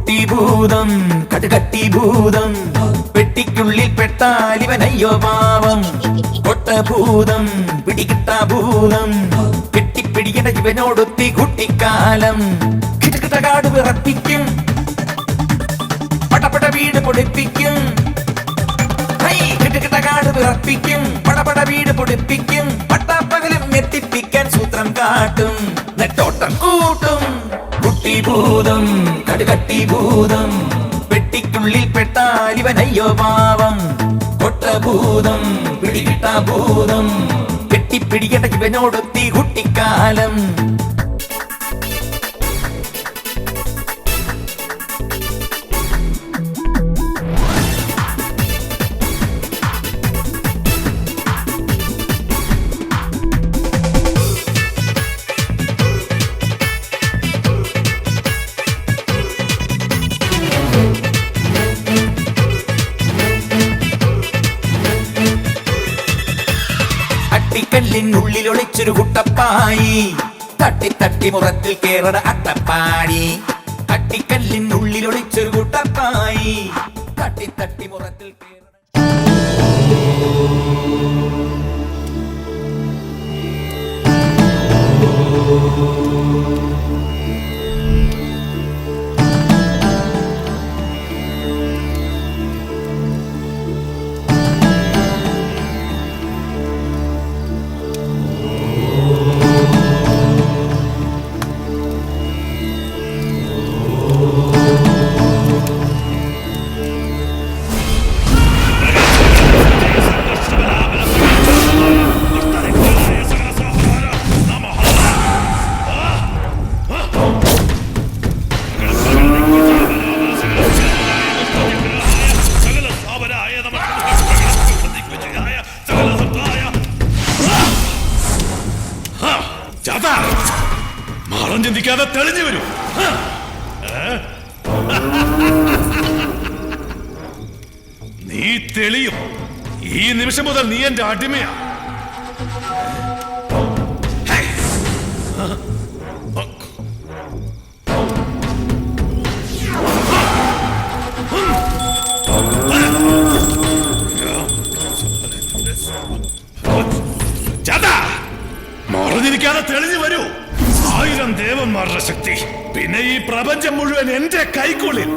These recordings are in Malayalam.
കുട്ടിഭൂതം കടുകട്ടിഭൂതം പെട്ടിക്കുള്ളിൽ പെട്ടാൽ ഇവനയ്യോ പാവം കൊട്ടഭൂതം പിടികിട്ടാഭൂതം കെട്ടിപ്പിടിക്കണ ഇവനോടൊത്തി കുട്ടിക്കാലം കിടകിടകാട് വിറപ്പിക്കും പടപട വീട് പൊടിപ്പിക്കും കിടകിടകാട് വിറപ്പിക്കും പടപട വീട് പൊടിപ്പിക്കും പട്ടാപ്പകലും ഞെട്ടിപ്പിക്കാൻ സൂത്രം കാട്ടും നെട്ടോട്ടം കൂട്ടും കുട്ടിഭൂതം കടുകട്ടിഭൂതം പെട്ടിക്കുള്ളിൽ പെട്ടാൽ ഇവനയ്യോ പാവം കൊട്ടഭൂതം പിടികിട്ടാഭൂതം കെട്ടിപ്പിടിക്കണ ഇവനോടൊത്തി കുട്ടിക്കാലം അട്ടിക്കല്ലിനുള്ളിൽ ഒളിച്ചൊരു കുട്ടപ്പായി തട്ടി തട്ടി മുറത്തിൽ കേറട അട്ടപ്പാടി അട്ടിക്കല്ലിനുള്ളിൽ ഒളിച്ചൊരു കുട്ടപ്പായി തട്ടി തട്ടി മുറത്തിൽ കേറട മാളം ചിന്തിക്കാതെ തെളിഞ്ഞു വരൂ. നീ തെളിയും. ഈ നിമിഷം മുതൽ നീ എന്റെ അടിമയാ. മറഞ്ഞിരിക്കാതെ തെളിഞ്ഞു വരൂ. 1000 ദേവന്മാരുടെ ശക്തി, പിന്നെ ഈ പ്രപഞ്ചം മുഴുവൻ എന്റെ കൈക്കുള്ളിൽ.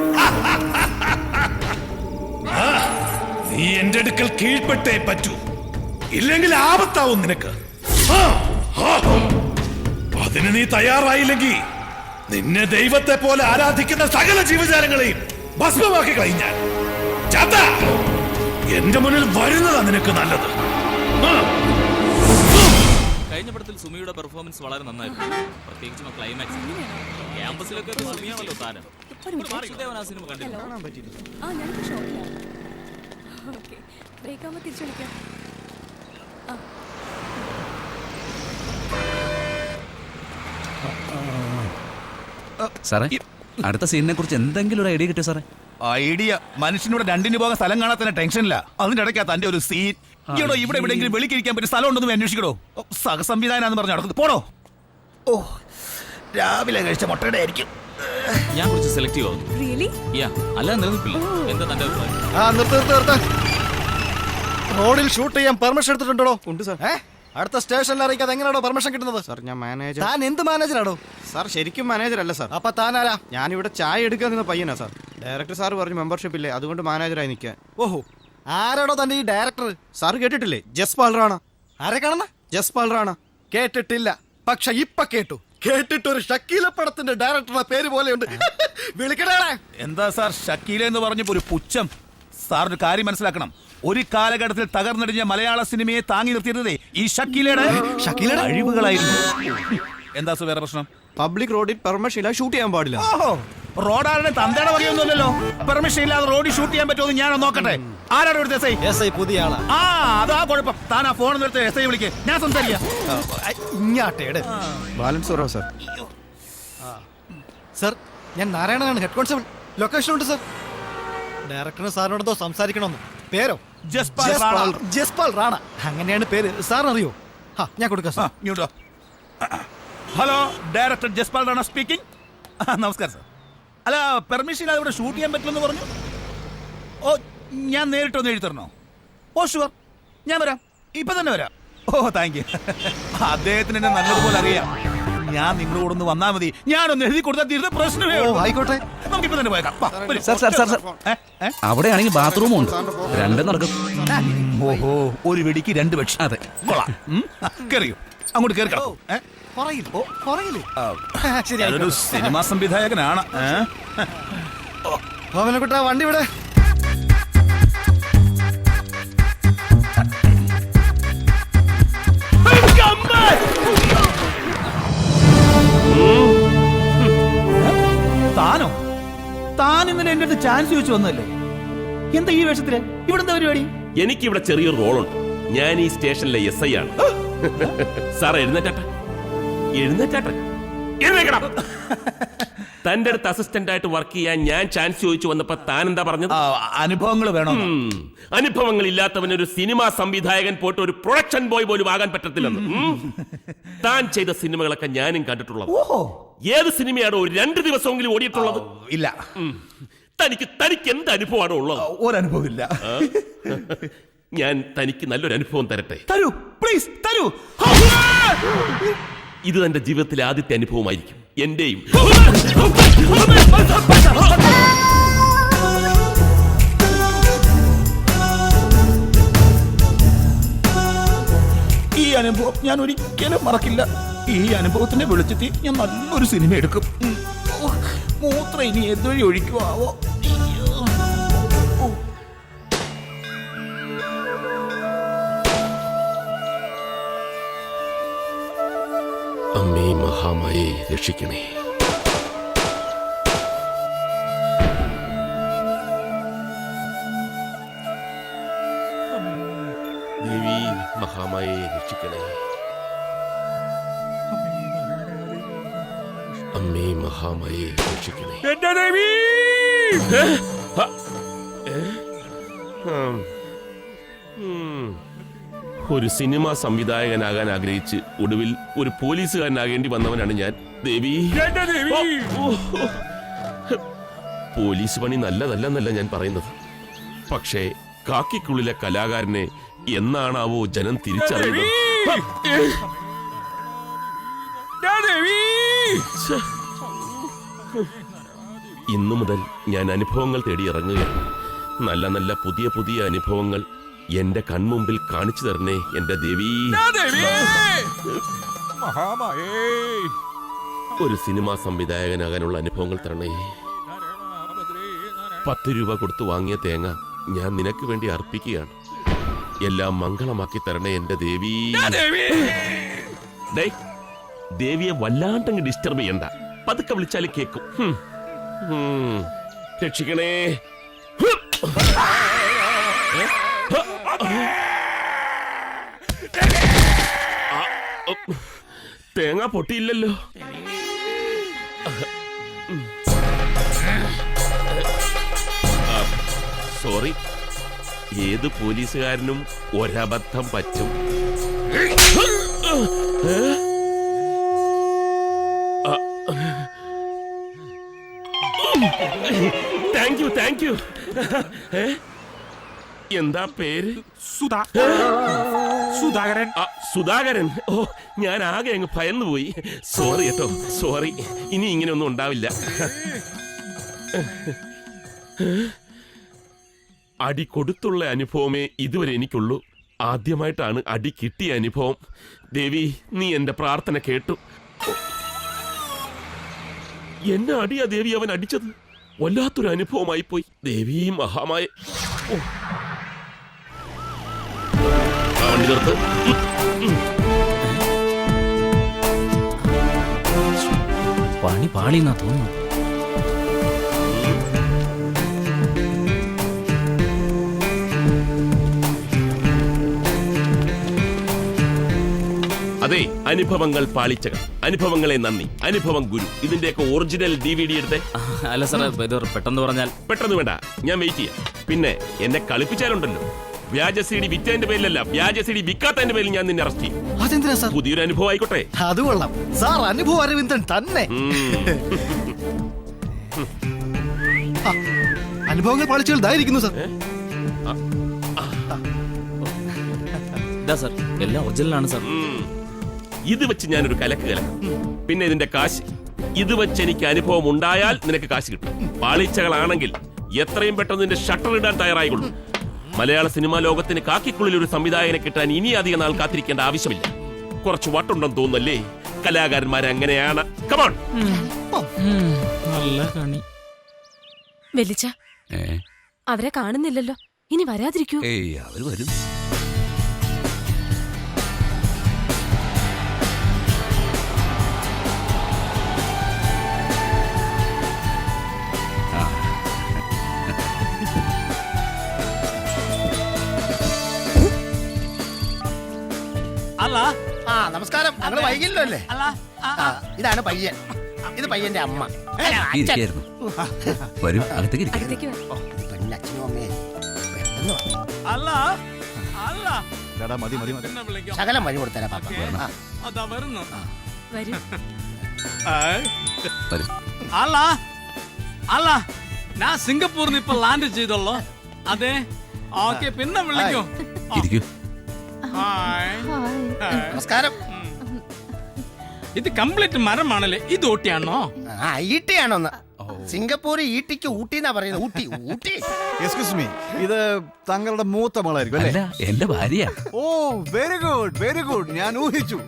നീ എന്റെ അടുക്കൽ കീഴ്പ്പെട്ടേ പറ്റൂ, ഇല്ലെങ്കിൽ ആപത്താവും നിനക്ക്. അതിന് നീ തയ്യാറായില്ലെങ്കിൽ നിന്നെ ദൈവത്തെ പോലെ ആരാധിക്കുന്ന സകല ജീവജാലങ്ങളെയും ഭസ്മമാക്കി കഴിഞ്ഞാൽ എന്റെ മുന്നിൽ വരുന്നതാ നിനക്ക് നല്ലത്. കഴിഞ്ഞ പടത്തിൽ സുമിയുടെ പെർഫോമൻസ് വളരെ നന്നായിരുന്നു, പ്രത്യേകിച്ചും ക്ലൈമാക്സ്. ക്യാമ്പസിലൊക്കെ സുമിയാണല്ലോ താരം. വാസുദേവൻ ആ സിനിമ കണ്ടില്ല? സാറേ, അടുത്ത സീനിനെ കുറിച്ച് എന്തെങ്കിലും ഒരു ഐഡിയ കിട്ടിയോ സാറേ? ഐഡിയ മനുഷ്യനോട് രണ്ടിന് പോകാൻ സ്ഥലം കാണാൻ തന്നെ ടെൻഷനില്ല. അതിന്റെ ഇടയ്ക്കാ തന്റെ ഒരു സീൻ. ഇവിടെ എവിടെയെങ്കിലും വിളിക്കിരിക്കാൻ പറ്റിയ സ്ഥലം ഉണ്ടെന്ന് അന്വേഷിക്കണോ? സഹസംവിധാനം പറഞ്ഞു നടക്കുന്നത് പോണോ? ഓ, രാവിലെ കഴിച്ച മുട്ടയുടെ ആയിരിക്കും. ഞാൻ കുറച്ച് സെലക്റ്റീവ് ആവുന്നു. അല്ല നിലനിൽപ്പില്ല. എന്താ തന്റെ അഭിപ്രായം? റോഡിൽ ഷൂട്ട് ചെയ്യാൻ പെർമിഷൻ എടുത്തിട്ടുണ്ടോ? ഉണ്ട് സാർ. അടുത്ത സ്റ്റേഷനിൽ അറിയിക്കാതെ എങ്ങനെയാണോ പെർമിഷൻ കിട്ടുന്നത്? സാർ ഞാൻ മാനേജർ. താൻ എന്ത് മാനേജറാണോ? സാർ ശരിക്കും മാനേജർ അല്ല സാർ. അപ്പൊ താനാരാ? ഞാനിവിടെ ചായ എടുക്കാൻ നിന്ന പയ്യനാ സാർ. ഡയറക്ടർ സാർ പറഞ്ഞു മെമ്പർഷിപ്പ് ഇല്ലേ, അതുകൊണ്ട് മാനേജറായി നിൽക്കാൻ. ഓഹോ, ആരാടോ തന്റെ ഈ ഡയറക്ടർ? സാർ കേട്ടിട്ടില്ലേ? ജസ്പാൽ റാണ. ആരെ കാണുന്ന? ജസ്പാൽ റാണ. കേട്ടിട്ടില്ല, പക്ഷെ ഇപ്പൊ കേട്ടു. കേട്ടിട്ടൊരു ഷക്കീല പടത്തിന്റെ ഡയറക്ടറുടെ പേര് പോലെയുണ്ട്. വിളിക്കണേ. എന്താ സാർ ഷക്കീല എന്ന് പറഞ്ഞപ്പോ ഒരു പുച്ഛം? സാർ ഒരു കാര്യം മനസ്സിലാക്കണം. ഒരു കാലഘട്ടത്തിൽ തകർന്നടിഞ്ഞ മലയാള സിനിമയെ താങ്ങി നിർത്തിയിരുന്നതേ ഈ ഷക്കീലയുടെ അഴിവുകളായിരുന്നു. എന്താ സാർ വേറെ പ്രശ്നം? പബ്ലിക് റോഡിൽ പെർമിഷൻ ഇല്ല, ഷൂട്ട് ചെയ്യാൻ പാടില്ല. റോഡാരുടെ തന്തയുടെ വകയൊന്നുമല്ലല്ലോ. പെർമിഷൻ ഇല്ലാതെ റോഡിൽ ഷൂട്ട് ചെയ്യാൻ പറ്റുമോ ഞാനോ നോക്കട്ടെ. ആരാണ് ഇവിടുത്തെ SI? പുതിയ ആളാ. അതാ കുഴപ്പം. താൻ ആ ഫോൺ നിർത്തി SI വിളിക്ക്, ഞാൻ സംസാരിക്കാം. ഇങ്ങാട്ടേട് ബാലൻസ് കുറവാ സാർ. സാർ ഞാൻ നാരായണനാണ്, ഹെഡ് കോൺസ്റ്റബിൾ. ലൊക്കേഷനുണ്ട് സാർ. ഡയറക്ടറിന് സാറിനോടോ സംസാരിക്കണമെന്ന്. പേരോ? ജസ്പാൽ റാണ. അങ്ങനെയാണ് പേര്. സാറിനറിയോ? ഞാൻ കൊടുക്കാം sir. Hello, director Jaspal Rana speaking. നമസ്കാരം സാർ. അല്ല പെർമിഷൻ ഇവിടെ ഷൂട്ട് ചെയ്യാൻ പറ്റില്ലെന്ന് പറഞ്ഞു. ഓ ഞാൻ നേരിട്ടൊന്ന് എഴുതി തരണോ? ഓ ഷുവർ, ഞാൻ വരാം, ഇപ്പൊ തന്നെ വരാം. ഓ താങ്ക് യു. അദ്ദേഹത്തിന് എന്നെ നല്ലതുപോലെ അറിയാം. ഞാൻ നിങ്ങളുടെ കൂടെ ഒന്ന് വന്നാൽ മതി, ഞാനൊന്ന് എഴുതി കൊടുത്താൽ തീർന്ന പ്രശ്നമേ ഉള്ളൂ. ആയിക്കോട്ടെ. നമുക്കിപ്പോ തന്നെ പോയേക്കാം. വാ, വരൂ. സാർ അവിടെയാണെങ്കിൽ ബാത്റൂമും ഉണ്ട്, രണ്ടും നടക്കും. ഓഹോ, ഒരു വെടിക്ക് രണ്ട് പക്ഷി. അതെ. കൊള്ളാം. കേറിയോ? അങ്ങോട്ട് കേറിക്കോ. ഞാനൊരു സിനിമാ സംവിധായകനാണ്. ഓമനക്കുട്ടാ, വണ്ടി ഇവിടെ. താനോ? താൻ ഇന്നലെ എന്റെ അടുത്ത് ചാൻസ് ചോദിച്ചു വന്നല്ലേ? എന്താ ഈ വേഷത്തില്? ഇവിടെ എന്താ പരിപാടി? എനിക്കിവിടെ ചെറിയൊരു റോളുണ്ട്. ഞാൻ ഈ സ്റ്റേഷനിലെ SI ആണ്. സാർ എഴുന്നേറ്റാട്ടെ, എഴുന്നേറ്റാട്ടെ, എഴുന്നേക്കണം. തന്റെ അടുത്ത് അസിസ്റ്റന്റ് ആയിട്ട് വർക്ക് ചെയ്യാൻ ഞാൻ ചാൻസ് ചോദിച്ചു വന്നപ്പോ താൻ എന്താ പറഞ്ഞത്? അനുഭവങ്ങൾ വേണോ? അനുഭവങ്ങൾ ഇല്ലാത്തവൻ ഒരു സിനിമാ സംവിധായകൻ പോയിട്ട് ഒരു പ്രൊഡക്ഷൻ ബോയ് പോലും ആകാൻ പറ്റത്തില്ലെന്ന്. താൻ ചെയ്ത സിനിമകളൊക്കെ ഞാനും കണ്ടിട്ടുള്ളത്. ഓഹോ, ഏത് സിനിമയാണോ 2 ദിവസമെങ്കിലും ഓടിയിട്ടുള്ളത്? ഇല്ല. തനിക്ക് എന്ത് അനുഭവമാണോ ഉള്ളത്? ഒരനുഭവം ഇല്ല. ഞാൻ തനിക്ക് നല്ലൊരു അനുഭവം തരട്ടെ. തരൂ, പ്ലീസ് തരൂ. ഇത് തന്റെ ജീവിതത്തിലെ ആദ്യത്തെ അനുഭവമായിരിക്കും, എന്റെയും. ഈ അനുഭവം ഞാൻ ഒരിക്കലും മറക്കില്ല. ഈ അനുഭവത്തിന്റെ വെളിച്ചത്തിൽ ഞാൻ നല്ലൊരു സിനിമ എടുക്കും. മൂത്രം ഇനി എന്തുവഴി ഒഴിക്കുവാവോ? അമ്മേ മഹാമായെ രക്ഷിക്കണേ. ദേവി മഹാമായെ രക്ഷിക്കണേ. അമ്മേ മഹാമായെ രക്ഷിക്കണേ. എന്റെ ദേവി! ഒരു സിനിമാ സംവിധായകനാകാൻ ആഗ്രഹിച്ച് ഒടുവിൽ ഒരു പോലീസുകാരനാകേണ്ടി വന്നവനാണ് ഞാൻ. ദേവി, പോലീസ് പണി നല്ലതല്ലെന്നല്ല ഞാൻ പറയുന്നത്. പക്ഷേ കാക്കിക്കുള്ളിലെ കലാകാരനെ എന്നാണാവോ ജനം തിരിച്ചറിയുന്നത്? ഇന്നു മുതൽ ഞാൻ അനുഭവങ്ങൾ തേടി ഇറങ്ങുകയാണ്. നല്ല നല്ല പുതിയ പുതിയ അനുഭവങ്ങൾ എന്റെ കൺമുമ്പിൽ കാണിച്ചു തരണേ എന്റെ ദേവി. ഒരു സിനിമാ സംവിധായകനാകാനുള്ള അനുഭവങ്ങൾ തരണേ. 10 രൂപ കൊടുത്തു വാങ്ങിയ തേങ്ങ ഞാൻ നിനക്ക് വേണ്ടി അർപ്പിക്കുകയാണ്. എല്ലാം മംഗളമാക്കി തരണേ എന്റെ ദേവി. ദേവിയെ വല്ലാണ്ടങ്ങ് ഡിസ്റ്റർബ് ചെയ്യണ്ട, പതുക്കെ വിളിച്ചാലും കേക്കും. രക്ഷിക്കണേ. തേങ്ങ പൊട്ടിയില്ലല്ലോ. സോറി. ഏത് പോലീസുകാരനും ഒരബദ്ധം പറ്റും. Thank you. എന്താ പേര്? സുധാകരൻ. സുധാകരൻ. ഓ, ഞാൻ ആകെ അങ്ങ് ഭയന്നുപോയി. സോറി കേട്ടോ, സോറി. ഇനി ഇങ്ങനെയൊന്നും ഉണ്ടാവില്ല. അടി കൊടുത്തുള്ള അനുഭവമേ ഇതുവരെ എനിക്കുള്ളൂ. ആദ്യമായിട്ടാണ് അടി കിട്ടിയ അനുഭവം. ദേവി, നീ എന്റെ പ്രാർത്ഥന കേട്ടു. എന്നെ അടിയാ ദേവി അവൻ അടിച്ചത്. വല്ലാത്തൊരു അനുഭവമായി പോയി. ദേവി മഹാമായ. വണ്ടി നിർത്ത്. പണി പാളിന്നാ തോന്നുന്നു. അതെ, അനുഭവങ്ങൾ പാളിച്ചകൾ, അനുഭവങ്ങളെ നന്ദി, അനുഭവം ഗുരു. ഇതിന്റെയൊക്കെ ഒറിജിനൽ DVD എടുത്തേ. അല്ല സാറേ, ഇത് പെട്ടെന്ന് പറഞ്ഞാൽ. പെട്ടെന്ന് വേണ്ട, ഞാൻ വെയിറ്റ് ചെയ്യാം. പിന്നെ എന്നെ കളിപ്പിച്ചാലുണ്ടല്ലോ, വ്യാജ CD വിറ്റതിന്റെ പേരിലല്ല, വ്യാജ CD വിൽക്കാത്തതിന്റെ പേരിൽ ഞാൻ നിന്നെ അറസ്റ്റ് ചെയ്യും. അതെന്തിനാ സാർ? പുതിയൊരു അനുഭവം ആയിക്കോട്ടെ. അത് കൊള്ളാം സാർ, അനുഭവം അരവിന്ദൻ തന്നെ. അനുഭവങ്ങൾ പാളിച്ചുകൾ ഇതായിരിക്കുന്നു സർ. ഇതാ സാർ എല്ലാം ഒറിജിനലാണ് സാർ. ഇത് വെച്ച് ഞാനൊരു കലക്ക് കലക്കും. പിന്നെ ഇതിന്റെ കാശ്, ഇത് വെച്ച് എനിക്ക് അനുഭവം ഉണ്ടായാൽ നിനക്ക് കാശ് കിട്ടും. പാളിച്ചകളാണെങ്കിൽ എത്രയും പെട്ടെന്ന് നിന്റെ ഷട്ടർ ഇടാൻ തയ്യാറായിക്കൊള്ളു. മലയാള സിനിമാ ലോകത്തിന് കാക്കിക്കുള്ളിൽ ഒരു സംവിധായകനെ കിട്ടാൻ ഇനി അധികം നാൾ കാത്തിരിക്കേണ്ട ആവശ്യമില്ല. കുറച്ച് വട്ടുണ്ടെന്ന് തോന്നുന്നല്ലേ? കലാകാരന്മാരെ അങ്ങനെയാണ്. കമോൺ. നല്ല കണി. വെലിച്ച അവരെ കാണുന്നില്ലല്ലോ, ഇനി വരാതിരിക്കൂ. ഏയ് അവര് വരും. അല്ല നമസ്കാരം. ഞങ്ങള് വൈകില്ലോ അല്ലേ? അല്ല ഇതാണ് പയ്യൻ, ഇത് പയ്യന്റെ അമ്മ. ഇരിക്കായിരുന്നു. വരും, അകത്തേക്ക് ഇരിക്കാം. അകത്തേക്ക് വാ. അച്ഛനും അമ്മയെ അല്ല അല്ല മതി മതി മതി. എന്നെ വിളിക്കാം. ശകലം വഴി കൊടുത്തരാ പാപ്പ. അതാ വരുന്നു. വരൂ. വരും. അല്ല അല്ല ഞാൻ സിംഗപ്പൂരിൽ ഇപ്പൊ ലാൻഡ് ചെയ്തോളൂ. അതെ, ഓക്കെ, പിന്നെ വിളിക്കൂ. ഇരിക്കൂ. ഹായ്. നമസ്കാരം. ഇത് കംപ്ലീറ്റ് മരമാണല്ലേ? ഇത് ഊട്ടിയാണോ? ഈട്ടിയാണോന്ന്? സിംഗപ്പൂർ ഈട്ടിക്ക് ഊട്ടി എന്നാ പറയുന്നത്. ഊട്ടി ഊട്ടി. എക്സ്ക്യൂസ് മീ, ഇത് താങ്കളുടെ മൂത്ത മകളായിരിക്കും അല്ലേ? അല്ല, എന്റെ ഭാര്യ. ഓ വെരി ഗുഡ് വെരി ഗുഡ്. ഞാൻ ഊഹിച്ചു.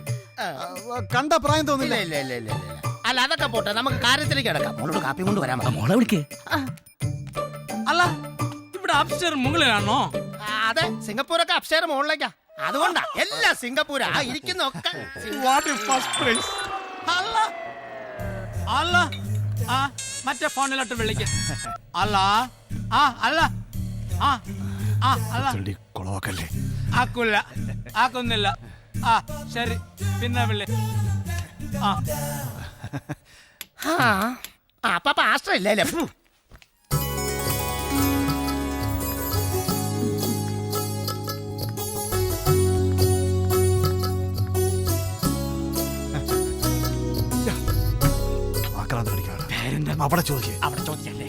കണ്ട പ്രായം തോന്നില്ല. ഇല്ല ഇല്ല ഇല്ല ഇല്ല. അല്ല അതൊക്കെ പോട്ടെ, നമുക്ക് കാര്യത്തിലേക്ക് കിടക്കാം. മോളോട് കാപ്പി കൊണ്ട് വരാൻ ആ, മോളെ വിളിക്കേ. അല്ല ഇവിടെ അപ്സ്റ്റർ മുകളിലാണോ? അതെ, സിംഗപ്പൂരൊക്കെ അപ്സ്റ്റേർ മുകളിലേക്കാ. അതുകൊണ്ടാ എല്ലാം സിംഗപ്പൂരാ ഇരിക്കുന്നൊക്കെ. അല്ല അല്ല ആ മറ്റേ ഫോണിലോട്ട് വിളിക്ക. അല്ല ആ അല്ല ആ ആ അല്ല കൊളവാക്കല്ലേ? ആക്കൂല, ആക്കുന്നില്ല. ആ ശരി, പിന്നെ വിളി. ആ അപ്പൊ ആസ്ട്ര ഇല്ലേ? അവിടെ ചോദിക്കേ. അവിടെ ചോദിക്കല്ലേ?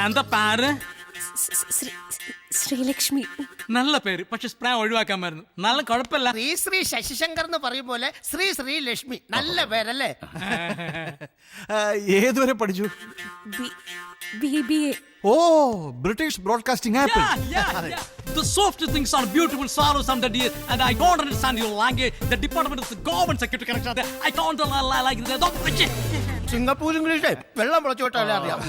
എന്താ പേര്? ശ്രീലക്ഷ്മി. നല്ല പേര്, പക്ഷെ സ്പ്രേ ഒഴിവാക്കാമായിരുന്നു. നല്ല കുഴപ്പമില്ല. ശ്രീ ശ്രീ ശശിശങ്കർ എന്ന് പറയും പോലെ ശ്രീ ശ്രീ ലക്ഷ്മി. നല്ല പേരല്ലേ? ഏതുവരെ പഠിച്ചു? BBA. ഓ, British broadcasting apple. The soft things are beautiful sorrows and the dear, and I don't understand your language. The department is the government security connection. I don't like that. Singapore English വെള്ളം മുളച്ചോട്ടല്ലേ അറിയാം.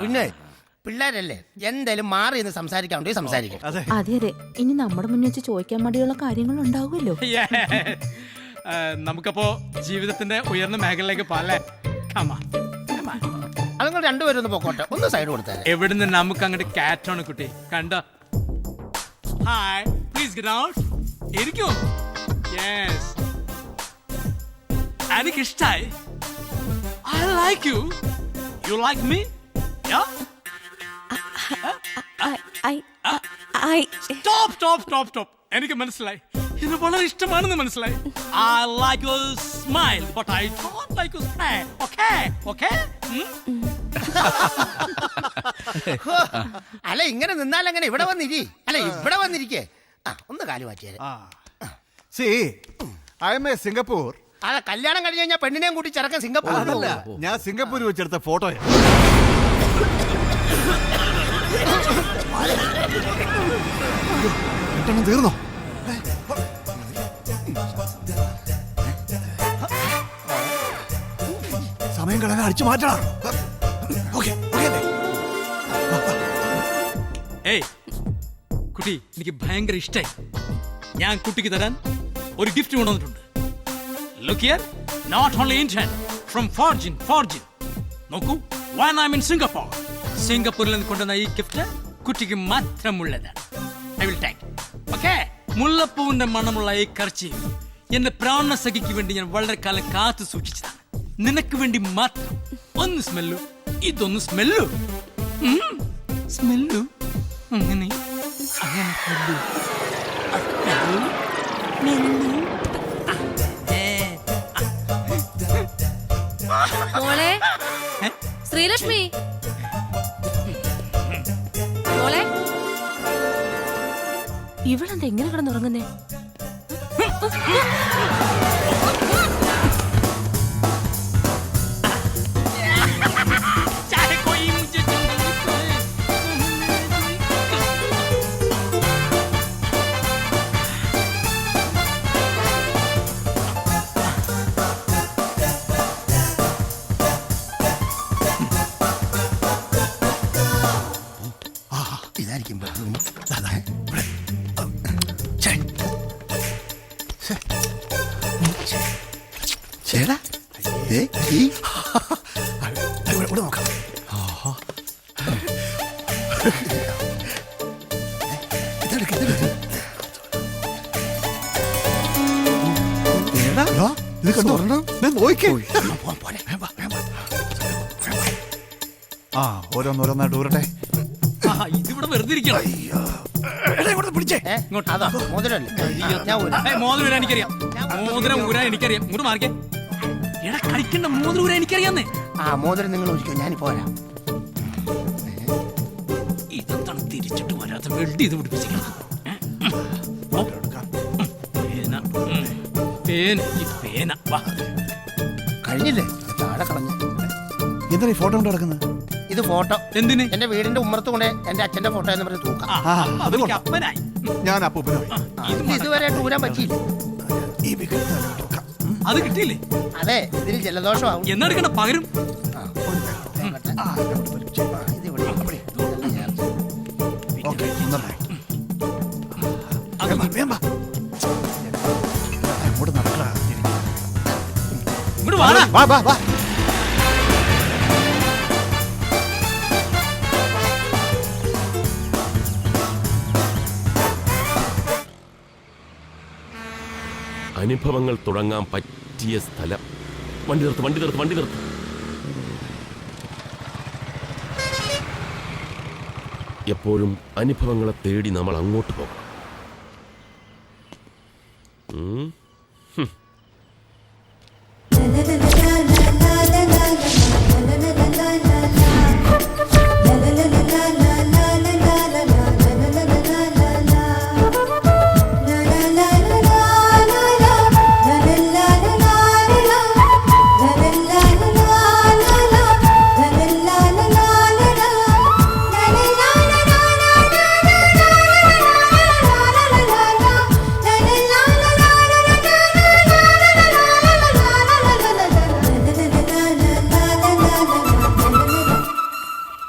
പിന്നെ പിള്ളേരല്ലേ, എന്തായാലും മാറി എന്ന് സംസാരിക്കാണ്ട് സംസാരിക്കും. അതെ അതെ, ഇനി നമ്മുടെ മുന്നിൽ വെച്ച് ചോദിക്കാൻ മടിയുള്ള കാര്യങ്ങൾ ഉണ്ടാവുമല്ലോ. നമുക്കപ്പോ ജീവിതത്തിന്റെ ഉയർന്ന മേഖലയിലേക്ക് പോലെ അതുങ്ങൾ രണ്ടുപേരും ഒന്ന് പൊക്കോട്ടെ, ഒന്ന് സൈഡ് കൊടുത്താൽ. എവിടുന്ന് നമുക്ക് അങ്ങോട്ട് കാറ്റാണ് കുട്ടി. കണ്ടോ? Hi, please get out. ഇരിക്കൂ. യെസ്, എനിക്ക് ഇഷ്ടായി. I like you. You like me? Yeah. Stop stop stop stop. എനിക്ക് മനസ്സിലായി, ഇത് വളരെ ഇഷ്ടമാണെന്ന് മനസ്സിലായി. I like your smile but I don't like your spray. Okay okay. അല്ല ഇങ്ങനെ നിന്നാൽ എങ്ങനെ? ഇവിടെ വന്നിരി. അല്ല ഇവിടെ വന്നിരിക്കേ. ഒന്ന് കാലു മാറ്റിയാൽ. സിംഗപ്പൂർ. അതെ, കല്യാണം കഴിഞ്ഞ് കഴിഞ്ഞാൽ പെണ്ണിനെയും കൂട്ടി ചെറുക്കൻ സിംഗപ്പൂർ. ഞാൻ സിംഗപ്പൂർ വെച്ചെടുത്ത ഫോട്ടോയാ. തീർന്നോ? സമയം കളയാൻ അടിച്ചു മാറ്റണം. ഏയ് കുട്ടി, എനിക്ക് ഭയങ്കര ഇഷ്ടായി. ഞാൻ കുട്ടിക്ക് തരാൻ ഒരു ഗിഫ്റ്റ് കൊണ്ടുവന്നിട്ടുണ്ട്. Look here, not only Indian, from Forgin. നോക്കൂ, when I'm in Singapore. സിംഗപ്പൂരിൽ നിന്ന് കൊണ്ടുവന്ന ഈ ഗിഫ്റ്റ് കുട്ടിക്ക് മാത്രമുള്ളതാണ്. I will take. Okay? മുല്ലപ്പൂവിന്റെ മണമുള്ള ഈ കർച്ചീഫ് എന്റെ പ്രാണസഖിക്ക് വേണ്ടി ഞാൻ വളരെ കാലം കാത്തു സൂക്ഷിച്ചതാണ്. നിനക്ക് വേണ്ടി മാത്രം. ഒന്ന് സ്മെല്ലു, ഇതൊന്ന് സ്മെല്ലു. സ്മെല്ലു അങ്ങനെ അങ്ങനെ സ്മെല്ലു. മോളെ ശ്രീലക്ഷ്മി മോളെ, ഇവളെന്താ എങ്ങനെ കിടന്നുറങ്ങുന്നേ? ഇതായിരിക്കും ചേടാ ഇവിടെ നോക്കാം. ഇത് കണ്ടോ നോക്കേ. ആ ഓരോന്നോരോന്നായിട്ട് ഊരട്ടെ. ഇതിവിടെ വെറുതെ ഇരിക്കണം. പിടിച്ചേ അതാ മോതിരല്ലേ? മോതിരം ഊരാൻ എനിക്കറിയാം. മോതിരം ഊരാൻ എനിക്കറിയാം. ഇങ്ങോട്ട് മാറിക്കേ. എടാ കളിക്കണ്ട, മോതിരം ഊരാൻ എനിക്കറിയാന്നേ. ആ മോതിരം നിങ്ങൾ ഒഴിക്കോ, ഞാൻ പോരാ. ഇതെന്താണ് തിരിച്ചിട്ട് വരാത്ത വെൽഡ് ചെയ്ത് പിടിപ്പിച്ചിരിക്കുന്നത്? പേന വാ. കഴിഞ്ഞില്ലേ? താഴെ കളഞ്ഞു. എന്താ ഈ ഫോട്ടോ കൊണ്ട് കിടക്കുന്നത്? ഇത് ഫോട്ടോ എന്തിന്? എന്റെ വീടിന്റെ ഉമ്മറത്ത് കൊണ്ട് എന്റെ അച്ഛന്റെ ഫോട്ടോ എന്ന് പറഞ്ഞ് തൂക്കാം. അപ്പനായി. ഞാൻ അപ്പൂപ്പനായി. ഇതുവരെ ഊരാൻ പറ്റിയില്ല. അത് കിട്ടിയില്ലേ? അതെ, ഇതിൽ ജലദോഷമാവും. എന്നെടുക്കണ പകരം. ഇങ്ങോട്ട് വാ. അനുഭവങ്ങൾ തുടങ്ങാൻ പറ്റിയ സ്ഥലം. വണ്ടി നിർത്ത്. എപ്പോഴും അനുഭവങ്ങളെ തേടി നമ്മൾ അങ്ങോട്ട് പോകണം.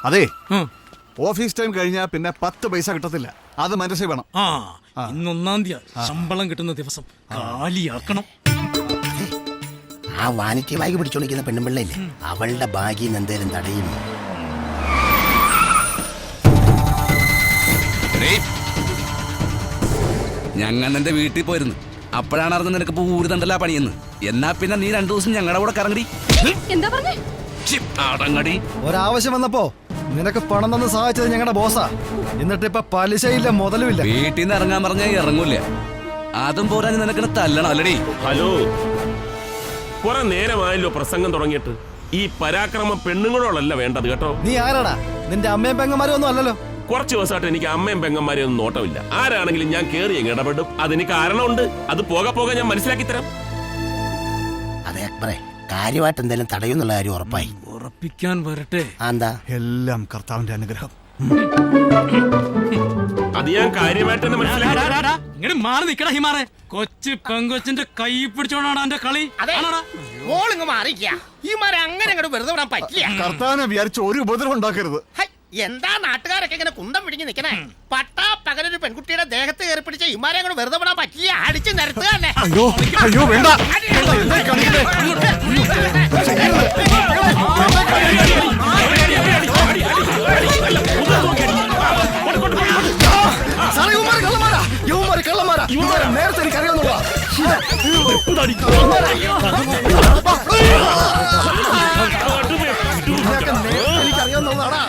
അതെ, ഓഫീസ് ടൈം കഴിഞ്ഞാൽ പിന്നെ 10 പൈസ കിട്ടത്തില്ല. അത് മനസ്സിൽ വേണം. ഇന്ന് 1-ാം തീയതി ശമ്പളം കിട്ടുന്ന ദിവസം കാലിയാക്കണം. ആ വാനിറ്റി ബാഗ് പിടിച്ചോണ്ടിരിക്കുന്ന പെണ്ണുമ്പിള്ളയില്ലേ, അവളുടെ ബാഗിൽ നിന്ന് എന്തേലും തടയും. ഞങ്ങൾ എന്റെ വീട്ടിൽ പോയിരുന്നു. അപ്പോഴാണ് അറിഞ്ഞത് നിനക്ക് പൂരിതണ്ടല്ല പണിയെന്ന്. എന്നാ പിന്നെ നീ 2 ദിവസം ഞങ്ങളുടെ കൂടെ കറങ്ങടി. എന്താ പറഞ്ഞേ? അടങ്ങടി. ഒരാവശ്യം വന്നപ്പോ നിനക്ക് പണം തന്ന് സഹായിച്ചത് ഞങ്ങളുടെ ബോസാ. എന്നിട്ട് ഇപ്പൊ പലിശയില്ല, മുതലുമില്ല. വീട്ടിൽ നിന്ന് ഇറങ്ങാൻ പറഞ്ഞാൽ ഇറങ്ങൂല. അതും പോരാ നിനക്ക് തല്ലണം അല്ലടി. ഹലോ, കുറെ നേരമായല്ലോ പ്രസംഗം തുടങ്ങിയിട്ട്. ഈ പരാക്രമം പെണ്ണുങ്ങളോടല്ല വേണ്ടത് കേട്ടോ. നീ ആരാടാ? നിന്റെ അമ്മയും പെങ്ങന്മാരും ഒന്നും അല്ലല്ലോ. കുറച്ച് ദിവസമായിട്ട് എനിക്ക് അമ്മയും പെങ്ങന്മാരെയും ഒന്നും നോട്ടമില്ല. ആരാണെങ്കിലും ഞാൻ കേറി ഇടപെടും. അതിന് കാരണമുണ്ട്. അത് പോകെ ഞാൻ മനസ്സിലാക്കി തരാം. അതെ അക്ബറെ, കാര്യമായിട്ട് എന്തെങ്കിലും തടയുന്നുള്ള കാര്യം ഉറപ്പായി. ഉറപ്പിക്കാൻ വരട്ടെ. എന്താ? എല്ലാം കർത്താവിന്റെ അനുഗ്രഹം. അത് ഞാൻ കാര്യമായിട്ട് തന്നെ മനസ്സിലാക്കി. ഇങ്ങനെ മാറി നിക്കട ഹിമാറെ. കൊച്ചു പെങ്കൊച്ചിന്റെ കൈ പിടിച്ചോണ്ടാണ് എന്റെ കളി. അങ്ങനെ വെറുതെ വിടാൻ പറ്റില്ല. കർത്താവിനെ വിചാരിച്ച് ഒരു ഉപദ്രവം ഉണ്ടാക്കരുത്. എന്താ നാട്ടുകാരൊക്കെ ഇങ്ങനെ കുന്തം പിടിഞ്ഞ് നിക്കണേ? പട്ടാ പകലൊരു പെൺകുട്ടിയുടെ ദേഹത്ത് കയറി പിടിച്ച ഇമാരെ അങ്ങോട്ട് വെറുതെ വിടാൻ പറ്റില്ല. അടിച്ച് നിരത്തുക തന്നെ. അയ്യോ വേണ്ട. കള്ളന്മാരാ. നേരത്തെ എനിക്കറിയാവുന്ന എനിക്കറിയാവുന്നതാടാ.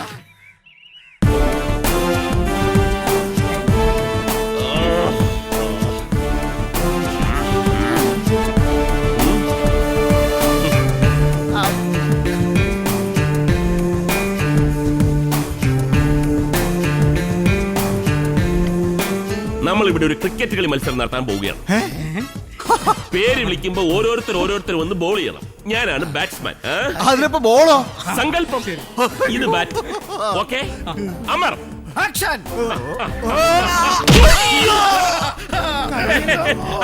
നമ്മൾ ഇവിടെ ഒരു ക്രിക്കറ്റ് കളി മത്സരം നടത്താൻ പോവുകയാണ്. പേര് വിളിക്കുമ്പോ ഓരോരുത്തർ വന്ന് ബോൾ ചെയ്യണം. ഞാനാണ് ബാറ്റ്സ്മാൻ. അതിലിപ്പോ ബോളോ? സങ്കല്പം. ഇത് bat. Okay, Amar.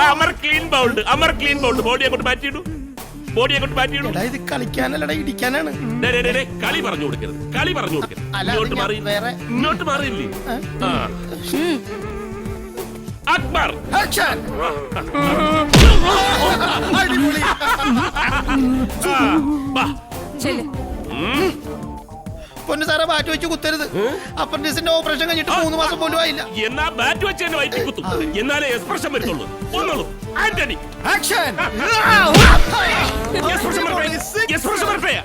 Amar clean bowled. Body അങ്ങോട്ട് ബാറ്റ് ചെയ്തു. ഇത് കളിക്കാനല്ലടാ, ഇടിക്കാനാണ്. കളി പറഞ്ഞു കൊടുക്കരുത്. അല്ല, ഇങ്ങോട്ട് മാറി. വേറെ. ഇങ്ങോട്ട് മാറിയില്ലേ? അക്ബർ. പൊന്നു സാറെ, ബാറ്റ് വെച്ച് കുത്തരുത്. അപ്പൻഡിക്സിന്റെ ഓപ്പറേഷൻ കഴിഞ്ഞിട്ട് 3 മാസം പോലും ആയില്ല. എന്നാ ബാറ്റ് വെച്ച് തന്നെ വയറ്റി കുത്തും. എന്നാലേ എക്സ്പ്രഷൻ വരുത്തുള്ളൂ. ഒന്നുള്ളൂ. ആന്റണി. എക്സ്പ്രഷൻ വരട്ടെ.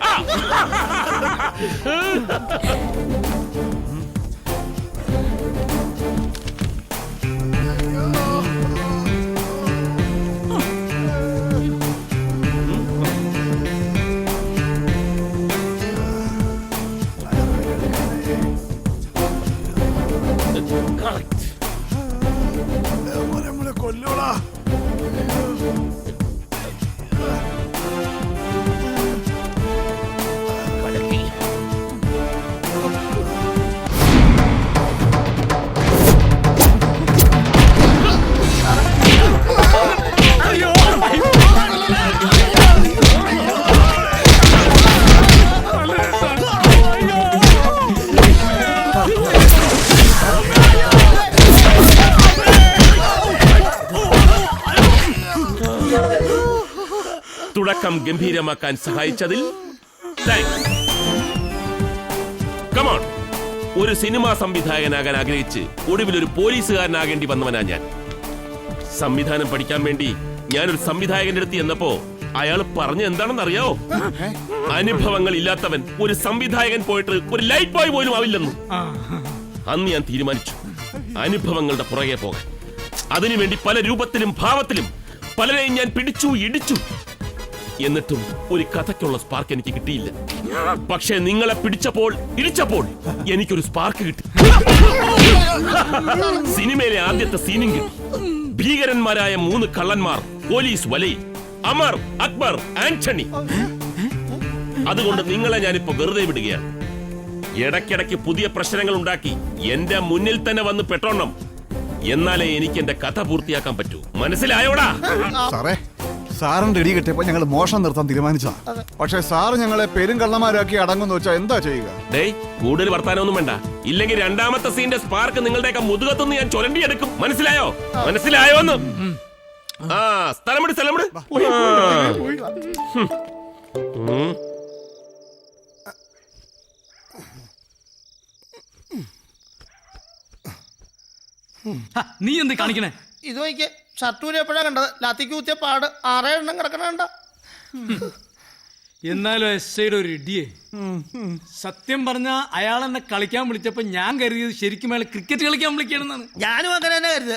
തുടക്കം ഗംഭീരമാക്കാൻ സഹായിച്ചതിൽ താങ്ക്സ്. കമോൺ. ഒരു സിനിമാ സംവിധായകനാകാൻ ആഗ്രഹിച്ച് ഒടുവിൽ ഒരു പോലീസുകാരനാകേണ്ടി വന്നവനാ ഞാൻ. സംവിധാനം പഠിക്കാൻ വേണ്ടി ഞാനൊരു സംവിധായകന്റെ അടുത്ത് ചെന്നപ്പോ അയാൾ പറഞ്ഞ എന്താണെന്ന് അറിയാവോ? അനുഭവങ്ങൾ ഇല്ലാത്തവൻ ഒരു സംവിധായകൻ പോയിട്ട് ഒരു ലൈറ്റ് ബോയ് പോലും ആവില്ലെന്ന്. അന്ന് ഞാൻ തീരുമാനിച്ചു അനുഭവങ്ങളുടെ പുറകെ പോകാൻ. അതിനുവേണ്ടി പല രൂപത്തിലും ഭാവത്തിലും പലരെയും ഞാൻ പിടിച്ചു, ഇടിച്ചു. എന്നിട്ടും ഒരു കഥയ്ക്കുള്ള സ്പാർക്ക് എനിക്ക് കിട്ടിയില്ല. പക്ഷേ നിങ്ങളെ പിടിച്ചപ്പോൾ, ഇടിച്ചപ്പോൾ എനിക്കൊരു സ്പാർക്ക് കിട്ടി. സിനിമയിലെ ആദ്യത്തെ സീനും കിട്ടി. ഭീകരന്മാരായ 3 കള്ളന്മാർ പോലീസ് വലയിൽ. അമർ, അക്ബർ, ആന്റണി. അതുകൊണ്ട് നിങ്ങളെ ഞാനിപ്പോ വെറുതെ വിടുകയാണ്. ഇടയ്ക്കിടയ്ക്ക് പുതിയ പ്രശ്നങ്ങൾ ഉണ്ടാക്കി എന്റെ മുന്നിൽ തന്നെ വന്ന് പെട്ടോണം. എന്നാലേ എനിക്ക് എന്റെ കഥ പൂർത്തിയാക്കാൻ പറ്റൂ. മനസ്സിലായോടാ? സാറേ, സാറിന്റെ ഇടി കിട്ടിയപ്പോ ഞങ്ങൾ മോഷണം നിർത്താൻ തീരുമാനിച്ചതാ. പക്ഷെ സാറ് ഞങ്ങളെ പെരുങ്കള്ളന്മാരാക്കി അടങ്ങുന്നു വെച്ചാൽ എന്താ ചെയ്യുക? ഡേയ്, കൂടുതൽ വർത്താനൊന്നും വേണ്ട. ഇല്ലെങ്കിൽ രണ്ടാമത്തെ സീന്റെ സ്പാർക്ക് നിങ്ങളുടെയൊക്കെ മുതുകത്തുനിന്ന് ഞാൻ ചൊരണ്ടിയെടുക്കും. മനസ്സിലായോ? മനസ്സിലായോന്ന്? ആ, സ്ഥലമിട്. നീ എന്ത് കാണിക്കണേ? ഇത് നോക്കിയേ, ഷർട്ടൂര് എപ്പോഴാ കണ്ടത്? ലാത്തിക്ക് കുത്തിയ പാട് 6 എണ്ണം കിടക്കണ. എന്നാലും എസ്ഐയുടെ ഒരു ഇടിയേ. സത്യം പറഞ്ഞ അയാൾ എന്നെ കളിക്കാൻ വിളിച്ചപ്പോ ഞാൻ കരുതിയത് ശരിക്കും അയാൾ ക്രിക്കറ്റ് കളിക്കാൻ വിളിക്കണമെന്നാണ്. ഞാനും അങ്ങനെ തന്നെ കരുത്.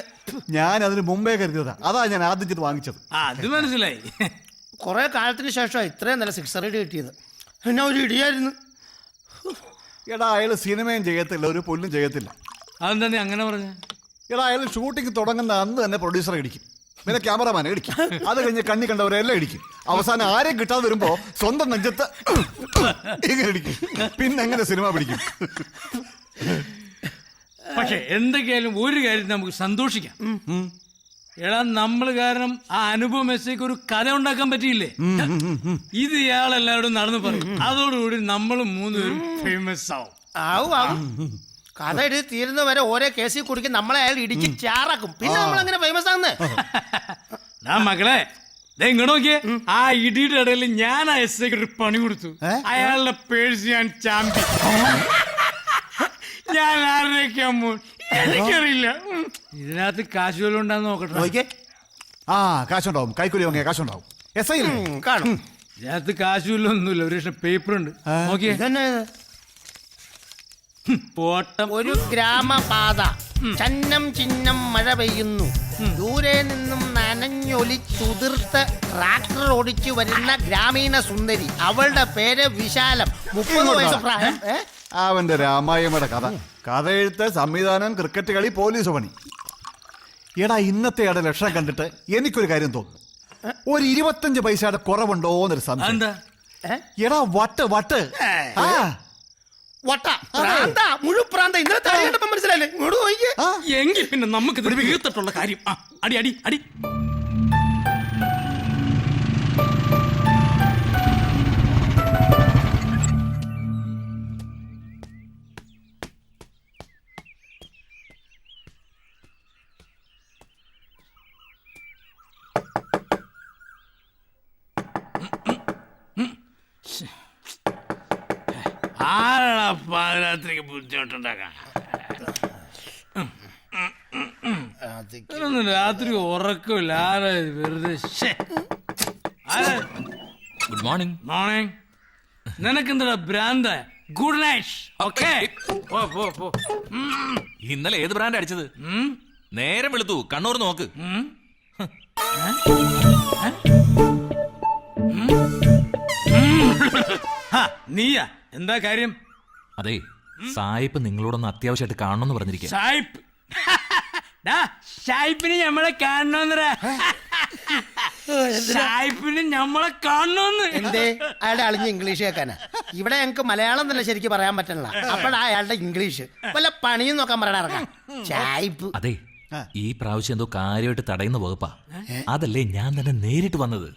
ഞാൻ അതിന് മുമ്പേ കരുതിയതാ. അതാ ഞാൻ ആദ്യം വാങ്ങിച്ചത്. അത് മനസ്സിലായി. കുറെ കാലത്തിന് ശേഷം ഇത്രയും നല്ല 6 റൈഡ് കിട്ടിയത്. എന്നാ ഒരു ഇടിയായിരുന്നു. എടാ, അയാൾ സിനിമയും ചെയ്യത്തില്ല, ഒരു പുല്ലും ചെയ്യത്തില്ല. അതെന്താ നീ അങ്ങനെ പറഞ്ഞ? എടാ, അയാൾ ഷൂട്ടിംഗ് തുടങ്ങുന്ന അന്ന് തന്നെ പ്രൊഡ്യൂസറെ ഇടിക്കും, പിന്നെ ക്യാമറമാനെ ഇടിക്കും, അത് കഴിഞ്ഞ് കണ്ണി കണ്ടവരെല്ലാം ഇടിക്കും. അവസാനം ആരെയും കിട്ടാതെ വരുമ്പോ സ്വന്തം നെഞ്ചത്ത് ഇങ്ങനെ ഇടിക്കും. പിന്നെ എങ്ങനെ സിനിമ പിടിക്കും? പക്ഷെ എന്തൊക്കെയായാലും ഒരു കാര്യം നമുക്ക് സന്തോഷിക്കാം. എടാ, നമ്മൾ കാരണം ആ അനുഭവം മെസ്സേക്ക് ഒരു കഥ ഉണ്ടാക്കാൻ പറ്റിയില്ലേ? ഇത് ഇയാൾ എല്ലാവരോടും നടന്നു പറയും. അതോടുകൂടി നമ്മൾ 3 പേരും ഫേമസ് ആവും. കഥ എഴുതി തീരുന്നവരെ ഓരോ കേസിൽ കുടിക്കും നമ്മളെ അയാൾ ഇടിച്ച് ചാറാക്കും. പിന്നെ നമ്മൾ അങ്ങനെ ഫേമസ് ആകുന്നേ. മക്കളെ, ഇങ്ങോട്ട് നോക്കിയേ. ആ ഇടിയുടെ ഇടയിൽ ഞാൻ ആ എസ്ഐക്ക് ഒരു പണി കൊടുത്തു. അയാളുടെ പേഴ്സ് ഞാൻ ചാമ്പി. ഞാൻ ആരുടെയൊക്കെയാ എനിക്കറിയില്ല. ഇതിനകത്ത് കാശ് വല്ലതും ഉണ്ടാന്ന് നോക്കട്ടെ. ആ, കാശുണ്ടാവും. കൈക്കൂലി വാങ്ങിയ കാശുണ്ടാവും. എസ് ഐ കാണും. ഇതിനകത്ത് കാശ് വല്ലതൊന്നുമില്ല. ഒരു ലക്ഷം പേപ്പർ ഉണ്ട്. നോക്കിയേ. പോട്ടം. ഒരു ഗ്രാമപാത. ചന്നം ചിഹ്നം മഴ പെയ്യുന്നു. ദൂരെ നിന്നും നനഞ്ഞൊലിച്ചുതിർത്ത് ട്രാക്ടർ ഓടിച്ചു വരുന്ന ഗ്രാമീണ സുന്ദരി. അവളുടെ പേര് വിശാലം. 30 വയസ്സ് പ്രായം. അവന്റെ രാമായണയുടെ കഥ. കഥ എഴുത്ത്, സംവിധാനം, ക്രിക്കറ്റ് കളി, പോലീസ് പണി. എടാ ഇന്നത്തെ ലക്ഷണം കണ്ടിട്ട് എനിക്കൊരു കാര്യം തോന്നുന്നു. ഒരു 25 പൈസയുടെ കുറവുണ്ടോ എന്നൊരു സംശയം. എന്താ എടാ വട്ട് ആ വട്ട പ്രാന്ത മുഴുപ്രാന്ത ഇന്നലെ തലയിട്ടപ്പം മനസ്സിലായില്ലേ? ഇങ്ങോട്ട് നോക്കിയേ. എങ്കിൽ പിന്നെ നമുക്ക് തീർത്തിട്ടുള്ള കാര്യം. അടി അടി അടി. ആരാ പാതിരാത്രിക്ക് ബുദ്ധിമുട്ടുണ്ടാക്കാം? രാത്രി ഉറക്കമില്ല. ആരാ വെറുതെ? Good morning. മോർണിംഗ്. നിനക്കെന്താ ഭ്രാന്ത? Good night. ഓക്കേ ഇന്നലെ ഏത് ബ്രാൻഡ് അടിച്ചത്? നേരം വെളുത്തു, കണ്ണൂർ നോക്ക്. നീയാ? എന്താ കാര്യം? അതെ, സായിപ്പ് നിങ്ങളോടൊന്ന് അത്യാവശ്യമായിട്ട് കാണണമെന്ന് പറഞ്ഞിരിക്കുക. സായിപ്പ്? സായിപ്പിന് നമ്മളെ കാണണമെന്ന്. സായിപ്പിന് നമ്മളെ കാണണമെന്ന് എന്തേ? അയാളുടെ അളിഞ്ഞ് ഇംഗ്ലീഷ് കേൾക്കാനാ? ഇവിടെ ഞങ്ങക്ക് മലയാളം തന്നെ ശരിക്കും പറയാൻ പറ്റണില്ല. അപ്പോഴാ അയാളുടെ ഇംഗ്ലീഷ്. വല്ല പണിയും നോക്കാൻ പറയാൻ ചായ്പ്. അതെ, ഈ പ്രാവശ്യം എന്തോ കാര്യമായിട്ട് തടയുന്ന വകുപ്പാ. അതല്ലേ ഞാൻ തന്നെ നേരിട്ട് വന്നത്.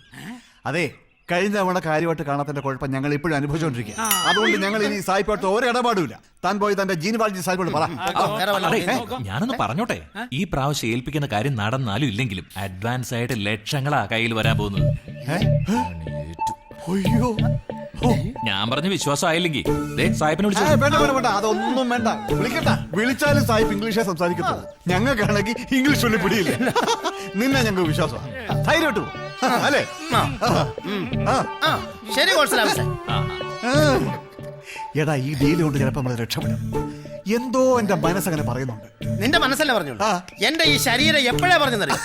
അതെ, കഴിഞ്ഞ തവണ കാര്യമായിട്ട് കാണാത്തതിന്റെ കുഴപ്പം ഞങ്ങൾ ഇപ്പോഴും അനുഭവിച്ചുകൊണ്ടിരിക്കുക. അതുകൊണ്ട് ഞങ്ങൾ ഇനി സായിപ്പായിട്ട് ഒരു ഇടപാടുമില്ല. താൻ പോയി തന്റെ ജീനുവാൾജി സായിപ്പോട് പറ. ഞാനൊന്ന് പറഞ്ഞോട്ടെ, ഈ പ്രാവശ്യം ഏൽപ്പിക്കുന്ന കാര്യം നടന്നാലും ഇല്ലെങ്കിലും അഡ്വാൻസ് ആയിട്ട് ലക്ഷങ്ങളാ കയ്യിൽ വരാൻ പോകുന്നത്. അയ്യോ, ഞാൻ പറഞ്ഞ വിശ്വാസമായില്ലെങ്കിൽ സായിപ്പിനെ വിളിച്ചു. വേണ്ട, അതൊന്നും വേണ്ട. വിളിക്കണ്ട. വിളിച്ചാലും സായിപ്പ് ഇംഗ്ലീഷേ സംസാരിക്കുന്നത്. ഞങ്ങൾക്കാണെങ്കിൽ ഇംഗ്ലീഷ് വലിയ പിടിയില്ല. നിന്നെ ഞങ്ങൾക്ക് വിശ്വാസമാണ്. ധൈര്യമായിട്ട് പോ. അല്ലേ? ശരി. എടാ, ഈ ഡീൽ കൊണ്ട് ചിലപ്പോ നമ്മൾ രക്ഷപ്പെടും. എന്തോ എന്റെ മനസ്സങ്ങനെ പറയുന്നുണ്ട്. നിന്റെ മനസ്സല്ലേ പറഞ്ഞു? എന്റെ ഈ ശരീരം എപ്പോഴാ പറഞ്ഞറിയാം?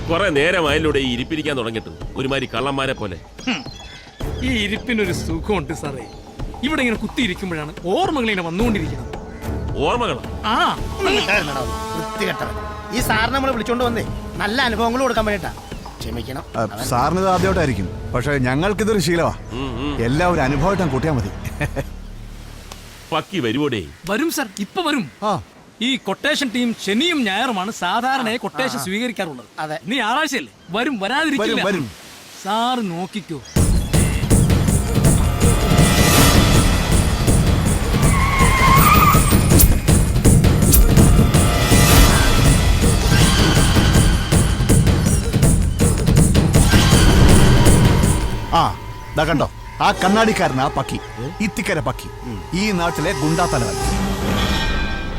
കുറെ നേരം അയലിലൂടെ ഈ ഇരിപ്പിരിക്കാൻ തുടങ്ങിയിട്ട് ഒരുമാതിരി കള്ളന്മാരെ പോലെ. ഈ ഇരിപ്പിനൊരു സുഖമുണ്ട് സാറേ. ഇവിടെ ഇങ്ങനെ കുത്തിയിരിക്കുമ്പോഴാണ് ഓർമ്മകൾ ഇങ്ങനെ വന്നുകൊണ്ടിരിക്കുന്നത്. ഓർമ്മകളോ? വൃത്തികെട്ടവൻ. ഈ സാറിനെ നമ്മൾ വിളിച്ചോണ്ട് വന്നേ നല്ല അനുഭവങ്ങൾ കൊടുക്കാൻ വേണ്ടിട്ടാ. ക്ഷമിക്കണം. സാറിന് ആദ്യമായിട്ടായിരിക്കും, പക്ഷെ ഞങ്ങൾക്കിതൊരു ശീലമാ. എല്ലാവരും അനുഭവമായിട്ട് കൂട്ടിയാൽ മതി. പക്കി വരുവോടേ? വരും സാർ, ഇപ്പൊ വരും. ഈ കൊട്ടേഷൻ ടീം ശനിയും ഞായറുമാണ് സാധാരണ കൊട്ടേഷൻ സ്വീകരിക്കാറുള്ളത്. അതെ. നീ ഞായറാഴ്ചയല്ലേ? വരും, വരാതിരിക്കില്ല. സാറ് നോക്കിക്കോ. കണ്ടോ, ആ കണ്ണാടിക്കാരൻ, ആ പക്കി, ഇത്തിക്കര പക്കി, ഈ നാട്ടിലെ ഗുണ്ടാ തലവൻ.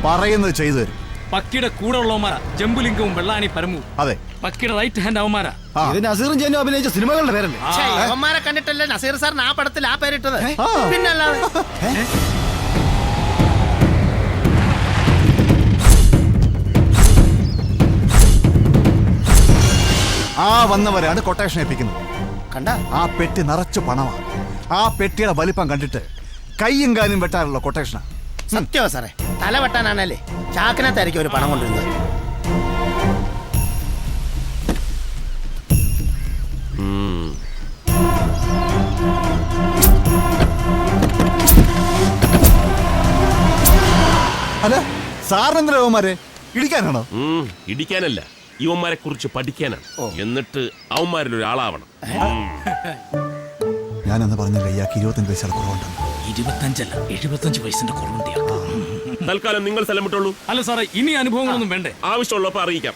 പറയുന്നത് ചെയ്തു തരും. പക്കിയുടെ കൂടെ ഉള്ളവന്മാരാ ജംബുലിംഗവും വെള്ളാണി പരമവും. അതെ, പക്കിയുടെ റൈറ്റ് ഹാൻഡ് അവന്മാരാ. നസീറും ജെന്നും അഭിനയിച്ച സിനിമകളുടെ പേരല്ലേ? അവന്മാരെ കണ്ടിട്ടല്ലേ നസീർ സാറിന് ആ പടത്തിൽ ആ പേരിട്ടത്? പിന്നല്ലാതെ. ആ വന്നവരാണ് കൊട്ടേഷൻ ഏൽപ്പിക്കുന്നത്. കണ്ട, ആ പെട്ടി നിറച്ചു പണമാണ്. ആ പെട്ടിയുടെ വലിപ്പം കണ്ടിട്ട് കയ്യും കാലും വെട്ടാനുള്ള കൊട്ടേഷനാ. സത്യമാ സാറേ. തല വെട്ടാനാണല്ലേ ചാക്കിനകത്തായിരിക്കും ഒരു പണം കൊണ്ടിരുന്നത്. അല്ല, സാറിനെന്തിനാ അവന്മാരെ ഇടിക്കാനാണോ? ഇടിക്കാനല്ല, ഇവന്മാരെ കുറിച്ച് പഠിക്കാനാണ്. എന്നിട്ട് അവന്മാരിൽ ഒരാളാവണം. ഞാനെന്ന് പറഞ്ഞില്ലേ ഇയാൾക്ക് 25 പൈസ കുറവുണ്ടെന്ന്. 25 അല്ല 75 പൈസന്റെ കുറവുണ്ട്. തൽക്കാലം നിങ്ങൾ സ്ഥലം വിട്ടോളൂ. അല്ല സാറേ, ഇനി അനുഭവങ്ങളൊന്നും വേണ്ടേ? ആവശ്യമുള്ളപ്പോ അറിയിക്കാം.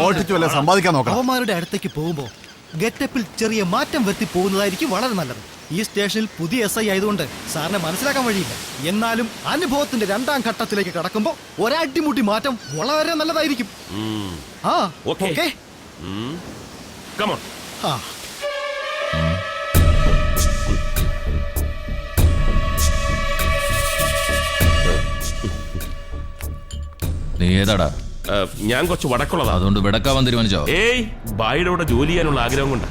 ഓടിച്ചു വല്ല സമ്പാദിക്കാൻ നോക്കാം. അവന്മാരുടെ അടുത്തേക്ക് പോകുമ്പോ ഗെറ്റപ്പിൽ ചെറിയ മാറ്റം വരുത്തി പോകുന്നതായിരിക്കും വളരെ നല്ലത്. ഈ സ്റ്റേഷനിൽ പുതിയ SI ആയതുകൊണ്ട് സാറിനെ മനസ്സിലാക്കാൻ വഴിയില്ല. എന്നാലും അനുഭവത്തിന്റെ 2ാം ഘട്ടത്തിലേക്ക് കടക്കുമ്പോ ഒരടിമുട്ടി മാറ്റം വളരെ നല്ലതായിരിക്കും. ഓക്കേ. Come on. നീ ഏതാടാ? ഞാൻ കുറച്ച് വടക്കുള്ളതാ. അതുകൊണ്ട് വിടക്കാവാൻ തീരുമാനിച്ചോ? ഏയ്, ബായിയുടെ കൂടെ ജോലി ചെയ്യാനുള്ള ആഗ്രഹം കൊണ്ടാ.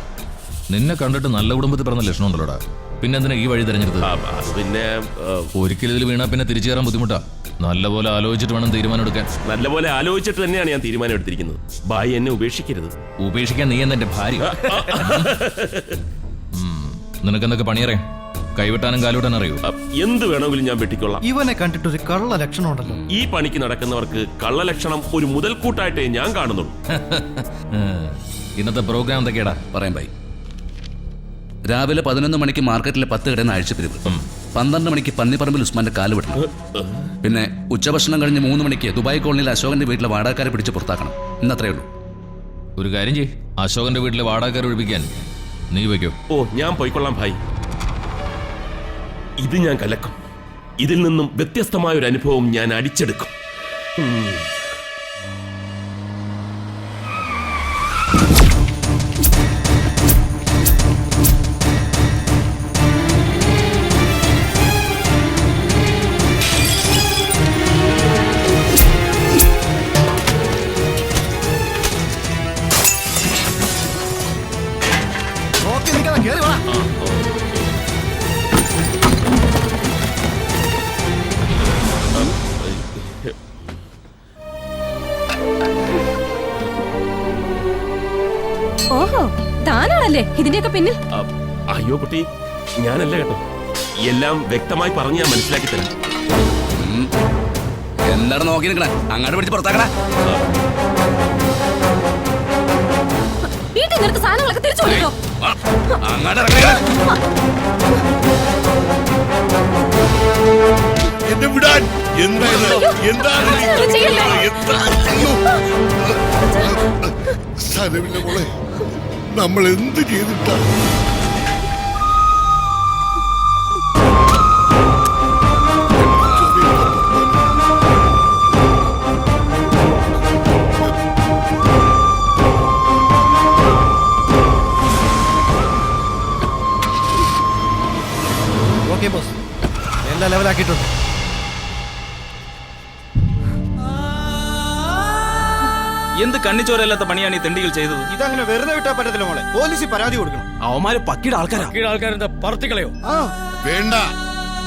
നിന്നെ കണ്ടിട്ട് നല്ല കുടുംബത്തിൽ പറഞ്ഞ ലക്ഷണം ഉണ്ടല്ലോടാ. പിന്നെ എന്തിനാ ഈ വഴി തിരഞ്ഞെടുത്തത്? അത് പിന്നെ ഒരിക്കലും ഇതിൽ വീണാ പിന്നെ തിരിച്ചു കയറാൻ ബുദ്ധിമുട്ടാ. നല്ലപോലെ ആലോചിച്ചിട്ട് വേണം തീരുമാനം എടുക്കാൻ. നല്ലപോലെ ആലോചിച്ചിട്ട് തന്നെയാണ് ഞാൻ തീരുമാനം എടുത്തിരിക്കുന്നത്. ബായി എന്നെ ഉപേക്ഷിക്കരുത്. ഉപേക്ഷിക്കാൻ നീ എന്നെ ഭാര്യ. നിനക്കെന്തൊക്കെ പണിയറിയാം? കൈവിട്ടാനും കാലുവിട്ടാനും അറിയൂ? എന്ത് വേണമെങ്കിലും ഞാൻ വെട്ടിക്കൊള്ളാം. ഇവനെ കണ്ടിട്ട് ഒരു കള്ള ലക്ഷണം ഉണ്ടല്ലോ. ഈ പണിക്ക് നടക്കുന്നവർക്ക് കള്ളലക്ഷണം ഒരു മുതൽക്കൂട്ടായിട്ടേ ഞാൻ കാണുന്നുള്ളൂ. ഇന്നത്തെ പ്രോഗ്രാം എന്തൊക്കെയാടാ? പറയാം ബൈ. രാവിലെ 11 മണിക്ക് മാർക്കറ്റിലെ 10 കിടന്ന ആഴ്ചപ്പിരിവ്. 12 മണിക്ക് പന്നിപ്പറമ്പിൽ ഉസ്മാന്റെ കാല് വിടണം. പിന്നെ ഉച്ചഭക്ഷണം കഴിഞ്ഞ് 3 മണിക്ക് ദുബായ് കോളനിയിൽ അശോകന്റെ വീട്ടിലെ വാടകക്കാരെ പിടിച്ച് പുറത്താക്കണം. ഇന്നത്രേ ഉള്ളൂ. ഒരു കാര്യം ചെയ്യ്, അശോകന്റെ വീട്ടിലെ വാടകക്കാരെ ഒഴിപ്പിക്കാൻ നീ വയ്ക്കോ? ഓ, ഞാൻ പോയിക്കൊള്ളാം ഭായി. ഇത് ഞാൻ കലക്കും. ഇതിൽ നിന്നും വ്യത്യസ്തമായ ഒരു അനുഭവം ഞാൻ അടിച്ചെടുക്കും. ഓഹോ, താനാണല്ലേ ഇതിന്റെയൊക്കെ പിന്നിൽ? അയ്യോ കുട്ടി, ഞാനല്ല കേട്ടോ. എല്ലാം വ്യക്തമായി പറഞ്ഞ് ഞാൻ മനസ്സിലാക്കി തരാം. എന്താണ് നോക്കി നിൽക്കണേ? അങ്ങോട്ട് പിടിച്ച് പുറത്താക്കണ. വീട്ടിൽ നിനക്ക് സാധനങ്ങളൊക്കെ തിരിച്ചു കൊടുക്കോ? അങ്ങോട്ട് ഇറങ്ങണ. എന്നെ വിടാൻ. എന്താണ് സാരമില്ല മോളെ, നമ്മൾ എന്ത് ചെയ്തിട്ടാ? ഓക്കെ ബോസ്, എല്ലാം ലെവലാക്കിയിട്ടുണ്ട്. എന്ത് കണ്ണിച്ചോരല്ലാത്ത പണിയാണ് ഈ തെണ്ടികൾ ചെയ്തത്? ഇതങ്ങനെ വെറുതെ വിട്ടാ പറ്റത്തില്ല മോളെ. പോലീസിൽ പരാതി കൊടുക്കണം. അവന്മാര് പക്കിയുടെ ആൾക്കാരാ. ആൾക്കാരെന്താ പറത്തിക്കളയോ? വേണ്ട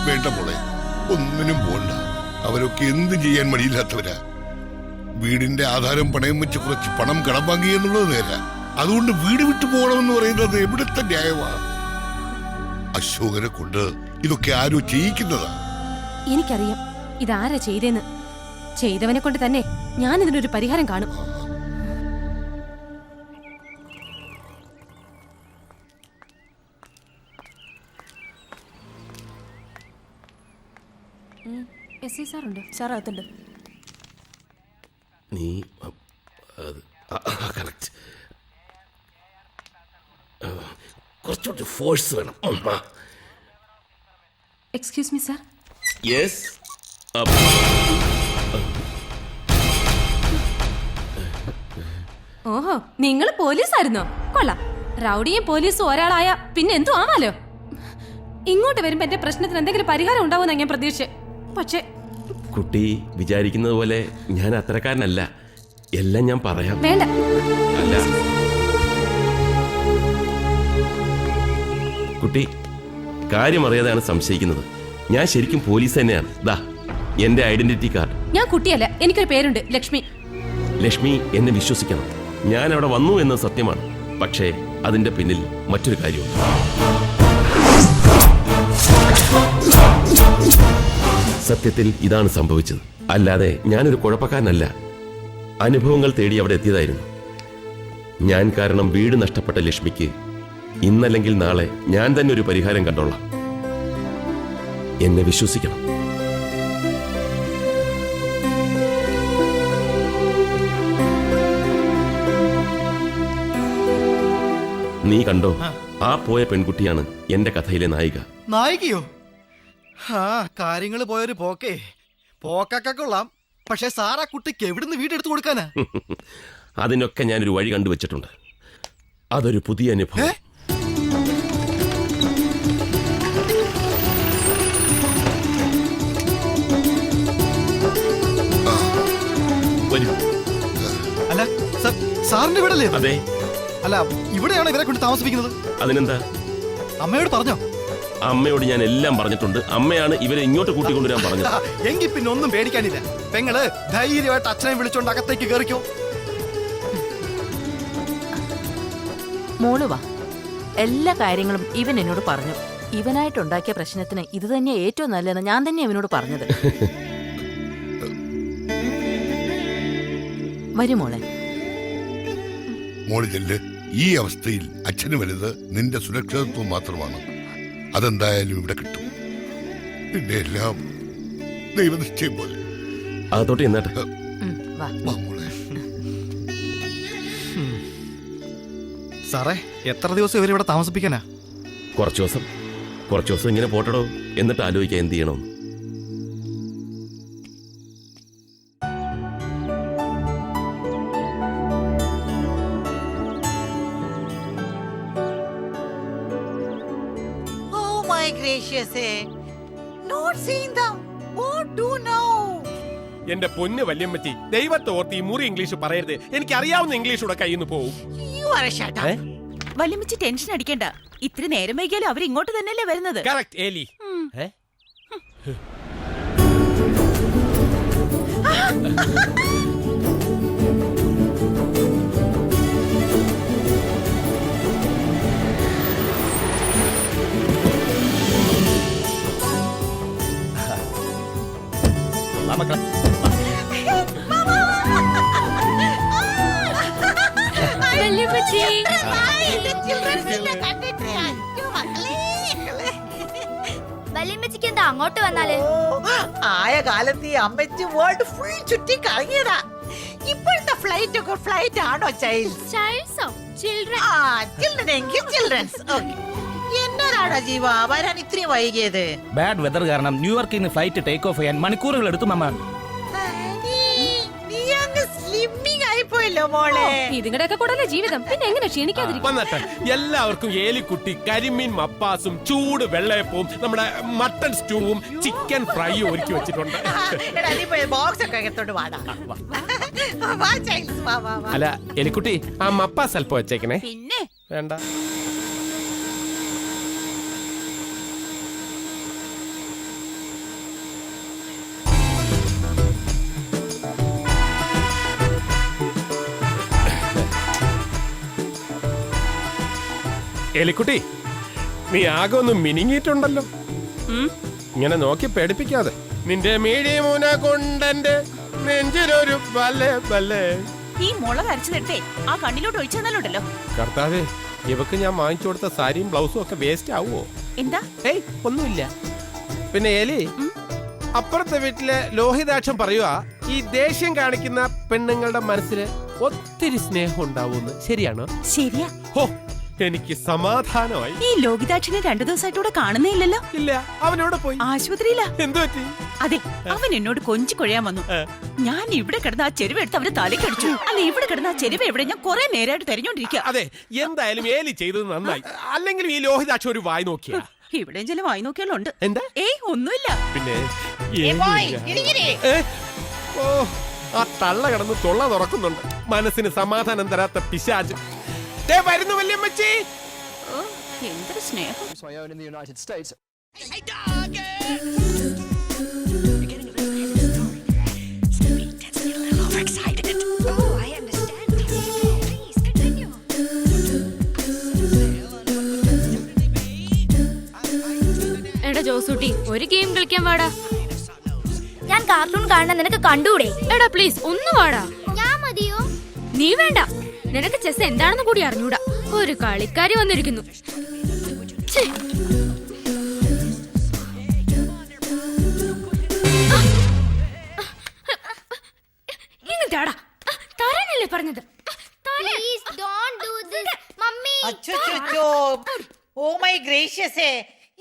വേണ്ട മോളെ, ഒന്നിനും പോണ്ട. അവരൊക്കെ എന്ത് ചെയ്യാൻ മടിയില്ലാത്തവരാ. വീടിന്റെ ആധാരം പണയം വെച്ച് കുറച്ച് പണം കടം വാങ്ങി എന്നുള്ളത് നേരാ. അതുകൊണ്ട് വീട് വിട്ടു പോകണമെന്ന് പറയുന്നത് എവിടുത്തെ ന്യായമാണ്? അശോകനെ കൊണ്ട് ഇതൊക്കെ ആരോ ചെയ്യിക്കുന്നതാ. എനിക്കറിയാം ഇതാരാ ചെയ്തേന്ന്. ചെയ്തവനെ കൊണ്ട് തന്നെ ഞാൻ ഇതിനൊരു പരിഹാരം കാണും. സാറുണ്ട്, സാർ അകത്തുണ്ട്. നീ കറക്റ്റ്. കുറച്ചുകൂടി ഫോഴ്സ് വേണം. Excuse me sir. യെസ്. ഓഹോ, നിങ്ങൾ പോലീസായിരുന്നോ? കൊള്ളാം. റൗഡിയും പോലീസും ഒരാളായ പിന്നെ എന്തോ ആവാലോ. ഇങ്ങോട്ട് വരുമ്പോ എന്റെ പ്രശ്നത്തിന് എന്തെങ്കിലും പരിഹാരം ഉണ്ടാവുമെന്നാ ഞാൻ പ്രതീക്ഷിച്ചേ. പക്ഷേ കുട്ടി വിചാരിക്കുന്നത് പോലെ ഞാൻ അത്രക്കാരനല്ല. എല്ലാം ഞാൻ പറയാം. വേണ്ട. അല്ല കുട്ടി, കാര്യം അറിയാതെയാണ് സംശയിക്കുന്നത്. ഞാൻ ശരിക്കും പോലീസ് തന്നെയാണ്. ദാ എന്റെ ഐഡന്റിറ്റി കാർഡ്. ഞാൻ കുട്ടിയല്ല, എനിക്കൊരു പേരുണ്ട്, ലക്ഷ്മി. ലക്ഷ്മി, എന്നെ വിശ്വസിക്കണം. ഞാൻ അവിടെ വന്നു എന്നത് സത്യമാണ്. പക്ഷേ അതിന്റെ പിന്നിൽ മറ്റൊരു കാര്യമുണ്ട്. സത്യത്തിൽ ഇതാണ് സംഭവിച്ചത്. അല്ലാതെ ഞാനൊരു കുഴപ്പക്കാരനല്ല. അനുഭവങ്ങൾ തേടി അവിടെ എത്തിയതായിരുന്നു. ഞാൻ കാരണം വീട് നഷ്ടപ്പെട്ട ലക്ഷ്മിക്ക് ഇന്നല്ലെങ്കിൽ നാളെ ഞാൻ തന്നെ ഒരു പരിഹാരം കണ്ടോളാം. എന്നെ വിശ്വസിക്കണം. നീ കണ്ടോ, ആ പോയ പെൺകുട്ടിയാണ് എന്റെ കഥയിലെ നായിക. നായികയോ? ആ കാര്യങ്ങൾ പോയൊരു പോക്കൊക്കെ കൊള്ളാം. പക്ഷെ സാറാ കുട്ടിക്ക് എവിടുന്ന് വീടെടുത്ത് കൊടുക്കാനാ? അതിനൊക്കെ ഞാനൊരു വഴി കണ്ടുവച്ചിട്ടുണ്ട്. അതൊരു പുതിയ അനുഭവം. സാറിന്റെ വീടല്ലേ ഇത്? അതെ. അല്ല ഇവിടെയാണ് ഇവരെ കൊണ്ട് താമസിപ്പിക്കുന്നത്. അതിനെന്താ? അമ്മയോട് പറഞ്ഞോ? അമ്മയോട് ഞാൻ എല്ലാം പറഞ്ഞിട്ടുണ്ട്. അമ്മയാണ് ഇവരെ ഇങ്ങോട്ട് കൂട്ടിക്കൊണ്ടുവരാൻ പറഞ്ഞത്. എങ്കിൽ പിന്നെ ഒന്നും പേടിക്കാനില്ല. പെങ്ങള് ധൈര്യമായിട്ട് അച്ഛനെ വിളിച്ചോണ്ട് അകത്തേക്ക് കയറിക്കോ. മോള് വാ. എല്ലാ കാര്യങ്ങളും ഇവൻ എന്നോട് പറഞ്ഞു. ഇവനായിട്ടുണ്ടാക്കിയ പ്രശ്നത്തിന് ഇത് തന്നെ ഏറ്റവും നല്ലതെന്ന് ഞാൻ തന്നെ അവനോട് പറഞ്ഞത്. വരും മോളെ. മോള് ചെല്ല്. ഈ അവസ്ഥയിൽ അച്ഛന് വലുത് നിന്റെ സുരക്ഷിതത്വം മാത്രമാണ്. അതെന്തായാലും ഇവിടെ കിട്ടും. പിന്നെ എല്ലാം ദൈവനിശ്ചയം പോലെ. അതോട്ട് എന്നാട്ടെ. വാ. വാ മോളെ. സാറേ എത്ര ദിവസം ഇവരിവിടെ താമസിപ്പിക്കാനാ? കുറച്ചു ദിവസം ഇങ്ങനെ പോട്ടടോ. എന്നിട്ട് ആലോചിക്കാം എന്ത് ചെയ്യണം. എന്റെ പൊന്ന് വല്യമ്മച്ചി, ദൈവത്തെ ഓർത്ത് ഈ മുറി ഇംഗ്ലീഷ് പറയരുത്. എനിക്ക് അറിയാവുന്ന ഇംഗ്ലീഷ് കൂടെ കയ്യിൽ നിന്ന് പോവും. വല്യമ്മച്ചി ടെൻഷൻ അടിക്കണ്ട. ഇത്ര നേരം വൈകിയാലും അവർ ഇങ്ങോട്ട് തന്നെയല്ലേ വരുന്നത്. കറക്റ്റ് ഏലി. വല്യമ്മച്ചിക്ക് എന്താ അങ്ങോട്ട് വന്നാല്? ആയ കാലത്ത് ഈ അമ്മച്ചി വേൾഡ് ഫുൾ ചുറ്റി കറങ്ങിയതാ. ഇപ്പോഴത്തെ ഫ്ലൈറ്റ് ഒക്കെ ഫ്ലൈറ്റ് ആണോ ചിൽഡ്രൻസ്? എന്നോടാണോ ജീവ വരാൻ ഇത്രയും വൈകിയത്? ബാഡ് വെതർ കാരണം ന്യൂയോർക്കിൽ നിന്ന് ഫ്ലൈറ്റ് ടേക്ക് ഓഫ് ചെയ്യാൻ മണിക്കൂറുകൾ എടുത്തു മമ്മ. നീ അങ്ങ് സ്ലിമ്മിങ് ആയിപ്പോയല്ലോ മോളെ. ഇതിങ്ങടെയൊക്കെ കൂടെ ജീവിതം, പിന്നെ എങ്ങനെ ക്ഷീണിക്കാതിരിക്കും? വന്നട്ടെ. എല്ലാവർക്കും ഏലിക്കുട്ടി, കരിമീൻ മപ്പാസും ചൂട് വെള്ളയപ്പവും നമ്മുടെ മട്ടൺ സ്റ്റൂവും ചിക്കൻ ഫ്രൈയും ഒരുക്കി വെച്ചിട്ടുണ്ട്. ബോക്സ് ഒക്കെ എടുത്തോണ്ട് വാടാ. അല്ല എലിക്കുട്ടി, ആ മപ്പാസ് അല്പം വെച്ചേക്കണേ. പിന്നെ വേണ്ട. എലിക്കുട്ടി, നീ ആകെ ഒന്ന് മിനിങ്ങിയിട്ടുണ്ടല്ലോ. ഇങ്ങനെ നോക്കി പേടിപ്പിക്കാതെ. നിന്റെ മീഡിയമൂന കൊണ്ടെന്റെ നെഞ്ചിലൊരു ബല്ലേ ബല്ലേ. ഈ മുളക് അരച്ചതെടുത്തേ ആ കണ്ണിലോട്ട് ഒഴിച്ചെന്നാലുണ്ടല്ലോ. കർത്താവേ, ഇവക്ക് ഞാൻ വാങ്ങിച്ചു കൊടുത്ത സാരിയും ബ്ലൗസും ഒക്കെ വേസ്റ്റ് ആവുമോ? എന്താ? ഏയ് ഒന്നുമില്ല. പിന്നെ എലി, അപ്പുറത്തെ വീട്ടിലെ ലോഹിതാക്ഷം പറയുക, ഈ ദേഷ്യം കാണിക്കുന്ന പെണ്ണുങ്ങളുടെ മനസ്സിൽ ഒത്തിരി സ്നേഹം ഉണ്ടാവൂന്ന്. ശരിയാണോ? ശരിയാ. ഹോ, എനിക്ക് സമാധാനമായി. ഈ ലോകിതാക്ഷനെ 2 ദിവസമായിട്ടൂടെ കാണുന്നേ ഇല്ലല്ലോ. ഇല്ല, അവനോട് പോയി. ആശുപത്രിയിലാ. എന്തു പറ്റി? അതെ, അവൻ എന്നോട് കൊഞ്ചു കൊഴയാൻ വന്നു. ഞാൻ ഇവിടെ കിടന്ന് ആ ചെരുവ് എടുത്ത് അവന്റെ തലയ്ക്ക് അടിച്ചു. അല്ല, ഇവിടെ കിടന്ന് ആ ചെരുവ് എവിടെ? ഞാൻ കുറെ നേരമായിട്ട് തെരഞ്ഞോണ്ടിരിക്കുക. അതെ, എന്തായാലും ഏലി ചെയ്തത് നന്നായി. അല്ലെങ്കിൽ ഈ ലോഹിതാക്ഷം ഒരു വായി നോക്കിയാ. ഇവിടെയും ചില വായി നോക്കിയാലുണ്ട്. എന്താ? ഏയ് ഒന്നുമില്ല. പിന്നെ ഓ, ആ തള്ള കിടന്ന് തൊള്ള തുറക്കുന്നുണ്ട്. മനസ്സിന് സമാധാനം തരാത്ത പിശാച്. വരുന്നു വല്യമ്മച്ചി. എന്തൊരു സ്നേഹം. എടാ ജോസൂട്ടി, ഒരു ഗെയിം കളിക്കാൻ വാടാ. ഞാൻ കാർട്ടൂൺ കാണാൻ നിനക്ക് കണ്ടൂടെ? എടാ പ്ലീസ് ഒന്ന് വാടാ. ഞാൻ മതിയോ? നീ വേണ്ട. നിനക്ക് ചെസ് എന്താണെന്ന് കൂടി അറിഞ്ഞൂടാ. ഒരു കളിക്കാരി വന്നിരിക്കുന്നു. ഇങ്ങോട്ടാടാ. തരാനല്ലേ പറഞ്ഞത്? ഓ മൈ ഗ്രേഷ്യസേ,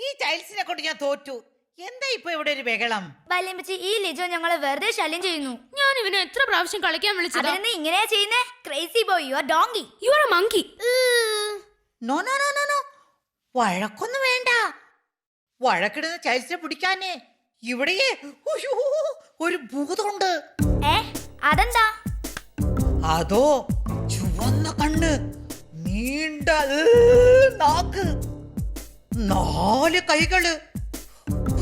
ഈ ടൈൽസിനെ കൊണ്ട് ഞാൻ തോറ്റു. എന്താ ഇപ്പൊ ഇവിടെ ഒരു ബഹളം? വല്യമ്മച്ചി, ഈ ലിജോ ഞങ്ങളെ വെറുതെ ശല്യം ചെയ്യുന്നു. ഞാൻ ഇവനെ എത്ര പ്രാവശ്യം കളിക്കാൻ വിളിച്ചത്? ഇങ്ങനെയാ ചെയ്യുന്നേ? Crazy boy, you are donkey. You are a monkey. No no no no no, വഴക്കൊന്നും വേണ്ട. വഴക്കിടുന്ന ടൈൽസിനെ പിടിക്കാനേ ഇവിടെ ഒരു ഭൂതമുണ്ട്. അതെന്താ? അതോ ചുവ ചുവന്ന കണ്ണ്, നീണ്ട നാക്ക്, 4 കൈകള്,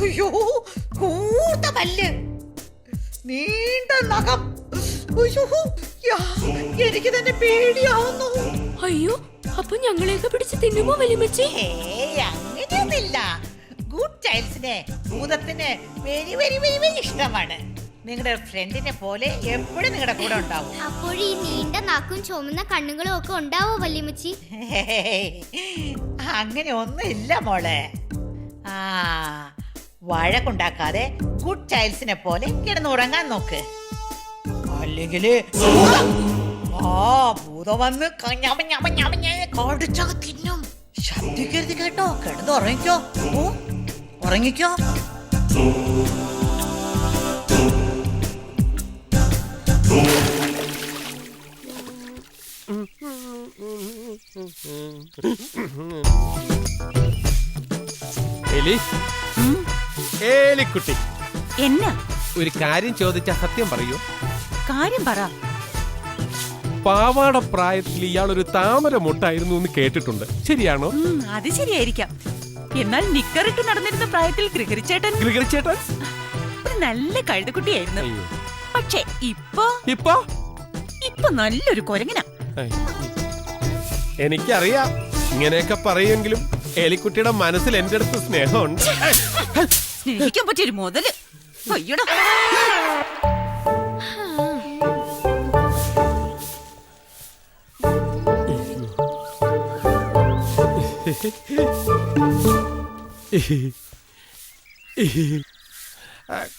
അയ്യോ കൂർത്ത പല്ല്, നീണ്ട നഖം. അയ്യോ, എനിക്ക് തന്നെ പേടിയാവുന്നു. അയ്യോ, അപ്പൊ ഞങ്ങളെയൊക്കെ പിടിച്ച് തിന്നുമോ വലിയമ്മച്ചി? അങ്ങനെയൊന്നുമില്ല. ഗുഡ് ചൈൽഡ്സിനെ ഭൂതത്തിന് വെരി വെരി വെരി വെരി ഇഷ്ടമാണ്. നിങ്ങളുടെ ഫ്രണ്ടിനെ പോലെ എപ്പോഴും നിങ്ങളുടെ കൂടെ ഉണ്ടാവും. അപ്പോൾ ഈ നീണ്ട നാക്കും ചുമന്ന കണ്ണുകളും ഒക്കെ ഉണ്ടാവോ വല്യമ്മച്ചി? അങ്ങനെ ഒന്നും ഇല്ല മോളെ. വഴക്കുണ്ടാക്കാതെ ഗുഡ് ചൈൽഡ്സിനെ പോലെ കിടന്നുറങ്ങാൻ നോക്ക്. അല്ലെങ്കിൽ ഭൂതം വന്ന് കടിച്ചൊക്കെ തിന്നും. ശബ്ദിക്കരുത് കേട്ടോ. കിടന്ന് ഉറങ്ങിക്കോ. ഉറങ്ങിക്കോ. ഏലിക്കുട്ടി, എന്നാ ഒരു കാര്യം ചോദിച്ചാ സത്യം പറയൂ? കാര്യം പറ. പാവാട പ്രായത്തിൽ ഇയാളൊരു താമര മുട്ടായിരുന്നു എന്ന് കേട്ടിട്ടുണ്ട്, ശരിയാണോ? അത് ശരിയായിരിക്കാം. എന്നാൽ നിക്കറിട്ട് നടന്നിരുന്ന പ്രായത്തിൽ ഗ്രിഗറി ചേട്ടൻ ഒരു നല്ല കഴുതക്കുട്ടിയായിരുന്നു. പക്ഷേ ഇപ്പൊ നല്ലൊരു കൊരങ്ങനാ. എനിക്കറിയാം, ഇങ്ങനെയൊക്കെ പറയുമെങ്കിലും എലിക്കുട്ടിയുടെ മനസ്സിൽ എന്റെ അടുത്ത് സ്നേഹമുണ്ട്. സ്നേഹിക്കാൻ പറ്റിയൊരു മുതല്. അയ്യടാ,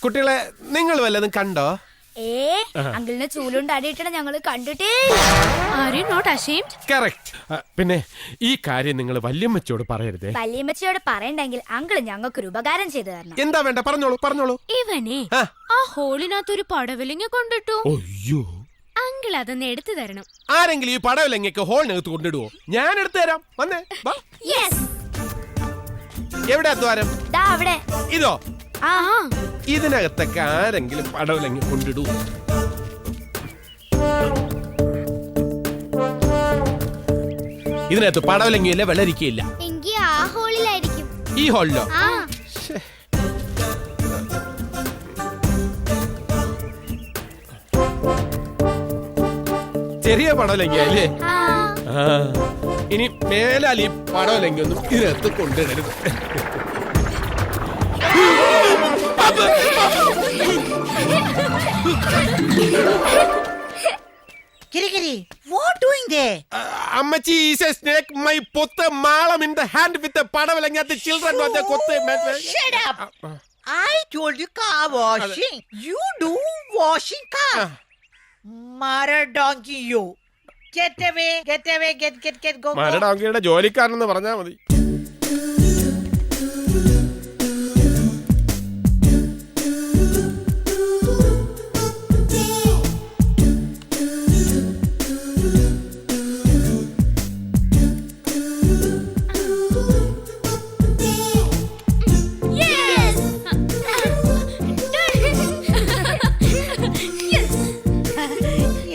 കുട്ടികളെ, നിങ്ങൾ വല്ലതും കണ്ടോ? അങ്കിളിനെ ചൂലുണ്ട് അടിയിട്ട ഞങ്ങള് കണ്ടിട്ടേ. പിന്നെ ഈ കാര്യം നിങ്ങൾ വല്യമ്മച്ചോട് പറയരുതേ. വല്യമ്മച്ചിയോട് പറയണ്ടെങ്കിൽ അങ്കിള് ഞങ്ങൾക്കൊരു ഉപകാരം ചെയ്തു തരണം. എന്താ വേണ്ട, പറഞ്ഞോളൂ. ഇവനെ ആ ഹോളിനകത്തൊരു പടവലിങ്ങ കൊണ്ടിട്ടു. അയ്യോ, അങ്കിൾ അതൊന്ന് എടുത്തു തരണം. ആരെങ്കിലും ഈ പടവലങ്ങയൊക്കെ ഹോളിനകത്ത് കൊണ്ടിടുവോ? ഞാൻ എടുത്തു തരാം. വന്നേ, വാ. എവിടെ ദ്വാരം? ഇതോ? ഇതിനകത്തൊക്കെ ആരെങ്കിലും പടവലങ്ങ കൊണ്ടിടൂ? ഇതിനകത്ത് പടവലങ്ങയില്ല, വെള്ളരിക്കയില്ല. എങ്കിൽ ആ ഹോളിലായിരിക്കും. ഈ ഹോളിലോ? ചെറിയ പടവലങ്ങ അല്ലേ? ഇനി മേലാൽ ഈ പടവലങ്ങൊന്നും ഇതിനകത്ത് കൊണ്ടിടരുത്. Ammachi is a snake. My put a malam in the hand with the padavalanga. The children want the kotte. Shut up! I told you car washing. You do washing car. Mara donkey, you. Get away, go. Mara donkey, a jolly car on the Varnamadi.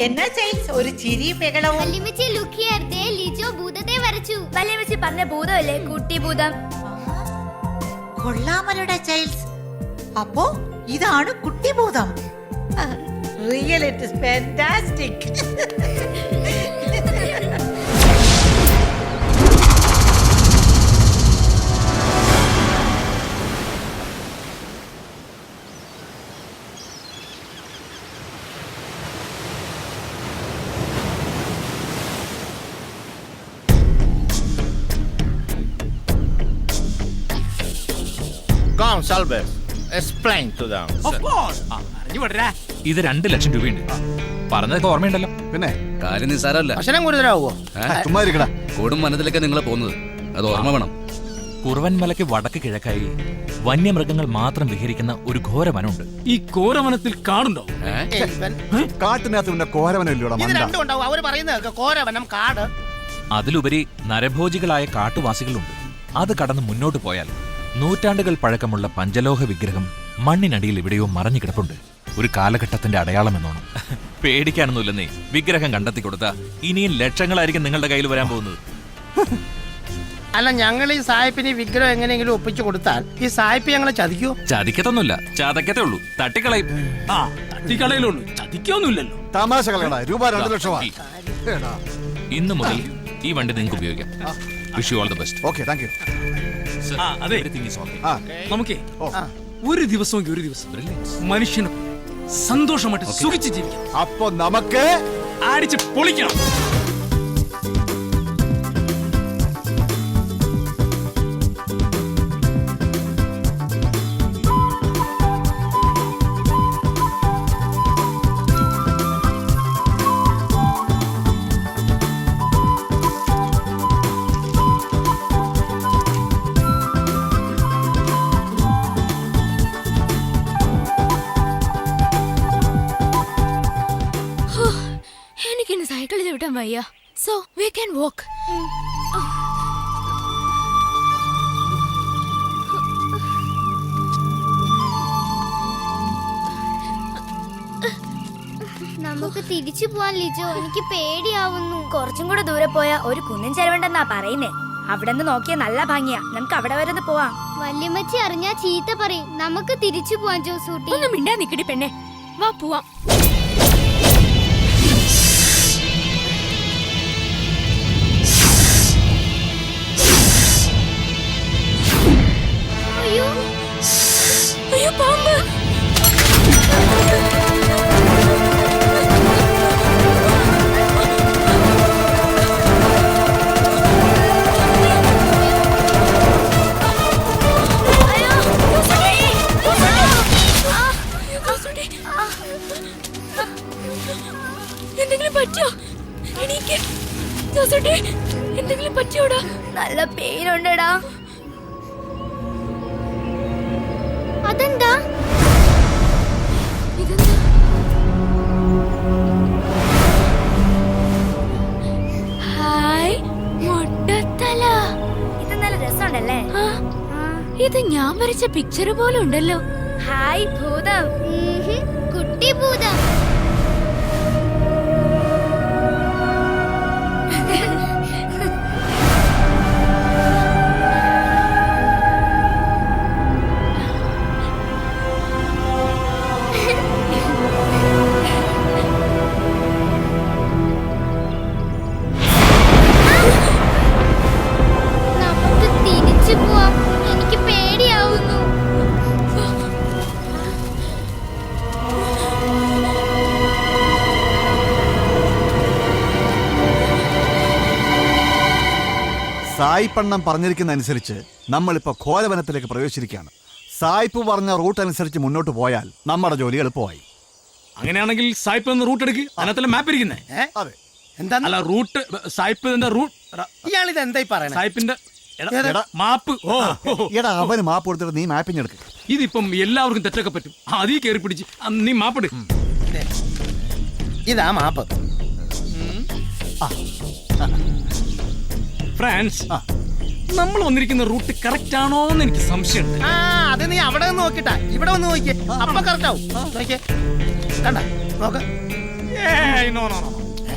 എന്നാ ചൈൽസ് ഒരു ചിരി ബഹളവും. വല്യമ്മച്ചി ലുക്കിയാർത്തെ ലിജോ ഭൂതത്തെ വരച്ചു. വല്യമ്മച്ചി പറഞ്ഞ ഭൂതമല്ലേ കുട്ടി ഭൂതം. കൊള്ളാമലയുടെ ചൈൽസ്. അപ്പോ ഇതാണ് കുട്ടി ഭൂതം. Real it is fantastic. Come, Salvers. Explain to them. Of course. ഇത് 2 ലക്ഷം രൂപയുണ്ട്. പറഞ്ഞതൊക്കെ ഓർമ്മയുണ്ടല്ലോ. പിന്നെ കാര്യം നിസ്സാരമല്ല. അക്ഷരം ഗുരുതരാവോ? കൂടും മനത്തിലേക്ക് നിങ്ങളെ പോകുന്നത്, അത് ഓർമ്മ വേണം. കുറുവൻമലയ്ക്ക് വടക്ക് കിഴക്കായി വന്യമൃഗങ്ങൾ മാത്രം വിഹരിക്കുന്ന ഒരു ഘോരവനമുണ്ട്. ഈ ഘോരവനത്തിൽ കാടുണ്ടോ? കാട്ടിനകത്ത് കോരവനം കാട്. അതിലുപരി നരഭോജികളായ കാട്ടുവാസികളുണ്ട്. അത് കടന്ന് മുന്നോട്ട് പോയാൽ നൂറ്റാണ്ടുകൾ പഴക്കമുള്ള പഞ്ചലോഹ വിഗ്രഹം മണ്ണിനടിയിൽ എവിടെയോ മറഞ്ഞു കിടപ്പുണ്ട്. ഒരു കാലഘട്ടത്തിന്റെ അടയാളം എന്നോണം. പേടിക്കാനൊന്നുമില്ലെന്നേ. വിഗ്രഹം കണ്ടെത്തി കൊടുത്താ ഇനിയും ലക്ഷങ്ങളായിരിക്കും നിങ്ങളുടെ കയ്യിൽ വരാൻ പോകുന്നത്. അല്ല, ഞങ്ങൾ ഈ സായിപ്പിന് വിഗ്രഹം എങ്ങനെയെങ്കിലും ഒപ്പിച്ചു കൊടുത്താൽ ഈ സായിപ്പ് ഞങ്ങളെ ചതിക്കൂ? ചതിക്കത്തൊന്നുമില്ല, ചതക്കത്തേ ഉള്ളൂ. തട്ടിക്കളയും. ആ തട്ടിക്കളയിലുള്ളൂ, ചതിക്കൊന്നുമില്ലല്ലോ. തമാശ കളയടാ. രൂപ 2 ലക്ഷമാണ്. ഇന്ന് മുതൽ ഈ വണ്ടി നിങ്ങൾക്ക് ഉപയോഗിക്കാം. Wish you all the best. Okay, thank you. അതെ, നമുക്കേ ഒരു ദിവസമെങ്കിൽ ഒരു ദിവസം മനുഷ്യന് സന്തോഷമായിട്ട് സുഖിച്ച് ജീവിക്കാം. അപ്പൊ നമുക്ക് അടിച്ച് പൊളിക്കണം. എനിക്കിന്ന് സൈക്കിൾ ചവിട്ടാൻ വയ്യ. സോ വി ക്യാൻ വാക്ക്. നമുക്ക് തിരിച്ചു പോവാൻ ലിജോ. എനിക്ക് പേടിയാവുന്നു. കുറച്ചും കൂടെ ദൂരെ പോയാ ഒരു കുന്നിൻ ചെലവുണ്ടെന്നാ പറയുന്നേ. അവിടെ നിന്ന് നോക്കിയാ നല്ല ഭംഗിയാ. നമുക്ക് അവിടെ വരെ ഒന്ന് പോവാം. വല്യമ്മച്ചി അറിഞ്ഞാ ചീത്ത പറയും. നമുക്ക് തിരിച്ചു പോവാൻ ജോസൂട്ടി. ഒന്ന് മിണ്ടാ നിക്കടി പെണ്ണെ, വാ പോവാം. അയ്യോ അയ്യോ, പാമ്പ്. എന്തെങ്കിലും പറ്റോ? എനിക്ക് എന്തെങ്കിലും പറ്റിയോടാ? നല്ല പെയിനുണ്ടടാ. അതെന്താ? ഇതെന്താ? ഹായ് മുട്ടത്തല. ഇത് നല്ല രസമുണ്ടല്ലേ? ഇത് ഞാൻ വരച്ച പിക്ചർ പോലെ ഉണ്ടല്ലോ. ഹായ് ഭൂതം. കുട്ടി ഭൂതം. നമുക്ക് തിരിച്ചു പോവാം. എനിക്ക് പേടിയാവുന്നു. സായിപ്പണ്ണം പറഞ്ഞിരിക്കുന്ന അനുസരിച്ച് നമ്മളിപ്പോ ഘോരവനത്തിലേക്ക് പ്രവേശിച്ചിരിക്കുകയാണ്. സായിപ്പ് പറഞ്ഞ റൂട്ട് അനുസരിച്ച് മുന്നോട്ട് പോയാൽ നമ്മുടെ ജോലി എളുപ്പമായി. അങ്ങനെയാണെങ്കിൽ സായിപ്പ് എന്ന റൂട്ട് എടുക്ക്. അതിനകത്തല്ല മാപ്പ് ഇരിക്കുന്നേ. അതെ. എന്താ? അല്ല, റൂട്ട് സായിപ്പ് റൂട്ട്. ഇയാളിത് എന്തായി പറയണേ? സായിപ്പിന്റെ മാപ്പ്. എടാ, അവന് മാപ്പ് കൊടുത്തിട്ട് നീ മാപ്പിങ് എടുക്ക്. ഇതിപ്പം എല്ലാവർക്കും തെറ്റൊക്കെ പറ്റും. അതീ കയറി പിടിച്ച് നീ മാപ്പിട്. ഇതാ മാപ്പ്. ഫ്രാൻസ്, നമ്മൾ വന്നിരിക്കുന്ന റൂട്ട് കറക്റ്റ് ആണോ എന്ന് എനിക്ക് സംശയമുണ്ട്. അത് നീ അവിടെ നിന്ന് നോക്കിട്ടാ ഇവിടെ വന്ന് നോക്കിയേ, അപ്പൊ കറക്റ്റ് ആവും. നോക്കിയേ, കണ്ട നോക്ക.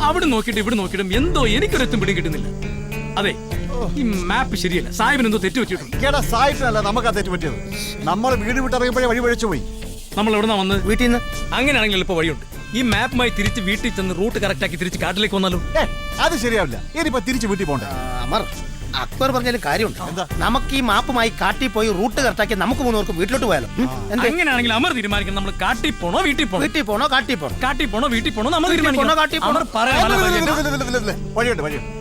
അവിടെ നോക്കിയിട്ട് ഇവിടെ നോക്കിയിട്ടും എന്തോ എനിക്കൊരെത്തും പിടി കിട്ടുന്നില്ല. അതെ, ഈ മാപ്പ് ശരിയല്ല. സാഹിബിന് എന്തോ തെറ്റ് പറ്റിയിട്ടുണ്ട്. സാഹിബിനല്ല, നമുക്കാ തെറ്റ് പറ്റിയത്. നമ്മൾ വീട് വിട്ടിറങ്ങിയപ്പോഴേ വഴി പഴിച്ചു പോയി. നമ്മൾ എവിടെന്നാ വന്നത്? വീട്ടിൽ നിന്ന്. അങ്ങനെയാണെങ്കിൽ എളുപ്പ വഴിയുണ്ട്. ഈ മാപ്പുമായി തിരിച്ച് വീട്ടിൽ ചെന്ന് റൂട്ട് കറക്റ്റ് ആക്കി തിരിച്ച് കാട്ടിലേക്ക് വന്നാലോ? അത് ശരിയാവില്ല. ഇനിയിപ്പോ തിരിച്ച് വീട്ടിൽ പോണ്ടേ? അമർ, അക്ബർ പറഞ്ഞാലും കാര്യമുണ്ട്. നമുക്ക് ഈ മാപ്പുമായി കാട്ടി പോയി റൂട്ട് കറക്റ്റാക്കി നമുക്ക് മൂന്നുപേർക്കും വീട്ടിലോട്ട് പോയാലോ? അങ്ങനെയാണെങ്കിൽ അമർ തീരുമാനിക്കണം നമ്മൾ കാട്ടി പോണോ വീട്ടിൽ പോണോ? വീട്ടിൽ പോണോ കാട്ടി പോണോ? കാട്ടി പോണോ വീട്ടിൽ പോണോ നമ്മൾ തീരുമാനിക്കണം. കാട്ടി പോണോ? വഴിയുണ്ട്, വഴിയുണ്ട്.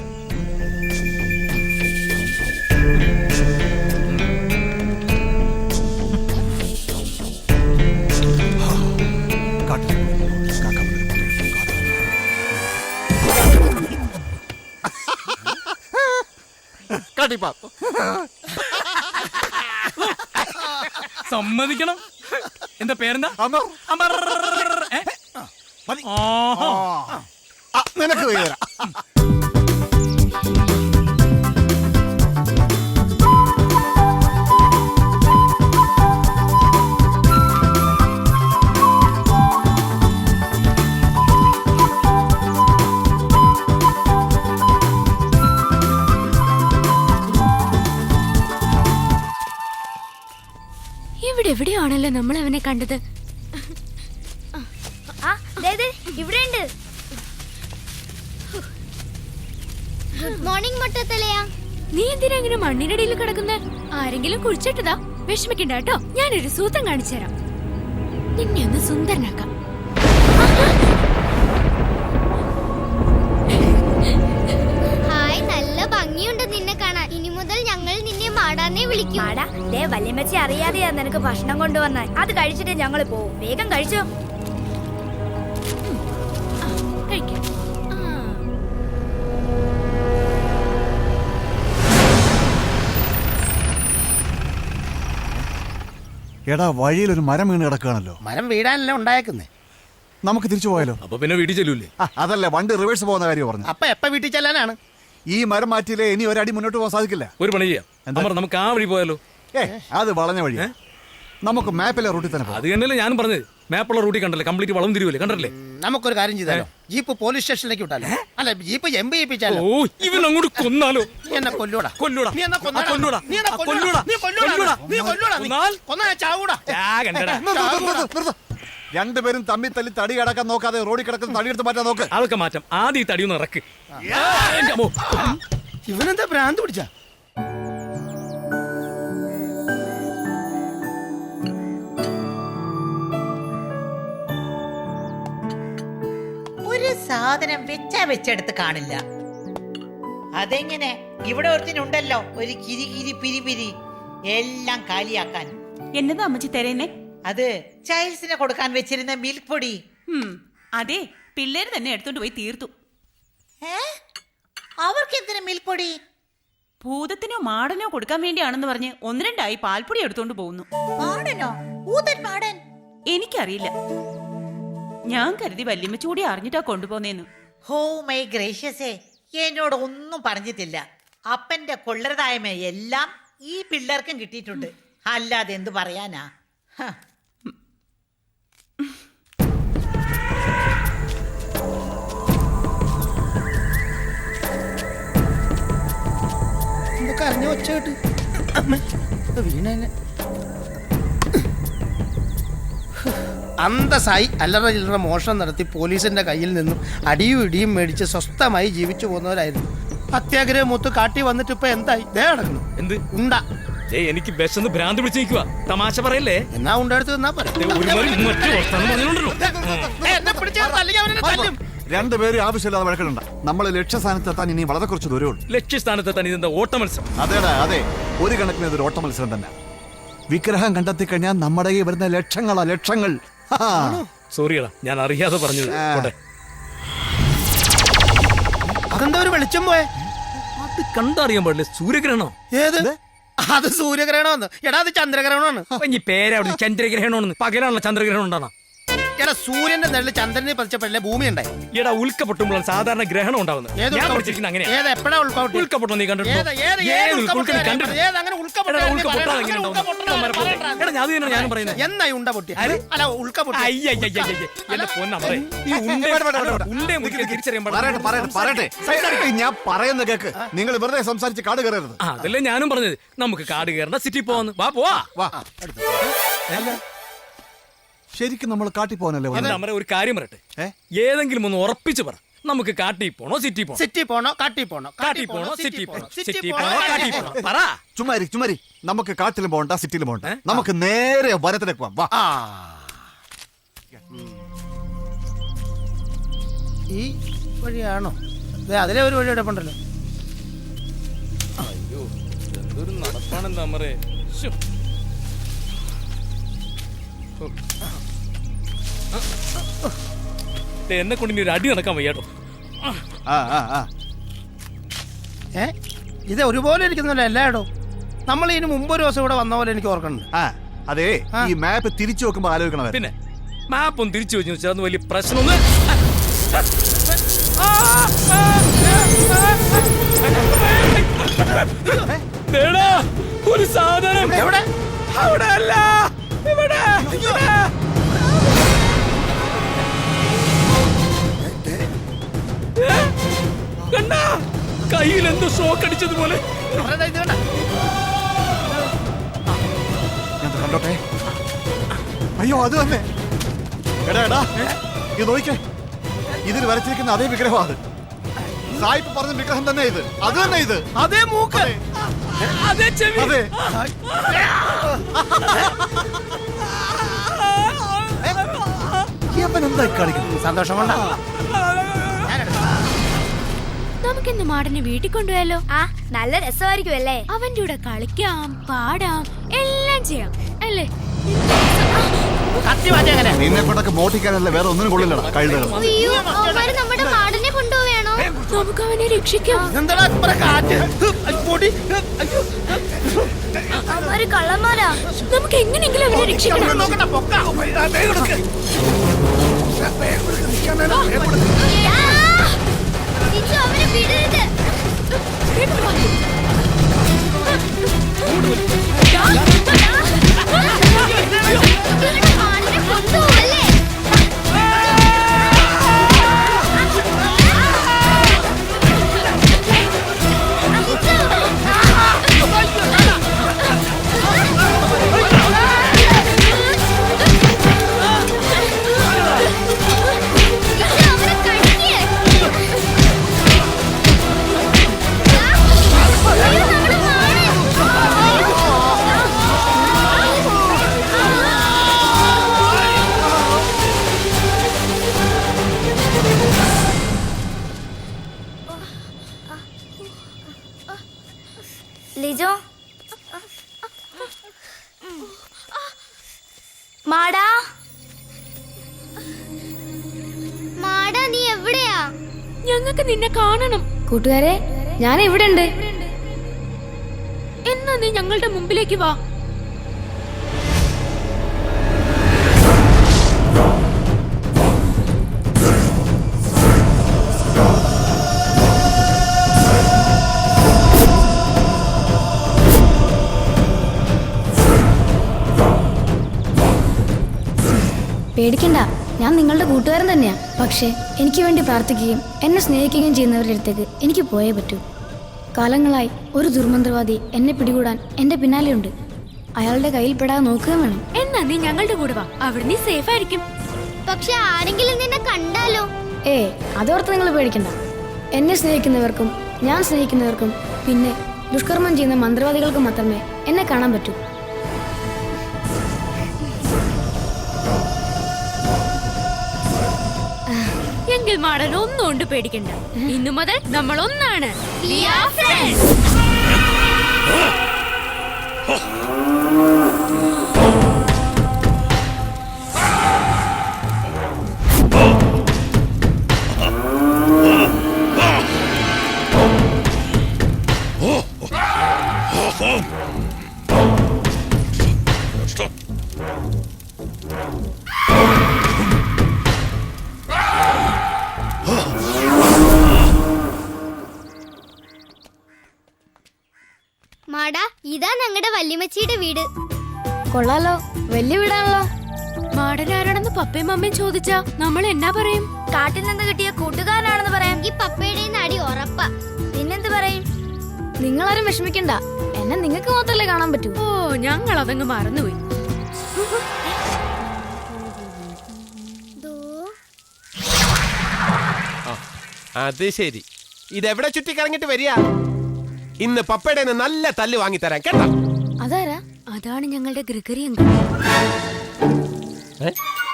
സമ്മതിക്കണം. എന്താ പേരെന്താ? നിനക്ക് വരാം. എവിടെയാണല്ലോ നമ്മൾ അവനെ കണ്ടത്. ഇവിടെയുണ്ട്. ഗുഡ് മോർണിംഗ് മൊട്ടത്തലയാ. നീ എന്തിനാ ഇങ്ങനെ മണ്ണിനടിയിൽ കിടക്കുന്ന? ആരെങ്കിലും കുഴിച്ചിട്ടതാ? വിഷമിക്കണ്ട കേട്ടോ, ഞാനൊരു സൂത്രം കാണിച്ചു തരാം. നിന്നെ ഒന്ന് സുന്ദരനാക്കാം. ഹായ്, നല്ല ഭംഗിയുണ്ട് നിന്നെ കാണാൻ. ഇനി മുതൽ ഞങ്ങൾ നിന്നെ മാടാന്നേ വിളിക്കും. മാടാ, ദേ വല്യമ്മച്ചി അറിയാതെയാ നിനക്ക് ഭക്ഷണം കൊണ്ടുവന്നാൽ. അത് കഴിച്ചിട്ട് ഞങ്ങൾ പോവും. വേഗം കഴിച്ചോ. കഴിക്കാം. എടാ, വഴിയിൽ ഒരു മരം വീണ് കിടക്കുകയാണല്ലോ. മരം വീടാനല്ലേ ഉണ്ടായേക്കുന്നേ. നമുക്ക് തിരിച്ചു പോയാലോ? അപ്പൊ പിന്നെ വീട്ടിൽ ചെല്ലൂലേ? അതല്ല, വണ്ടി റിവേഴ്സ് പോകുന്ന കാര്യം പറഞ്ഞു. അപ്പൊ എപ്പ വീട്ടിൽ ചെല്ലാനാണ്? ഈ മരം മാറ്റിയില്ലേ ഇനി ഒരടി മുന്നോട്ട് പോകാൻ സാധിക്കില്ല. ഒരു പണി ചെയ്യാം, നമുക്ക് ആ വഴി പോയാലോ? അത് വളഞ്ഞ വഴി. നമുക്ക് മാപ്പിലെ റൂട്ടിൽ തന്നെ. അത് തന്നെയല്ലേ ഞാനും പറഞ്ഞത്. മാപ്പുള്ള റൂട്ടിൽ കണ്ടല്ലേ, കംപ്ലീറ്റ് വളം തിരിവല്ലേ, കണ്ടല്ലേ? നമുക്കൊരു കാര്യം ചെയ്താലോ, ജീപ്പ് പോലീസ് സ്റ്റേഷനിലേക്ക് വിട്ടാലോ? അല്ല, ജീപ്പ് എംബി ചെയ്യിപ്പിച്ചാലോ? ഓ, ഇവൻ അങ്ങോട്ട് കൊന്നാലോ? നീ എന്നെ കൊല്ലൂടാ. കൊല്ലൂടാ. നീ എന്നെ കൊന്നാ കൊല്ലൂടാ. നീ എന്നെ കൊല്ലൂടാ. നീ കൊല്ലൂടാ. നീ കൊല്ലൂടാ. കൊന്നാ ചാവൂടാ. രണ്ടുപേരും തമ്മിൽ തല്ലി തടി കിടക്കാൻ നോക്കാതെ റോഡിൽ കിടക്കുന്ന തടിയെടുത്ത് മാറ്റാൻ നോക്ക്. അതൊക്കെ മാറ്റാം. ആദ്യം ഈ തടിയൊന്ന് ഇറക്ക്. ഇവനെന്താ ഭ്രാന്ത് പിടിച്ച? ഒരു സാധനം വെച്ചെടുത്ത് കാണില്ല. അതെങ്ങനെ? ഇവിടെ ഒരുത്തിനുണ്ടല്ലോ ഒരു കിരി പിരി എല്ലാം കാലിയാക്കാൻ. എന്നതാ അമ്മച്ചി തരേന്നെ? അത് ചൈൽഡ്സിനെ കൊടുക്കാൻ വെച്ചിരുന്ന മിൽക്ക് പൊടി. അതെ, പിള്ളേര് തന്നെ എടുത്തോണ്ട് പോയി തീർത്തു. അവർക്ക് എന്തിനാ മിൽക്ക് പൊടി? ഭൂതത്തിനോ മാടനോ കൊടുക്കാൻ വേണ്ടിയാണെന്ന് പറഞ്ഞ് 1-2 പാൽപ്പൊടി എടുത്തോണ്ട് പോകുന്നു. മാടനോ? ഊതൻ മാടൻ? എനിക്കറിയില്ല. ഞാൻ കരുതി വല്യമ്മച്ചൂടി അറിഞ്ഞിട്ടാ കൊണ്ടുപോന്നേന്നു. ഹോ മൈ ഗ്രേഷ്യസേ, എന്നോട് ഒന്നും പറഞ്ഞിട്ടില്ല. അപ്പന്റെ കൊള്ളരുതായ്മ എല്ലാം ഈ പിള്ളേർക്കും കിട്ടിയിട്ടുണ്ട്. അല്ലാതെ എന്തു പറയാനാ? അറിഞ്ഞ ഒച്ച കേട്ട് വീണ അന്തസായി അല്ലറ ചില്ലറ മോഷണം നടത്തി പോലീസിന്റെ കയ്യിൽ നിന്നും അടിയും ഇടിയും മേടിച്ച് സ്വസ്ഥമായി ജീവിച്ചു പോകുന്നവരായിരുന്നു. അത്യാഗ്രഹം മൂത്ത് കാട്ടി വന്നിട്ട് ഇപ്പൊ എന്തായി? ദേ നടക്കണം. എന്ത് ഉണ്ട? എനിക്ക് വിശന്ന് ഭ്രാന്ത് പിടിച്ചിരിക്കുക. തമാശ പറയല്ലേ? എന്നാ ഉണ്ടെടുത്ത് നിന്നാ പറ. രണ്ടുപേരും ആവശ്യമില്ലാതെ വഴക്കിടണ്ട. നമ്മൾ ലക്ഷ്യസ്ഥാനത്തെത്താൻ ഇനി വളരെ കുറച്ച് ദൂരമുള്ളൂ. ലക്ഷ്യസ്ഥാനത്തെത്താൻ ഇതെന്താ ഓട്ട മത്സരം? അതേടാ, അതെ, ഒരു കണക്കിന് ഇതൊരു ഓട്ട മത്സരം തന്നെ. വിഗ്രഹം കണ്ടെത്തി കഴിഞ്ഞാൽ നമ്മുടെ ഈ വരുന്ന ലക്ഷങ്ങൾ. സോറിയടാ, ഞാൻ അറിയാതെ പറഞ്ഞത്. അതെന്താ ഒരു വെളിച്ചം പോയെ? അത് കണ്ടറിയാൻ പാടില്ല. സൂര്യഗ്രഹണോ? ഏത്? അത് സൂര്യഗ്രഹണമെന്ന്. എടാ, അത് ചന്ദ്രഗ്രഹണമാണ്. ഈ പേരവിടെ ചന്ദ്രഗ്രഹണമെന്ന്. പകലാണല്ലോ ചന്ദ്രഗ്രഹണം ഉണ്ടാണ്. എടാ, സൂര്യന്റെ നെല്ല് ചന്ദ്രനെ പതിച്ചപ്പോഴല്ലേ ഭൂമി ഉണ്ടായി. എടാ, ഉൽക്കപ്പൊട്ടുമ്പോഴാണ് സാധാരണ ഗ്രഹണം ഉണ്ടാവുന്നത്. ഉൽക്കപ്പൊട്ടം നീ കണ്ടിട്ടുണ്ടോ? ഞാനും പറയുന്നത് എന്നായി ഉണ്ട പൊട്ടി? അല്ല, ഉൽക്ക പൊട്ടി. ഞാൻ പറയുന്ന കേക്ക്. നിങ്ങൾ വെറുതെ സംസാരിച്ച് കാട് കയറരുത്. അതല്ലേ ഞാനും പറഞ്ഞത്. നമുക്ക് കാട് കയറണ്ട, സിറ്റി പോവാന്ന്. വാ. ശരിക്കും നമ്മൾ കാട്ടി പോകാനല്ലേ? ഒരു കാര്യം പറയട്ടെ, ഏതെങ്കിലും ഒന്ന് ഉറപ്പിച്ച് പറ. നമുക്ക് കാട്ടി പോണോ സിറ്റി പോണോ? സിറ്റി പോണോ കാട്ടി പോണോ? കാട്ടി പോണോ സിറ്റി പോണോ? സിറ്റി പോണോ കാട്ടി പോണോ? പറ. ചുമ്മാരി. നമുക്ക് കാട്ടിലും പോകണ്ട, സിറ്റിയിലും പോകണ്ട. നമുക്ക് നേരെ വനത്തിലേക്ക് പോവാം. ഈ വഴിയാണോ? അതിലെ ഒരു വഴി എടുപ്പുണ്ടല്ലോ. അയ്യോ, എന്തൊരു നടപ്പാണെന്താ മറേ. എന്നെ കൊണ്ട് ഇനി ഒരു അടി നടക്കാൻ വയ്യാട്ടോ. ഇത് ഒരുപോലെ ഇരിക്കുന്നില്ല എല്ലായിടോ. നമ്മൾ ഇതിന് മുമ്പ് ഒരു ദിവസം ഇവിടെ വന്ന പോലെ എനിക്ക് ഓർക്കുന്നുണ്ട്. അതെ, ഈ മാപ്പ് തിരിച്ചു വെക്കുമ്പോ ആലോചിക്കണം. പിന്നെ മാപ്പ് ഒന്ന് തിരിച്ചു വെച്ച് വെച്ചാൽ വലിയ പ്രശ്നമൊന്നും. ഒരു സാധനം എവിടെ? അവിടെ അല്ല, ഇവിടെ. കണ്ടാ, കയ്യിൽ എന്തോ ഷോക്ക് അടിച്ചതുപോലെ. കണ്ടോട്ടെ. അയ്യോ അത് തന്നെ. എടാ എടാ ഇത് നോക്കിക്കേ, ഇതിൽ വരച്ചിരിക്കുന്ന അതേ വിഗ്രഹം. അത് സായിപ്പ് പറഞ്ഞ വിഗ്രഹം തന്നെ ഇത്. അത് തന്നെ ഇത്. അതേ മൂക്ക്, അതേ ചെവി. അതെ. എന്താ കളിക്കുന്നത്? സന്തോഷം കൊണ്ടാ. നമുക്കിന്ന് മാടനെ വീട്ടിൽ കൊണ്ടുപോയാലോ? ആ നല്ല രസമായിരിക്കും അല്ലേ? അവന്റെ കൂടെ കളിക്കാം, പാടാം, എല്ലാം ചെയ്യാം അല്ലേ? നിന്നെ കൊണ്ടൊക്കെ മോട്ടിക്കാനല്ല, വേറെ ഒന്നിനും കൊള്ളില്ലടാ കഴുതകൾ. അയ്യോ അവന്മാര് നമ്മുടെ മാടനെ കൊണ്ടുപോവുകയാണോ? നമുക്ക് അവനെ രക്ഷിക്കാം. അവന്മാര് കള്ളന്മാരാ. നമുക്ക് എങ്ങനെയെങ്കിലും അവനെ രക്ഷിക്കണം. ലിജോ, അവനെ വിടരുത്. ഇവരുടെ മാടനെ കൊണ്ടുപോവല്ലേ? ലിജോ, മാടാ മാടാ, നീ എവിടെയാ? ഞങ്ങൾക്ക് നിന്നെ കാണണം. കൂട്ടുകാരെ, ഞാൻ ഇവിടെ ഉണ്ട്. എന്നാ നീ ഞങ്ങളുടെ മുമ്പിലേക്ക് വാ. പേടിക്കണ്ട, ഞാൻ നിങ്ങളുടെ കൂട്ടുകാരൻ തന്നെയാ. പക്ഷേ എനിക്ക് വേണ്ടി പ്രാർത്ഥിക്കുകയും എന്നെ സ്നേഹിക്കുകയും ചെയ്യുന്നവരുടെ അടുത്തേക്ക് എനിക്ക് പോയേ പറ്റൂ. കാലങ്ങളായി ഒരു ദുർമന്ത്രവാദി എന്നെ പിടികൂടാൻ എന്റെ പിന്നാലെയുണ്ട്. അയാളുടെ കയ്യിൽ പെടാതെ നോക്കുകയും വേണം. എന്നാ നീ ഞങ്ങളുടെ കൂടെ വാ, അവിടെ നീ സേഫ് ആയിരിക്കും. പക്ഷെ ആരെങ്കിലും നിന്നെ കണ്ടാലോ? അതോർത്ത് നിങ്ങൾ പേടിക്കണ്ട. എന്നെ സ്നേഹിക്കുന്നവർക്കും ഞാൻ സ്നേഹിക്കുന്നവർക്കും പിന്നെ ദുഷ്കർമ്മം ചെയ്യുന്ന മന്ത്രവാദികൾക്കും മാത്രമേ എന്നെ കാണാൻ പറ്റൂ. എങ്കിൽ മാടൻ ഒന്നും കൊണ്ട് പേടിക്കണ്ട. ഇന്നു മുതൽ നമ്മൾ ഒന്നാണ്. മാടാ, ഇതാ ഞങ്ങളുടെ വല്യമ്മച്ചിയുടെ വീട്. കൊള്ളാലോ, വലിയ വീടാണല്ലോ. മാടൻ ആരാണെന്ന് പപ്പയും അമ്മയും ചോദിച്ചാ നമ്മൾ എന്നാ പറയും? കാട്ടിൽ നിന്ന് കിട്ടിയ കൂട്ടുകാരനാണെന്ന് പറയാം. ഈ പപ്പയുടെ അടി ഉറപ്പാ. പിന്നെന്ത് പറയും? നിങ്ങളാരും വിഷമിക്കണ്ട, എന്നെ നിങ്ങൾക്ക് മാത്രമല്ലേ കാണാൻ പറ്റൂ. ഓ, ഞങ്ങൾ അതങ്ങ് മറന്നുപോയി. അത് ശരി, ഇതെവിടെ ചുറ്റിക്കറങ്ങിട്ട് വരിക? ഇന്ന് പപ്പയുടെ നല്ല തല്ല് വാങ്ങിത്തരാൻ കേട്ടോ. അതാരാ? അതാണ് ഞങ്ങളുടെ ഗ്രിഗറി അങ്കിൾ.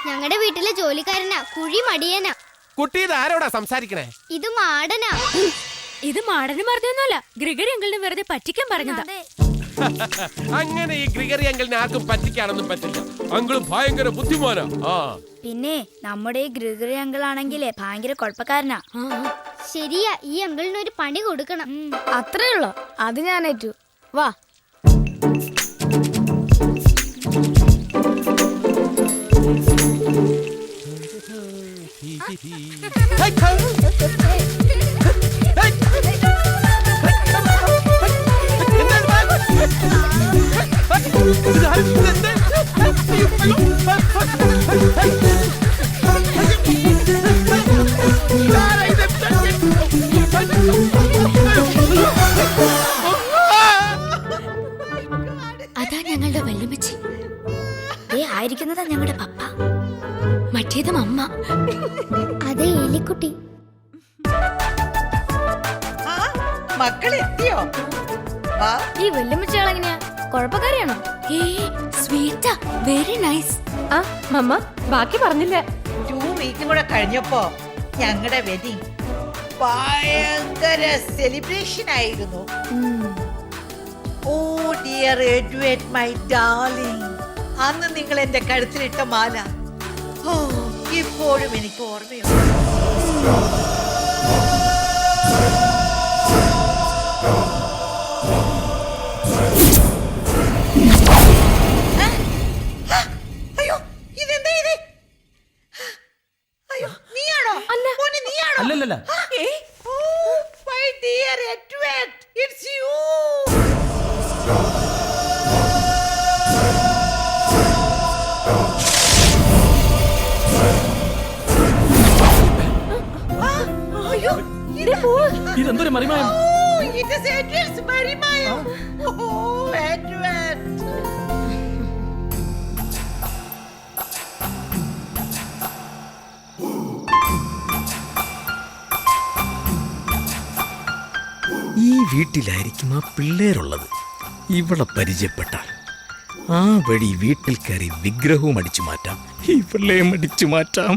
ഞങ്ങളുടെ വീട്ടിലെ ജോലിക്കാരനാ, കുഴി മടിയനാ. കുട്ടി ഇത് ആരോടാ സംസാരിക്കണേ? ഇത് മാടനാ. ഇത് മാടന് പറഞ്ഞൊന്നുമല്ല, ഗ്രിഗറി അങ്കിളിനെ വെറുതെ പറ്റിക്കാൻ പറഞ്ഞതാ. അങ്ങനെ ഈ ഗ്രിഗറി അങ്കിളിനെ ആർക്കും പറ്റിക്കാനൊന്നും പറ്റില്ല. അങ്കിള് ഭയങ്കര ബുദ്ധിമാനാ. പിന്നെ നമ്മുടെ ഈ ഗ്രിഗറി അങ്കിൾ ആണെങ്കിലേ ഭയങ്കര കുഴപ്പക്കാരനാ. ശരിയാ, ഈ അങ്കിളിന് ഒരു പണി കൊടുക്കണം. അത്രേ ഉള്ളൂ, അത് ഞാൻ ഏറ്റു. വാ. അതാ ഞങ്ങളുടെ വല്യമ്മച്ചി. ആയിരിക്കുന്നതാ ഞങ്ങളുടെ പപ്പ. പറ്റിയതും അമ്മ. അതെ എലിക്കുട്ടി. മക്കളെത്തിയോ? ഈ വല്യമ്മച്ചാളെങ്ങനെയാ? കുഴപ്പക്കാരിയാണോ? Very nice. ആ മമ്മ ബാക്കി പറഞ്ഞില്ല. 2 വീക്ക് കൂടെ കഴിഞ്ഞപ്പോ ഞങ്ങളുടെ വെഡിങ് ഭയങ്കര സെലിബ്രേഷൻ ആയിരുന്നു. Oh dear Edward my darling, അന്ന് നിങ്ങൾ എന്റെ കഴുത്തിലിട്ട മാല ഇപ്പോഴും എനിക്ക് ഓർമ്മയുണ്ട്. അയ്യോ ഇതെന്താ ഇത്? അയ്യോ നീയാണോ? മോനെ നീയാണോ? അല്ലല്ല. My dear Edward, it's you. അയ്യോ ഇതെന്തൊരു മറിമായം? it is Edward's Marimayam. Edward. ഈ വീട്ടിലായിരിക്കും ആ പിള്ളേരുള്ളത്. ഇവളെ പരിചയപ്പെട്ടാൽ ആ വഴി വീട്ടിൽ കയറി വിഗ്രഹവും അടിച്ചു മാറ്റാം, ഈ പിള്ളേയും അടിച്ചു മാറ്റാം.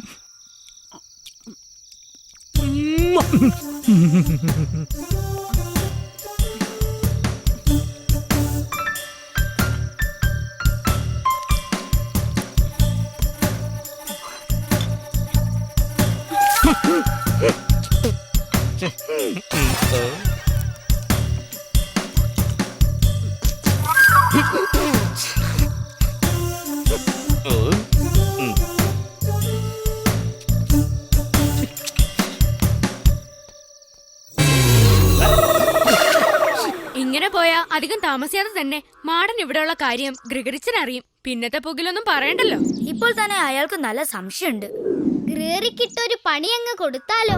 ഇങ്ങനെ പോയാ അധികം താമസിയാതെ തന്നെ മാടൻ ഇവിടെയുള്ള കാര്യം ഗ്രിഗറിച്ചൻ അറിയും. പിന്നത്തെ പുകിലൊന്നും പറയണ്ടല്ലോ. ഇപ്പോൾ തന്നെ അയാൾക്ക് നല്ല സംശയമുണ്ട്. ഗ്രിഗറിക്കിട്ടൊരു പണി അങ്ങ് കൊടുത്താലോ?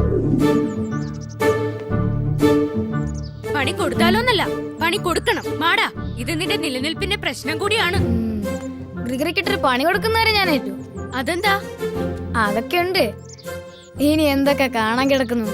പണി കൊടുത്താലോന്നല്ല, പണി കൊടുക്കണം. മാടാ, ഇത് നിന്റെ നിലനിൽപ്പിന്റെ പ്രശ്നം കൂടിയാണ്. ഗ്രിഗറിക്കിട്ടൊരു പണി കൊടുക്കുന്നവരെ ഞാൻ ഏറ്റു. അതെന്താ? അതൊക്കെ ഉണ്ട്. ഇനി എന്തൊക്കെ കാണാൻ കിടക്കുന്നു.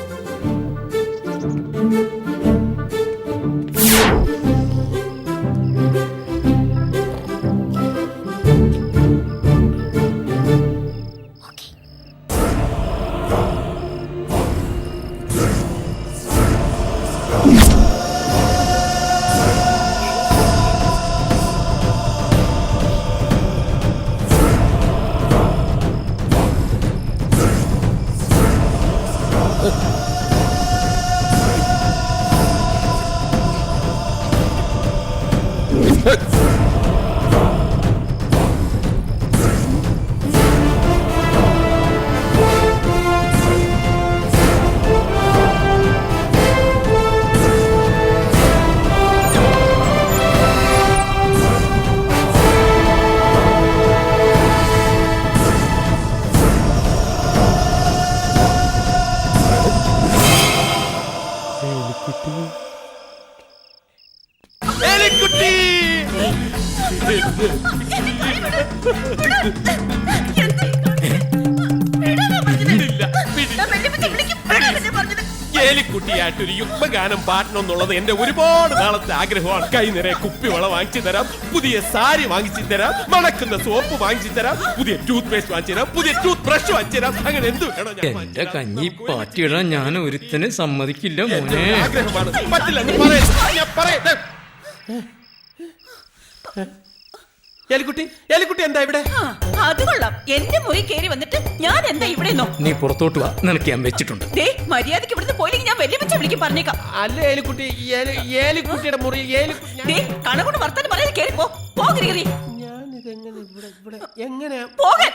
ഏലിക്കുട്ടിയായിട്ടൊരു യുഗ്മഗാനം പാടണമെന്നുള്ളത് എന്റെ ഒരുപാട് നാളത്തെ ആഗ്രഹമാണ്. കൈ നിറയെ കുപ്പിവള വാങ്ങിച്ചു തരാം, പുതിയ സാരി വാങ്ങിച്ചു തരാം, മണക്കുന്ന സോപ്പ് വാങ്ങിച്ചു തരാം, പുതിയ ടൂത്ത് പേസ്റ്റ് വാങ്ങിച്ചു തരാം, പുതിയ ടൂത്ത് ബ്രഷ് വാങ്ങിച്ചു തരാം. അങ്ങനെ എന്ത് വേണോ എന്റെ കഞ്ഞി പാറ്റിയിടാൻ ഞാൻ ഒരുത്തനെ സമ്മതിക്കില്ല മോനെ. ആഗ്രഹമാണ്. പറ്റില്ല എന്ന് പറയട്ടെ. ഏലിക്കുട്ടി, ഏലിക്കുട്ടി എന്താ ഇവിടെ? അത് കൊള്ളാം. എന്റെ മുറി കയറി വന്നിട്ട് ഞാൻ എന്താ ഇവിടെ? നീ പുറത്തോട്ട് വാ, നിനക്ക് ഞാൻ വെച്ചിട്ടുണ്ട്. മര്യാദക്ക് ഇവിടുന്ന് പോയില്ലെങ്കിൽ ഞാൻ വലിയ വെച്ച വിളിക്കും, പറഞ്ഞേക്കാം. അല്ല ഏലിക്കുട്ടി, ഏലിക്കുട്ടിയുടെ മുറി കണക്കൊണ്ട് വർത്താനം പറയാതെ കയറി പോകരി. ഞാനിതെങ്ങനെ ഇവിടെ എങ്ങനെയാ പോകാൻ?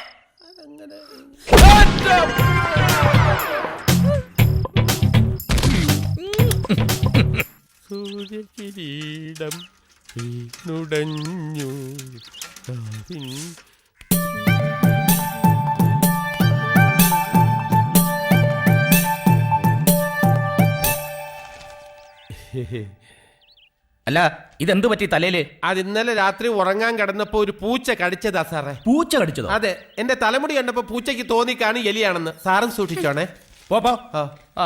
സൂര്യകിരീടം നുടഞ്ഞു. അല്ല ഇതെന്തു പറ്റി തലയില്? അത് ഇന്നലെ രാത്രി ഉറങ്ങാൻ കിടന്നപ്പോ ഒരു പൂച്ച കടിച്ചതാ സാറേ. പൂച്ച കടിച്ചതോ? അതെ, എന്റെ തലമുടി കണ്ടപ്പോ പൂച്ചയ്ക്ക് തോന്നിക്കാണ് എലിയാണെന്ന്. സാറും സൂക്ഷിച്ചോണേ.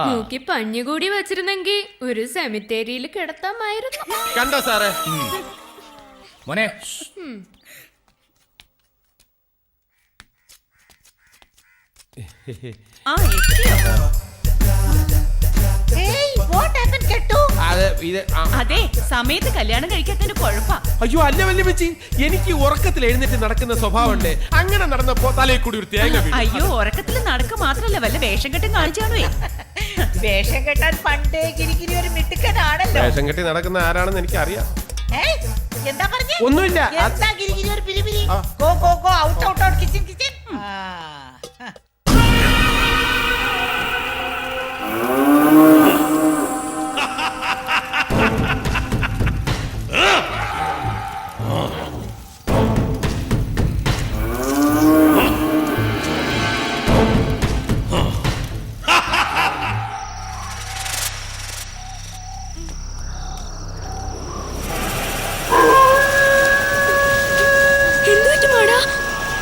മൂക്കി പഞ്ഞുകൂടി വെച്ചിരുന്നെങ്കിൽ ഒരു സെമിത്തേരിയിൽ കിടത്താമായിരുന്നു. കണ്ടോ സാറേ? മോനെ, അതെ, സമയത്ത് കല്യാണം കഴിക്കാത്തതിന്റെ കുഴപ്പാ. അയ്യോ അല്ല വല്യമ്മച്ചി, എനിക്ക് ഉറക്കത്തിൽ എഴുന്നേറ്റ് നടക്കുന്ന സ്വഭാവമുണ്ട്. അങ്ങനെ നടന്നപ്പോ തലയിൽ കൂടി ഒരു തേങ്ങ വീണു. അയ്യോ, ഉറക്കത്തിൽ നടക്ക മാത്രല്ല വല്ല വേഷം കെട്ടും കാണിച്ചാണോ? വേഷം കെട്ടാൻ പണ്ടേ ഗിരിഗിരി ഒരു മിടുക്കനാണല്ലോ. വേഷം കെട്ടി നടക്കുന്ന ആരാണെന്ന് എനിക്കറിയാം. എന്താ പറഞ്ഞേ? ഒന്നുമില്ല. എന്താ ഗിരിഗിരി ഒരു പിരിപിരി? Go go go out out out kitchen kitchen.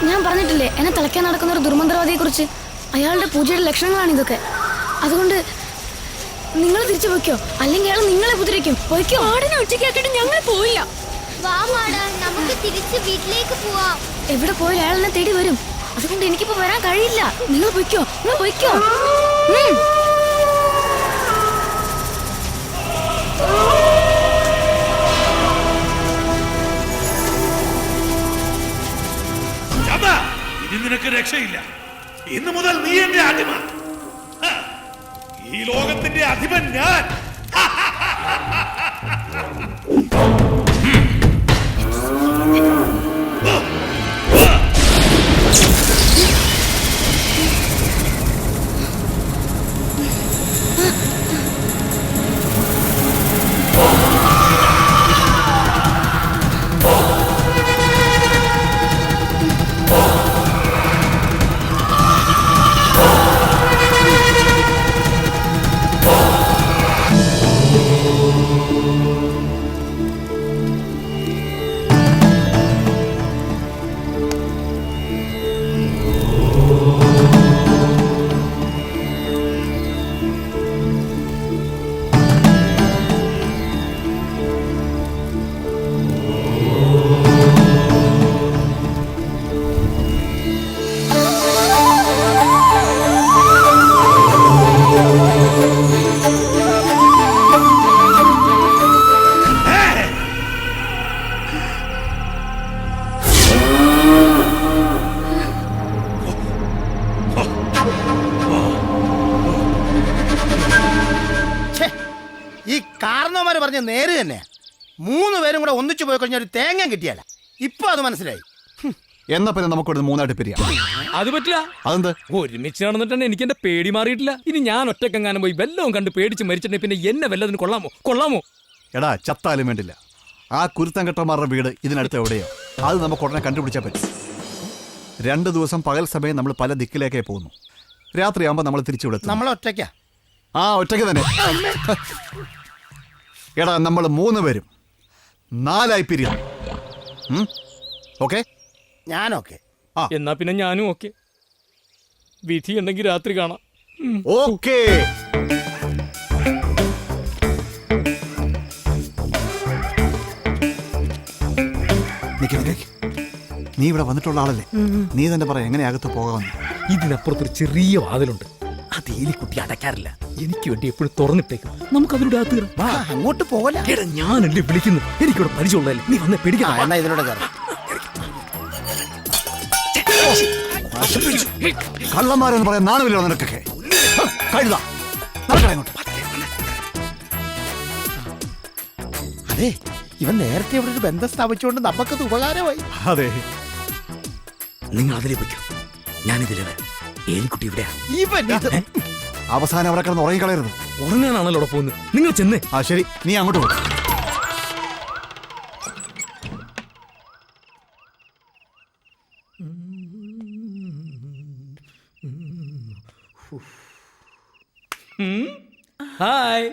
ഞാൻ പറഞ്ഞിട്ടില്ലേ എന്നെ തളയ്ക്കാൻ നടക്കുന്ന ഒരു ദുർമന്ത്രവാദിയെ കുറിച്ച്. അയാളുടെ പൂജയുടെ ലക്ഷണങ്ങളാണ് ഇതൊക്കെ. അതുകൊണ്ട് നിങ്ങൾ തിരിച്ചു പോയിക്കോ, അല്ലെങ്കിൽ അയാൾ നിങ്ങളെ ഉപദ്രവിക്കും. പോയിക്കോ. ആടിനെ ഒറ്റയ്ക്കാക്കിട്ട് ഞങ്ങൾ പോയില്ല. വാ മാടാ, നമുക്ക് തിരിച്ച് വീട്ടിലേക്ക് പോവാം. എവിടെ പോയാലും അയാൾ എന്നെ തേടി വരും. അതുകൊണ്ട് എനിക്കിപ്പോ വരാൻ കഴിയില്ല. നിങ്ങൾ പോയിക്കോ, നിങ്ങൾ പോയിക്കോ. ഇനി നിനക്ക് രക്ഷയില്ല. ഇന്നു മുതൽ നീ എന്റെ അടിമ. ഈ ലോകത്തിന്റെ അധിപൻ ഞാൻ. ഈ കാരണവന്മാര് പറഞ്ഞ നേര് തന്നെ. 3 പേരും കൂടെ ഒന്നിച്ചു പോയി കഴിഞ്ഞാൽ ഒരു തേങ്ങ കിട്ടിയാല. ഇപ്പൊ അത് മനസ്സിലായി. എന്നാ പിന്നെ നമുക്ക് മൂന്നായിട്ട് പിരിയാം. അത് പറ്റില്ല. അതെന്ത്? ഒരുമിച്ച് നടന്നിട്ട് എനിക്ക് എന്റെ പേടി മാറിയിട്ടില്ല. ഇനി ഞാൻ ഒറ്റക്കെങ്ങാനും പോയി വല്ലതും കണ്ട് പേടിച്ച് മരിച്ചിട്ടുണ്ടെങ്കിൽ പിന്നെ എന്നെ വല്ലതിന് കൊള്ളാമോ? എടാ, ചത്താലും വേണ്ടില്ല. ആ കുരുത്തങ്കട്ടന്മാരുടെ വീട് ഇതിനടുത്ത് എവിടെയോ. അത് നമുക്ക് ഉടനെ കണ്ടുപിടിച്ചാൽ പറ്റും. 2 ദിവസം പകൽ സമയം നമ്മൾ പല ദിക്കിലേക്കേ പോകുന്നു. രാത്രിയാകുമ്പോൾ നമ്മൾ തിരിച്ചു വിടും. നമ്മൾ ഒറ്റയ്ക്കാ? ആ, ഒറ്റയ്ക്ക് തന്നെ. എടാ, നമ്മൾ 3 പേരും 4 ആയി പിരിയാം. ഓക്കെ? ഞാനോക്കെ. എന്നാ പിന്നെ ഞാനും ഓക്കെ. വിധി ഉണ്ടെങ്കിൽ രാത്രി കാണാം. ഓക്കേ. നീ ഇവിടെ വന്നിട്ടുള്ള ആളല്ലേ? നീ തന്നെ പറ, എങ്ങനെ അകത്ത് പോകാമെന്ന്. ഇതിനപ്പുറത്തൊരു ചെറിയ വാതിലുണ്ട്. അത് എലിക്കുട്ടി അടയ്ക്കാറില്ല. എനിക്ക് വേണ്ടി എപ്പോഴും തുറന്നിട്ടേക്കും. നമുക്ക് അതിലൂടെ അകത്ത് അങ്ങോട്ട് പോകല. ഞാനല്ലേ വിളിക്കുന്നു. എനിക്കിവിടെ പരിചയമുള്ളതല്ലേ. നീ വന്ന് പേടിക്കണം. ഇതിലൂടെ കയറാം. കള്ളന്മാരെന്ന് പറയാൻ നാണമില്ലോ നിനക്കൊക്കെ? കഴുതാ. അതെ, ഇവൻ നേരത്തെ ഇവിടെ ഒരു ബന്ധം സ്ഥാപിച്ചുകൊണ്ട് നമുക്കത് ഉപകാരമായി. അതെ, നിങ്ങൾ അതിലേ വയ്ക്കും. ഞാനിതിലെ വരാം. ഏലിക്കുട്ടി ഇവിടെയാ. അവസാനം അവിടെ കിടന്ന് ഉറങ്ങിക്കളയരുത്. ഉറങ്ങാനാണല്ലോ അവിടെ പോകുന്നത്. നിങ്ങൾ ചെന്നേ. ആ ശരി, നീ അങ്ങോട്ട് പോകും. ഹായ്.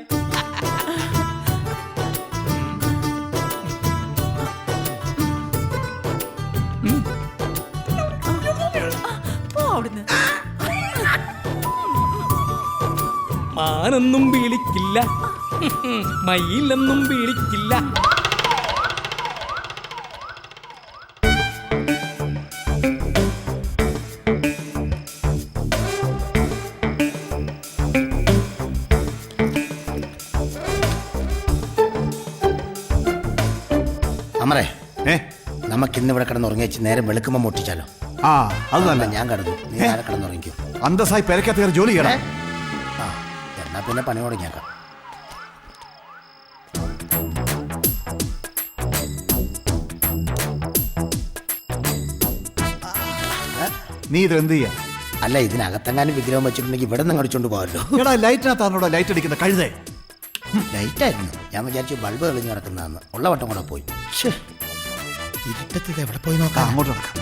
മാനെന്നും വിളിക്കില്ല, മയിലെന്നും വിളിക്കില്ല. അമറേ, നമുക്കിന്ന് ഇവിടെ കിടന്നുറങ്ങി വെച്ച് നേരം വെളുക്കുമ്പോ മുട്ടിച്ചാലോ? ആ അത് നല്ല. ഞാൻ കിടന്നു, നീ ആരെ കിടന്നുറങ്ങിക്കോ. അന്തസ്സായി പെരക്കത്ത് കയറി ജോലി ചെയ്യണം. ആ എന്നാ പിന്നെ പണി തുടങ്ങിയേക്കാം. നീ ഇത് എന്ത് ചെയ്യാ? അല്ല, ഇതിനകത്തെങ്ങാനും വിഗ്രഹം വെച്ചിട്ടുണ്ടെങ്കിൽ ഇവിടെ നിന്ന് കടിച്ചോണ്ട് പോകാമല്ലോ. എടാ ലൈറ്റിനകത്താണോടാ ലൈറ്റ് അടിക്കുന്ന കഴുതേ? ലൈറ്റായിരുന്നു. ഞാൻ വിചാരിച്ചു ബൾബ് തെളിഞ്ഞ് കിടക്കുന്നതെന്ന്. ഉള്ള വട്ടം കൂടെ പോയി. ഇരുട്ടത്ത് ഇത് എവിടെ പോയി നോക്കാം. അങ്ങോട്ട് നടക്കാം.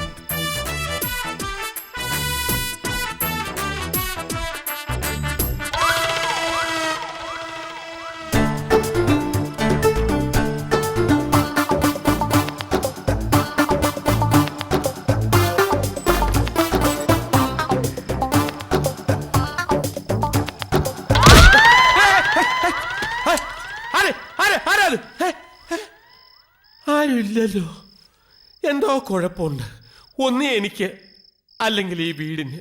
ആരുമില്ലല്ലോ. എന്തോ കുഴപ്പമുണ്ട്. ഒന്നേ എനിക്ക്, അല്ലെങ്കിൽ ഈ വീടിന്.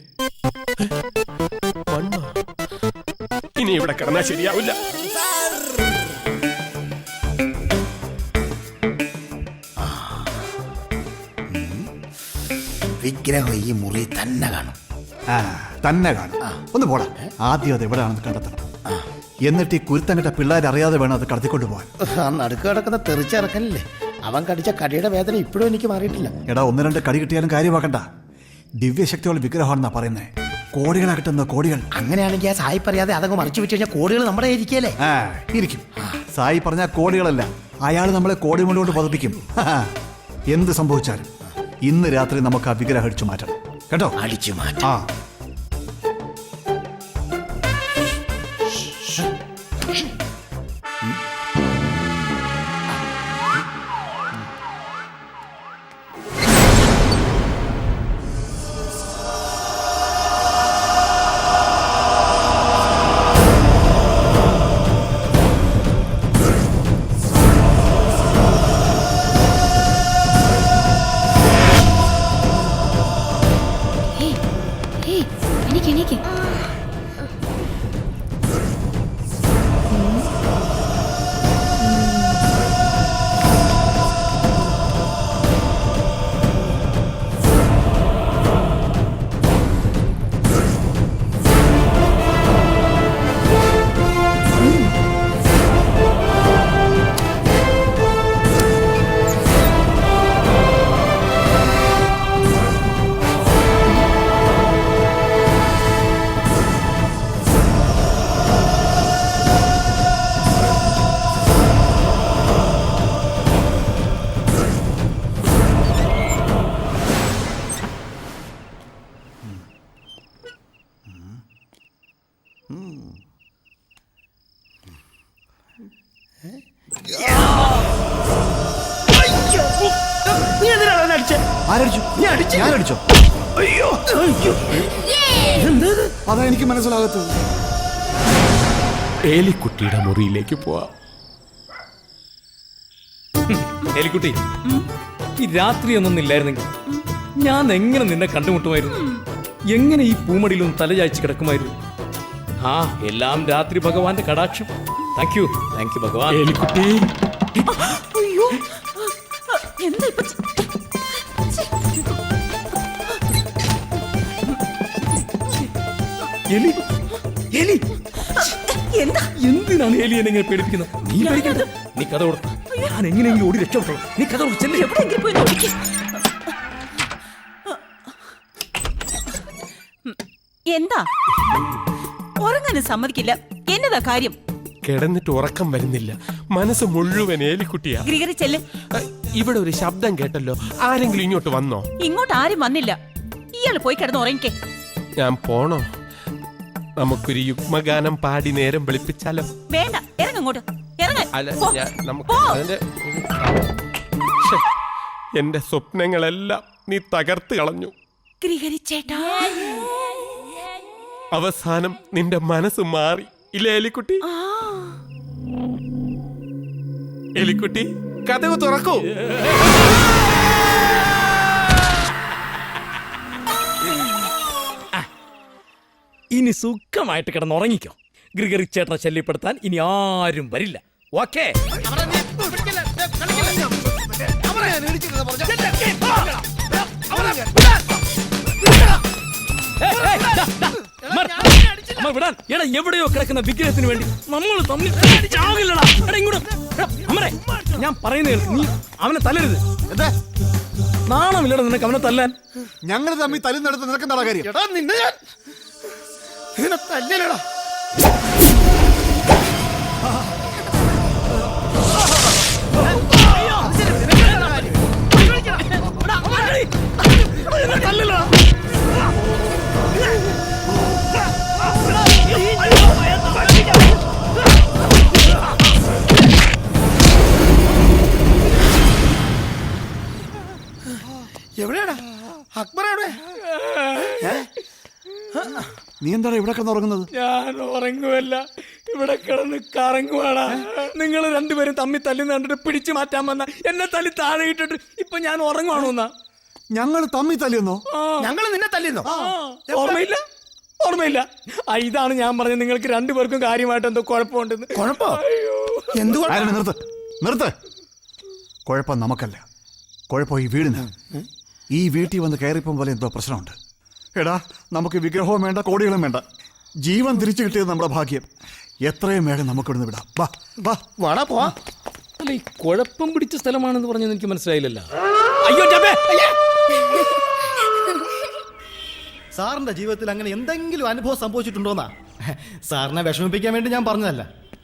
മണ്ണോ? ഇനി ഇവിടെ കിടന്നാൽ ശരിയാവില്ല. വിഗ്രഹം ഈ മുറി തന്നെ കാണും. തന്നെ കാണും. ഒന്ന് പോടാ. ആദ്യം അത് എവിടെയാണെന്ന് കണ്ടെത്തണം. എന്നിട്ട് ഈ കുരുത്തങ്ങിട്ട പിള്ളേർ അറിയാതെ വേണം അത് കടത്തിക്കൊണ്ടു പോകാൻ. ആ നടുക്ക് കിടക്കുന്ന തെറിച്ചിറക്കല്ലേ, അവൻ കടിച്ച കടിയുടെ വേദന ഇപ്പോഴും എനിക്ക് മാറിയിട്ടില്ല. എടാ, ഒന്ന് രണ്ട് കടി കിട്ടിയാലും കാര്യമാക്കണ്ട. ദിവ്യശക്തിയുള്ള വിഗ്രഹമാണെന്നാ പറയുന്നേ. കോടികളാ കിട്ടുന്ന കോടികൾ. അങ്ങനെയാണെങ്കിൽ ആ സായി പറയാതെ അതങ്ങ് മറിച്ചു വെച്ച് കഴിഞ്ഞാൽ കോടികൾ നമ്മുടെ ഇരിക്കല്ലേ? ഇരിക്കും. സായി പറഞ്ഞ കോടികളല്ല, അയാൾ നമ്മളെ കോടി മുന്നോട്ട് പതിപ്പിക്കും. എന്ത് സംഭവിച്ചാലും ഇന്ന് രാത്രി നമുക്ക് ആ വിഗ്രഹം അടിച്ചു മാറ്റണം കേട്ടോ. അടിച്ചു മാറ്റാം. ആ ഞാനടിച്ചോ? അതാ എനിക്ക് മനസ്സിലാകത്തത്. ഏലിക്കുട്ടിയുടെ മുറിയിലേക്ക് പോവാം. എലിക്കുട്ടി, ഈ രാത്രി ഒന്നും ഇല്ലായിരുന്നെങ്കിൽ ഞാൻ എങ്ങനെ നിന്നെ കണ്ടുമുട്ടുമായിരുന്നു? എങ്ങനെ ഈ പൂമടിയിലൊന്നും തലചായ്ച്ച് കിടക്കുമായിരുന്നു? ആ എല്ലാം രാത്രി ഭഗവാന്റെ കടാക്ഷം. താങ്ക് യു ഭഗവാൻ. ഏലിക്കുട്ടി, എലി എലി എന്തിനാണ് എലി എന്നെ ഇങ്ങനെ പേടിപ്പിക്കുന്നത്? നീ പേടിക്കണ്ട, നീ കഥ കൊടുത്ത ഞാൻ എങ്ങനെയെങ്കിലും ഓടി രക്ഷപ്പെട്ടോളൂ. നീ കഥ കൊടുത്ത് എന്താ ഉറങ്ങാനും സമ്മതിക്കില്ല. എന്നതാ കാര്യം? കിടന്നിട്ട് ഉറക്കം വരുന്നില്ല. മനസ്സ് മുഴുവൻ ഏലിക്കുട്ടിയാ. ഗ്രിഗറി ചെല്ല്. ഇവിടെ ഒരു ശബ്ദം കേട്ടല്ലോ. ആരെങ്കിലും ഇങ്ങോട്ട് വന്നോ? ഇങ്ങോട്ട് ആരും വന്നില്ല. ഇയാള് പോയി കിടന്ന് ഉറങ്ങിക്കേ. ഞാൻ പോണോ? നമുക്കൊരു യുഗ്മഗാനം പാടി നേരം വെളുപ്പിച്ചാലോ? വേണ്ട, ഇറങ്ങോട്ട്. അല്ല, നമുക്ക് അതിന്റെ എന്റെ സ്വപ്നങ്ങളെല്ലാം നീ തകർത്ത് കളഞ്ഞു. ഗ്രിഗറി ചേട്ടാ, അവസാനം നിന്റെ മനസ്സ് മാറി. ഇല്ല എലിക്കുട്ടി? എലിക്കുട്ടി കഥവ് തുറക്കൂ. ഇനി സുഖമായിട്ട് കിടന്നുറങ്ങിക്കോ. ഗ്രിഗറി ചേട്ടനെ ശല്യപ്പെടുത്താൻ ഇനി ആരും വരില്ല. ഓക്കേ? വിടാൻ എടാ, എവിടെയോ കിടക്കുന്ന വിഗ്രഹത്തിന് വേണ്ടി നമ്മൾ തമ്മിൽ ചാകില്ലടാ. എടാ ഇങ്ങോട്ട് അമരേ, ഞാൻ പറയുന്ന കേൾക്ക്. നീ അവനെ തല്ലരുത്. നാണമില്ലടാ നിനക്ക് അവനെ തല്ലാൻ. ഞങ്ങൾ തമ്മിൽ തല്ലുന്നിടത്ത് നിനക്കെന്താ കാര്യം? തല്ലലടാ. എവിടെയാടാ അക്ബർ? എവിടെ? നീ എന്താണ് ഇവിടെ കിടന്നുറങ്ങുന്നത്? ഞാൻ ഉറങ്ങുമല്ല, ഇവിടെ കിടന്ന് കറങ്ങുവാടാ. നിങ്ങൾ രണ്ടുപേരും തമ്മിൽ തല്ലുന്ന കണ്ടിട്ട് പിടിച്ചു മാറ്റാൻ വന്ന എന്നെ തല്ലി താഴെ ഇട്ടിട്ട് ഇപ്പൊ ഞാൻ ഉറങ്ങുവാണോന്നാ? ഞങ്ങൾ തമ്മിൽ തല്ലിയെന്നോ? ഞങ്ങൾ നിന്നെ തല്ലിയെന്നോ? ഓർമ്മയില്ല? ഓർമ്മയില്ല. ഇതാണ് ഞാൻ പറഞ്ഞത്, നിങ്ങൾക്ക് രണ്ടുപേർക്കും കാര്യമായിട്ട് എന്തോ കുഴപ്പമുണ്ടെന്ന്. കുഴപ്പോ? നിർത്ത്. കുഴപ്പം നമുക്കല്ല, കുഴപ്പം ഈ വീടിന്. ഈ വീട്ടിൽ വന്ന് കയറിപ്പം പോലെ എന്തോ പ്രശ്നമുണ്ട്. എടാ, നമുക്ക് വിഗ്രഹവും വേണ്ട, കോടികളും വേണ്ട. ജീവൻ തിരിച്ചു കിട്ടിയത് നമ്മുടെ ഭാഗ്യം. എത്രയും വേണം നമുക്ക് ഇവിടുന്ന് വിടാം. വാടാ പോവാ. അല്ല, ഈ കുഴപ്പം പിടിച്ച സ്ഥലമാണെന്ന് പറഞ്ഞത് എനിക്ക് മനസ്സിലായില്ലല്ലോ. അയ്യോ, സാറിന്റെ ജീവിതത്തിൽ അങ്ങനെ എന്തെങ്കിലും അനുഭവം സംഭവിച്ചിട്ടുണ്ടോന്നാ? സാറിനെ വിഷമിപ്പിക്കാൻ വേണ്ടി ഞാൻ പറഞ്ഞതല്ല.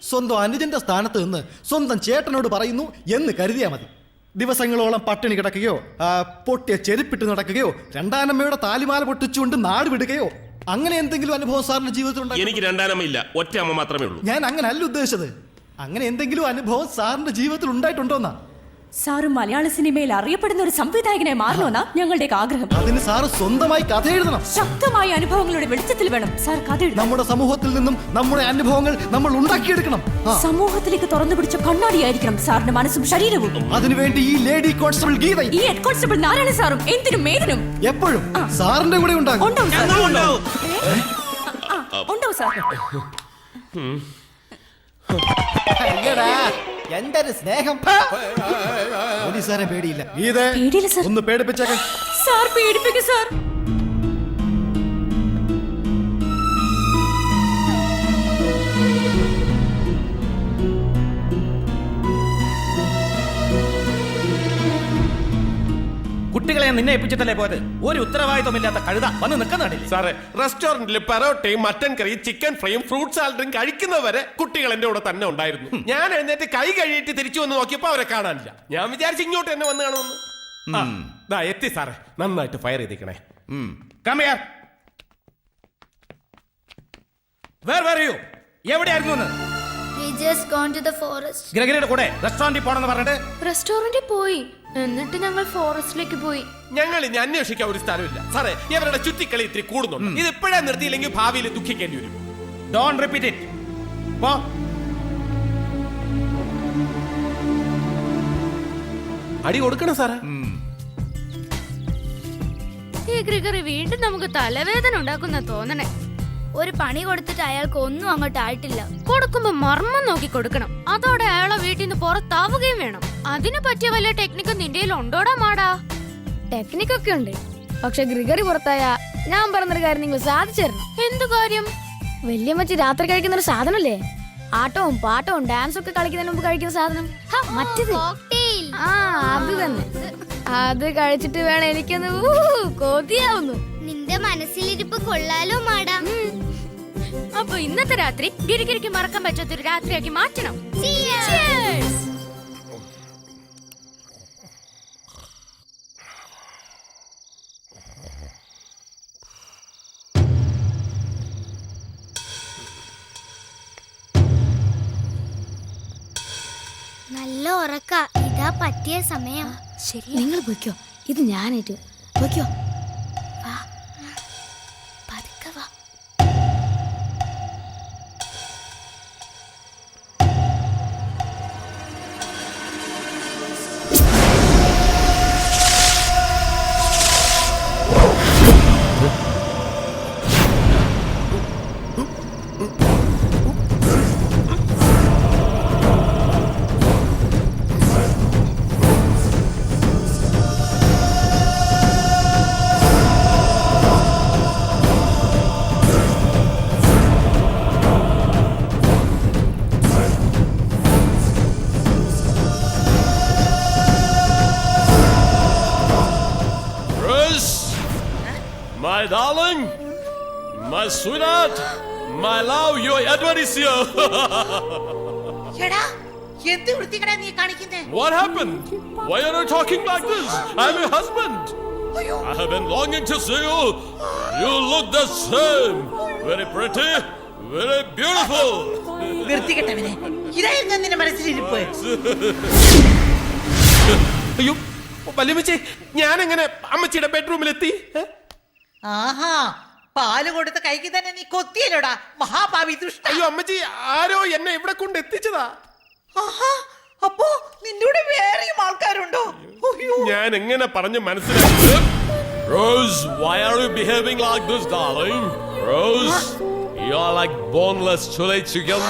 സ്വന്തം അനുജന്റെ സ്ഥാനത്ത് നിന്ന് സ്വന്തം ചേട്ടനോട് പറയുന്നു എന്ന് കരുതിയാ മതി. ദിവസങ്ങളോളം പട്ടിണി കിടക്കുകയോ, പൊട്ടിയ ചെരുപ്പിട്ട് നടക്കുകയോ, രണ്ടാനമ്മയുടെ താലിമാല പൊട്ടിച്ചുകൊണ്ട് നാട് വിടുകയോ, അങ്ങനെ എന്തെങ്കിലും അനുഭവം സാറിന്റെ ജീവിതത്തിൽ? എനിക്ക് രണ്ടാനമ്മയില്ല, ഒറ്റ അമ്മ മാത്രമേ ഉള്ളൂ. ഞാൻ അങ്ങനെ അല്ല ഉദ്ദേശിച്ചത്. അങ്ങനെ എന്തെങ്കിലും അനുഭവം സാറിന്റെ ജീവിതത്തിൽ ഉണ്ടായിട്ടുണ്ടോന്നാ? സാറ് മലയാള സിനിമയിൽ അറിയപ്പെടുന്ന ഒരു സംവിധായകനെ മാറണമെന്നാ ഞങ്ങളുടെ ആഗ്രഹം. അതിന് സാറ് സ്വന്തമായി കഥ എഴുതണം. ശക്തമായ അനുഭവങ്ങളുടെ വെളിച്ചത്തിൽ വേണം സാർ കഥ എഴുതാൻ. നമ്മുടെ സമൂഹത്തിൽ നിന്നും നമ്മുടെ അനുഭവങ്ങൾ നമ്മൾ ഉണ്ടാക്കിയെടുക്കണം. സമൂഹത്തിലേക്ക് തുറന്നു പിടിച്ച കണ്ണാടിയായിരിക്കണം സാറിന്റെ മനസ്സും ശരീരവും. അതിനുവേണ്ടി ഈ ലേഡി കോൺസ്റ്റബിൾ ഗീത, ഈ ഹെഡ് കോൺസ്റ്റബിൾ നാരായണ സാറും എന്തിനും ഏതിനും എപ്പോഴും സാറിന്റെ കൂടെ ഉണ്ടാകും. ഉണ്ടോ സാർ? എന്റെ ഒരു സ്നേഹം. പോലീസുകാരെ പേടിയില്ല. പേടിയില്ല സാർ. ഒന്ന് പേടിപ്പിച്ചേക്കെ സാർ. പേടിപ്പിക്കും സാർ. കുട്ടികളെ നിന്നെ ഏൽപ്പിച്ചിട്ടല്ലേ പോയത്? ഒരു ഉത്തരവാദിത്വമില്ലാത്ത കഴുത വന്ന് നിൽക്കുന്നുണ്ടല്ലേ? സാറേ, റെസ്റ്റോറന്റിൽ പെറോട്ടയും മട്ടൻ കറിയും ചിക്കൻ ഫ്രൈയും ഫ്രൂട്ട് സാലഡും കഴിക്കുന്നവരെ കുട്ടികൾ എന്റെ കൂടെ തന്നെ ഉണ്ടായിരുന്നു. ഞാൻ എഴുന്നേറ്റ് കൈ കഴുകിയിട്ട് തിരിച്ചു വന്ന് നോക്കിയപ്പോ അവരെ കാണാനില്ല. ഞാൻ വിചാരിച്ചു ഇങ്ങോട്ട് തന്നെ വന്ന് കാണുമെന്ന്. എത്തി സാറേ, നന്നായിട്ട് ഫയർ ചെയ്തിരിക്കണേ. എവിടെയായിരുന്നു? ഗ്രഗറിയുടെ കൂടെ റെസ്റ്റോറന്റിൽ പോണെന്ന് പറഞ്ഞിട്ട് റെസ്റ്റോറന്റിൽ പോയി, എന്നിട്ട് ഞങ്ങൾ ഫോറസ്റ്റിലേക്ക് പോയി. ഞങ്ങൾ ഇനി അന്വേഷിക്കാൻ ഒരു സ്ഥലമില്ല സാറേ. ഇവരുടെ ചുറ്റിക്കളി ഇത്തിരി കൂടുന്നുണ്ട്. ഇത് ഇപ്പോഴേ നിർത്തിയില്ലെങ്കിൽ ഭാവിയിൽ ദുഃഖിക്കേണ്ടി വരും. Don't repeat it. പോ. അടി കൊടുക്കണം സാറേ. ഈ ഗ്രിഗറി വീണ്ടും നമുക്ക് തലവേദന ഉണ്ടാക്കുന്ന തോന്നണേ. ഒരു പണി കൊടുത്തിട്ട് അയാൾക്ക് ഒന്നും അങ്ങോട്ട് ആയിട്ടില്ല. കൊടുക്കുമ്പോ മർമ്മം നോക്കി കൊടുക്കണം. അതോടെ അയാളെ വീട്ടിൽ നിന്ന് പുറത്താവുകയും വേണം. അതിനു പറ്റിയ വല്ല ടെക്നിക്ക് നിന്റെ ഉണ്ടോടാ മാടാ? ടെക്നിക്കൊക്കെ ഉണ്ട്, പക്ഷെ ഗ്രിഗറി പുറത്തായ ഞാൻ പറഞ്ഞൊരു കാര്യം നിങ്ങൾ സാധിച്ചു തരണം. എന്തു കാര്യം? വല്യമ്മച്ചി രാത്രി കഴിക്കുന്ന ഒരു സാധനല്ലേ, ആട്ടവും പാട്ടവും ഡാൻസും ഒക്കെ കളിക്കുന്നതിന് മുമ്പ് കഴിക്കുന്ന സാധനം. മറ്റേത് അത് തന്നെ. അത് കഴിച്ചിട്ട് വേണം എനിക്കൊന്ന് കൊതിയാവുന്നു. നിന്റെ മനസ്സിലിരിപ്പ് കൊള്ളാലോ മാഡം. അപ്പൊ ഇന്നത്തെ രാത്രി ഗിരിഗിരിക്ക് മറക്കാൻ പറ്റാത്തൊരു രാത്രിയാക്കി മാറ്റണം. നല്ല ഉറക്ക, ഇതാ പറ്റിയ സമയം. ശരി, നിങ്ങൾ പോയിക്കോ, ഇത് ഞാനേറ്റു. പോയിക്കോ. My darling, my sweetheart, my love, your Edward is here. എടാ എന്ത് വൃത്തികേടാ നീ കാണിക്കുന്നേ? What happened? Why are you talking like this? I'm your husband. I have been longing to see you. You look the same. Very pretty, very beautiful. വൃത്തികെട്ടവനെ, ഇതായിരുന്നു നിന്റെ മനസ്സിലിരിപ്പ്. അയ്യോ വല്യമ്മച്ചി, ഞാൻ എങ്ങനെ അമ്മച്ചിയുടെ ബെഡ്റൂമിലെത്തി? ആഹാ, പാല് കൊടുത്ത കൈക്ക് തന്നെ നീ കൊത്തിയല്ലോടാ മഹാഭാവി ദുഷ്ട. അയ്യോ അമ്മച്ചി, ആരോ എന്നെ ഇവിടെ കൊണ്ട് എത്തിച്ചതാ. ആഹാ, അപ്പോ നിന്റെ കൂടെ വേറെയും ആൾക്കാരുണ്ടോ? ഞാൻ എങ്ങനെ പറഞ്ഞു മനസ്സിലാക്കി? Rose, why are you behaving like this, darling? Rose, you are like boneless chili chicken.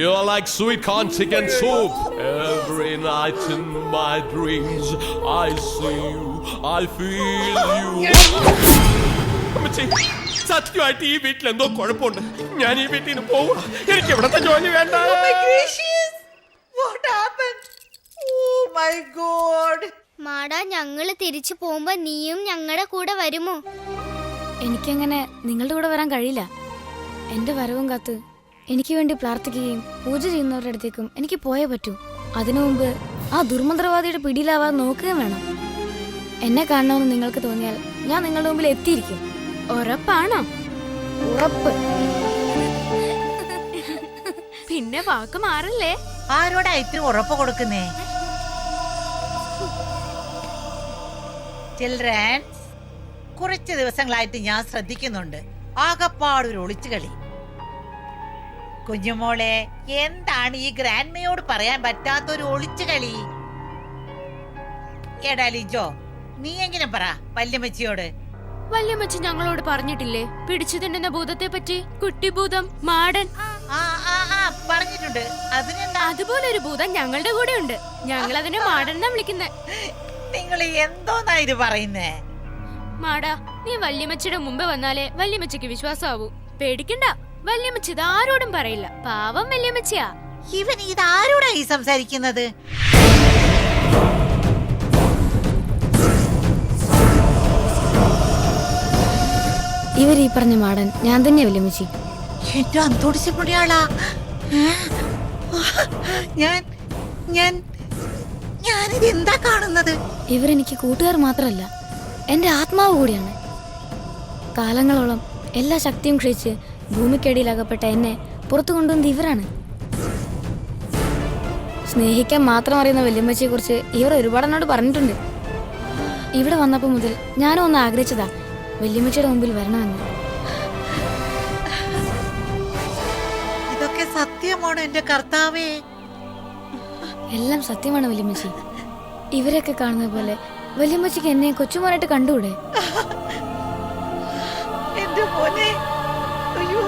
You are like sweet corn chicken soup. Every night in my dreams, I see you, I feel you. അമ്മച്ചി, സത്യമായിട്ട് ഈ വീട്ടിൽ എന്തോ കുഴപ്പമുണ്ട്. ഞാൻ ഈ വീട്ടിൽ നിന്ന് പോവുക. എനിക്ക് ഇവിടത്തെ ജോലി വേണ്ട. Oh my gracious! What happened? Oh my God! Mada, ഞങ്ങള് തിരിച്ചു പോകുമ്പോ നീയും ഞങ്ങളുടെ കൂടെ വരുമോ? എനിക്കങ്ങനെ നിങ്ങളുടെ കൂടെ വരാൻ കഴിയില്ല. എന്റെ വരവും കാത്ത് എനിക്ക് വേണ്ടി പ്രാർത്ഥിക്കുകയും പൂജ ചെയ്യുന്നവരുടെ അടുത്തേക്കും എനിക്ക് പോയേ പറ്റൂ. അതിനു മുമ്പ് ആ ദുർമന്ത്രവാദിയുടെ പിടിയിലാവാൻ നോക്കുകയും വേണം. എന്നെ കാണണമെന്ന് നിങ്ങൾക്ക് തോന്നിയാൽ ഞാൻ നിങ്ങളുടെ മുമ്പിൽ എത്തിയിരിക്കും. ഉറപ്പാണോ? ഉറപ്പ്. പിന്നെ വാക്ക് മാറല്ലേ? ആരോടാ ഇത്തിരി ഉറപ്പ് കൊടുക്കുന്നേ? ചിൽഡ്രൻ, കുറച്ച് ദിവസങ്ങളായിട്ട് ഞാൻ ശ്രദ്ധിക്കുന്നുണ്ട്, ആകപ്പാടൊരു ഒളിച്ചുകളി. കുഞ്ഞുമോളെ, എന്താണ് ഈ ഗ്രാൻഡ്മയോട് പറയാൻ പറ്റാത്തൊരു ഒളിച്ചുകളി? എടാ ലിജോ, നീ എങ്ങനെ പറ വല്യമ്മച്ചിയോട്. വല്യമ്മച്ചി ഞങ്ങളോട് പറഞ്ഞിട്ടില്ലേ പിടിച്ചു തിന്നുന്ന ഭൂതത്തെ പറ്റി? കുട്ടിഭൂതം, മാടൻ. പറഞ്ഞിട്ടുണ്ട്. അതിനെന്താ? അതുപോലെ ഒരു ഭൂതം ഞങ്ങളുടെ കൂടെ ഉണ്ട്. ഞങ്ങൾ അതിനെ മാടൻ എന്നാ വിളിക്കുന്നേ. നിങ്ങൾ എന്തോന്നാ ഇത് പറയുന്നേ? മാടാ, നീ വല്യമ്മച്ചിയുടെ മുമ്പ് വന്നാലേ വല്യമ്മച്ചിക്ക് വിശ്വാസമാവൂ. പേടിക്കണ്ട, വല്യമ്മച്ചി ഇതാരോടും പറയില്ല. പാവം വല്യമ്മച്ചിയാ. ഇവൻ ഇതാരോടാ ഈ സംസാരിക്കുന്നത്? ഇവർ ഈ പറഞ്ഞ മാടൻ ഞാൻ തന്നെ വല്യമ്മച്ചി. എന്റെ അന്തോടിച്ച പൊടിയാളാ. ഞാനിത് എന്താ കാണുന്നത്? ഇവരെനിക്ക് കൂട്ടുകാർ മാത്രമല്ല, എന്റെ ആത്മാവ് കൂടിയാണ്. കാലങ്ങളോളം എല്ലാ ശക്തിയും ക്ഷയിച്ച് ഭൂമിക്കടിയിൽ അകപ്പെട്ട എന്നെ പുറത്തു കൊണ്ടുവന്നത് ഇവരാണ്. സ്നേഹിക്കാൻ മാത്രം അറിയുന്ന വല്യമ്മച്ചിയെ കുറിച്ച് ഇവർ ഒരുപാട് എന്നോട് പറഞ്ഞിട്ടുണ്ട്. ഇവിടെ വന്നപ്പോൾ മുതൽ ഞാനും ഒന്ന് ആഗ്രഹിച്ചതാ വല്യമ്മച്ചിയുടെ മുമ്പിൽ വരണമെന്ന്. ഇതൊക്കെ സത്യമാണോ എന്റെ കർത്താവേ? എല്ലാം സത്യമാണ് വല്യമ്മച്ചി. ഇവരൊക്കെ കാണുന്ന പോലെ വല്യമ്മച്ചിക്ക് എന്നെ കൊച്ചുമോനായിട്ട് കണ്ടുകൂടെ? എന്റെ മോനെ, അയ്യോ.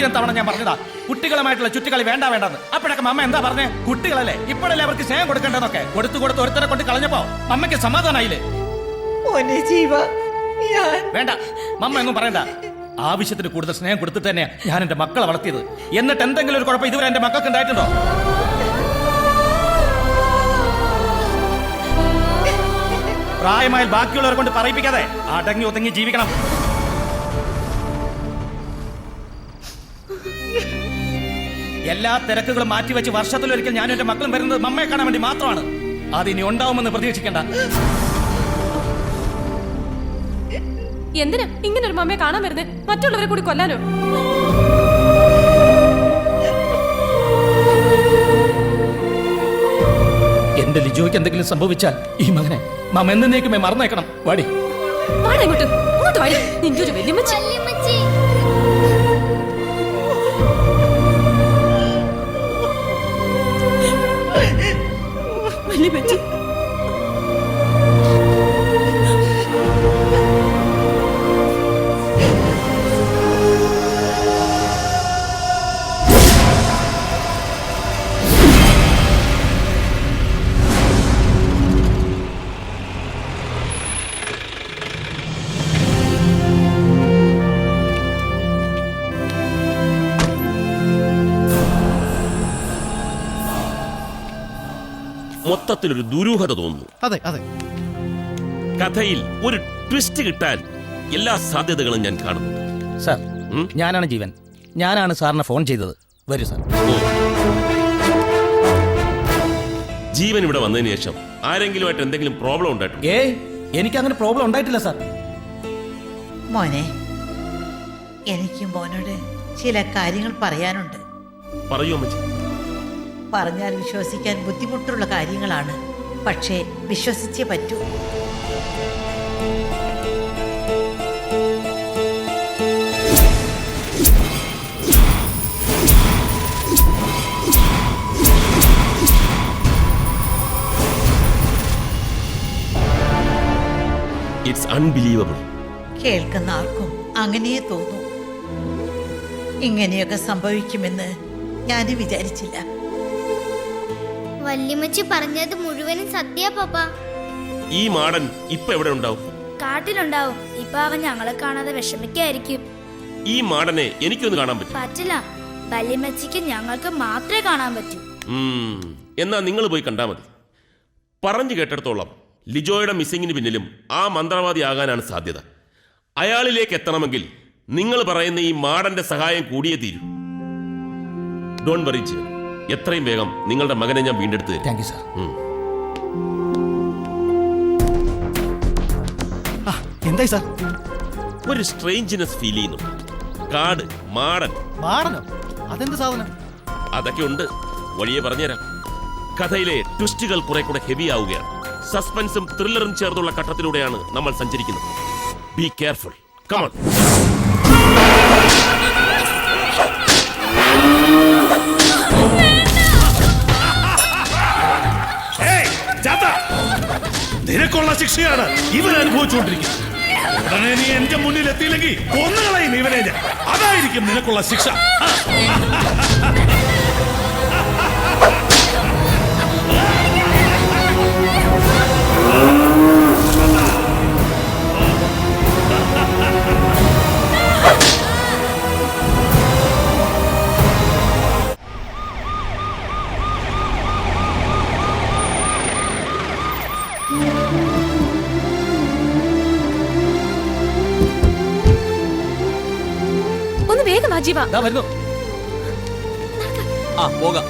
ആയിരം തവണ ഞാൻ പറഞ്ഞതാ കുട്ടികളുമായിട്ടുള്ള ചുറ്റുകളി വേണ്ട വേണ്ടെന്ന്. അപ്പോഴൊക്കെ മമ്മ എന്താ പറഞ്ഞേ? കുട്ടികളല്ലേ, ഇപ്പോഴല്ലേ അവർക്ക് സ്നേഹം കൊടുക്കേണ്ടതൊക്കെ. കൊടുത്തു ഒരുത്തരെ കൊണ്ട് കളഞ്ഞപ്പോ അമ്മയ്ക്ക് സമാധാനായില്ലേ? വേണ്ട, മമ്മ ഒന്നും പറയണ്ട. ആവശ്യത്തിന് കൂടുതൽ സ്നേഹം കൊടുത്തിട്ട് തന്നെയാ ഞാൻ എന്റെ മക്കളെ വളർത്തിയത്. എന്നിട്ട് എന്തെങ്കിലും ഒരു കുഴപ്പം ഇതുവരെ എന്റെ മക്കൾക്ക് ഉണ്ടായിട്ടുണ്ടോ? പ്രായമായ ബാക്കിയുള്ളവരെ കൊണ്ട് പറയിപ്പിക്കാതെ അടങ്ങി ഒതുങ്ങി ജീവിക്കണം. എല്ലാ തിരക്കുകളും മാറ്റിവെച്ച് വർഷത്തിലൊരിക്കൽ ഞാനും എന്റെ മക്കളും വരുന്നത് മമ്മയെ കാണാൻ വേണ്ടി മാത്രമാണ്. അതിനി ഉണ്ടാവുമെന്ന് പ്രതീക്ഷിക്കേണ്ട. എന്തിനാ ഇങ്ങനെ ഒരു മമ്മയെ കാണാൻ വരുന്നത്? മറ്റുള്ളവരെ കൂടി കൊല്ലാനോ? എന്റെ ലിജോയ്ക്ക് എന്തെങ്കിലും സംഭവിച്ചാൽ ഈ മകനെ മമ്മ എന്നേക്കുമേ മറന്നേക്കണം. വാടി ഇങ്ങോട്ട് നിന്റെ ഒരു വല്യമ്മച്ചി. വല്യമ്മച്ചി മൊത്തത്തിലൊരു ദുരൂഹത തോന്നുന്നു. അതെ അതെ, കഥയിൽ ഒരു ട്വിസ്റ്റ് കിട്ടാൻ എല്ലാ സാധ്യതകളും ഞാൻ കാണുന്നുണ്ട്. സാർ, ഞാനാണ് ജീവൻ. ഞാനാണ് സാറിനെ ഫോൺ ചെയ്തത്. വരൂ സാർ. ജീവൻ ഇവിടെ വന്നതിന് ശേഷം ആരെങ്കിലുമായിട്ട് എന്തെങ്കിലും പ്രോബ്ലം ഉണ്ടായിട്ടുണ്ടോ? എനിക്ക് അങ്ങനെ പ്രോബ്ലം ഉണ്ടായിട്ടില്ല സാർ. മോനെ, എനിക്ക് മോനോട് ചില കാര്യങ്ങൾ പറയാനുണ്ട്. പറയൂ അമ്മച്ചി. പറഞ്ഞാൽ വിശ്വസിക്കാൻ ബുദ്ധിമുട്ടുള്ള കാര്യങ്ങളാണ്, പക്ഷേ വിശ്വസിച്ചേ പറ്റൂ. It's unbelievable. കേൾക്കുന്ന ആർക്കും അങ്ങനെയേ തോന്നൂ. ഇങ്ങനെയൊക്കെ സംഭവിക്കുമെന്ന് ഞാനും വിചാരിച്ചില്ല. വല്യമ്മച്ചി പറഞ്ഞത് മുഴുവനും സത്യ പപ്പ. ഈ മാടൻ ഇപ്പൊ എവിടെ ഉണ്ടാവും? കാട്ടിലുണ്ടാവും. ഇപ്പൊ അവൻ ഞങ്ങളെ കാണാതെ വിഷമിക്കായിരിക്കും. ഈ മാടനെ എനിക്കൊന്ന് കാണാൻ പറ്റും? പറ്റില്ല, വല്യമ്മച്ചിക്ക് ഞങ്ങൾക്ക് മാത്രമേ കാണാൻ പറ്റൂ. എന്നാ നിങ്ങൾ പോയി കണ്ടാ മതി. പറഞ്ഞു കേട്ടിടത്തോളം ലിജോയുടെ മിസ്സിങ്ങിന് പിന്നിലും ആ മന്ത്രവാദി ആകാനാണ് സാധ്യത. അയാളിലേക്ക് എത്തണമെങ്കിൽ നിങ്ങൾ പറയുന്ന ഈ മാടന്റെ സഹായം കൂടിയേ തീരൂ. ഡോണ്ട് വറി ജീവൻ, എത്രയും വേഗം നിങ്ങളുടെ മകനെ ഞാൻ വീണ്ടെടുത്ത് തരും. Thank you sir. എന്തായി സാർ? ഒരു സ്ട്രേഞ്ച്നെസ് ഫീൽ ചെയ്യുന്നു. കാട്, മാടൻ. മാടനോ? അതെന്ത് സാധനം? അതൊക്കെ ഉണ്ട്, വഴിയെ പറഞ്ഞുതരാം. കഥയിലെ ട്വിസ്റ്റുകൾ കുറെ കൂടെ ഹെവി ആവുകയാണ്. സസ്പെൻസും ത്രില്ലറും ചേർന്നുള്ള ഘട്ടത്തിലൂടെയാണ് നമ്മൾ സഞ്ചരിക്കുന്നത്. Be careful. Come on. നിനക്കുള്ള ശിക്ഷയാണ് ഇവൻ അനുഭവിച്ചുകൊണ്ടിരിക്കുന്നത്. ഉടനെ നീ എന്റെ മുന്നിൽ എത്തിയില്ലെങ്കിൽ കൊന്നുകളയും ഇവനെ ഞാൻ. അതായിരിക്കും നിനക്കുള്ള ശിക്ഷ. ഒന്ന് വേഗം ആജീവ.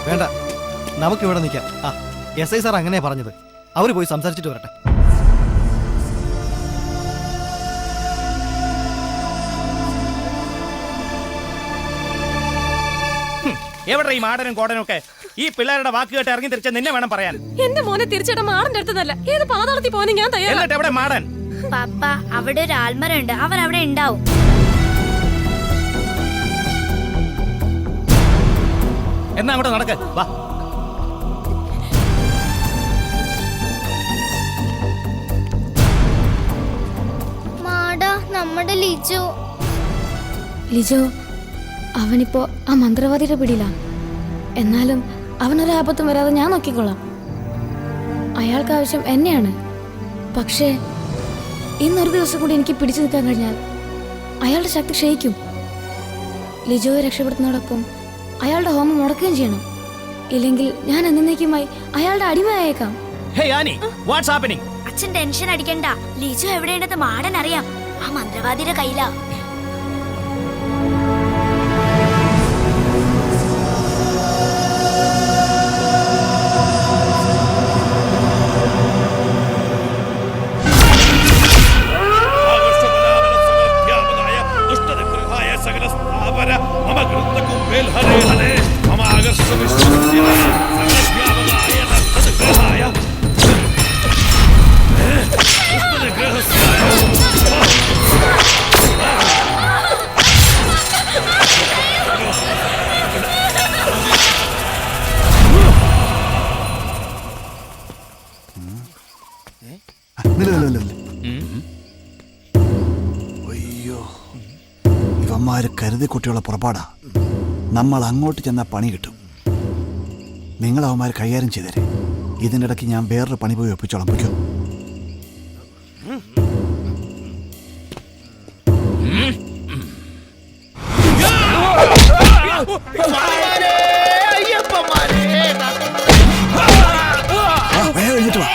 വേണ്ട, നമുക്ക് ഇവിടെ നിൽക്കാം. SI സാർ അങ്ങനെയാ പറഞ്ഞത്. അവര് പോയി സംസാരിച്ചിട്ട് വരട്ടെ. എവിടെ ഈ മാടനും കോടനും ഒക്കെ? ഈ പിള്ളേരുടെ വാക്ക് കേട്ട് ഇറങ്ങി തിരിച്ച നിന്നെ വേണം പറയാൻ. എന്റെ മോനെ തിരിച്ചിട മാടന്റെ അടുത്തല്ല, ഏത് പാതാളത്തിൽ പോകാനും ഞാൻ തയ്യാറാണ്. എന്നിട്ട് എവിടെ മാടൻ? പപ്പ, അവിടെ ഒരു ആൽമരമുണ്ട്, അവൻ അവിടെ ഉണ്ടാവും. എന്നാ അങ്ങോട്ട് നടക്ക്, വാ. മാടാ, നമ്മുടെ ലിജോ. ലിജോ അവനിപ്പോ ആ മന്ത്രവാദിയുടെ പിടിയിലാണ്. എന്നാലും അവനൊരാപത്തും വരാതെ ഞാൻ നോക്കിക്കൊള്ളാം. അയാൾക്ക് ആവശ്യം എന്നെയാണ്. പക്ഷേ ഇന്നൊരു ദിവസം കൂടി എനിക്ക് പിടിച്ചു നിൽക്കാൻ കഴിഞ്ഞാൽ അയാളുടെ ശക്തി ക്ഷയിക്കും. ലിജോയെ രക്ഷപ്പെടുത്തുന്നതോടൊപ്പം അയാളുടെ ഹോമം മുടക്കുകയും ചെയ്യണം. ഇല്ലെങ്കിൽ ഞാൻ എന്നേക്കുമായി അയാളുടെ അടിമയായേക്കാം. അച്ഛൻ ടെൻഷൻ അടിക്കണ്ട. ലിജോ എവിടെയുണ്ടെന്ന് മാടൻ അറിയാം. ആ മന്ത്രവാദിയുടെ കയ്യിലാ. അയ്യോ, ഇവന്മാര് കരുതി കുട്ടിയുള്ള പുറപ്പാടാ. നമ്മൾ അങ്ങോട്ട് ചെന്നാൽ പണി കിട്ടും. നിങ്ങൾ അവന്മാർ കൈകാര്യം ചെയ്തേരെ. ഇതിൻ്റെ ഇടയ്ക്ക് ഞാൻ വേറൊരു പണി പോയി ഒപ്പിച്ചോളാം. പൊയ്ക്കോ. വേഗം എഴുതിട്ട് വാ.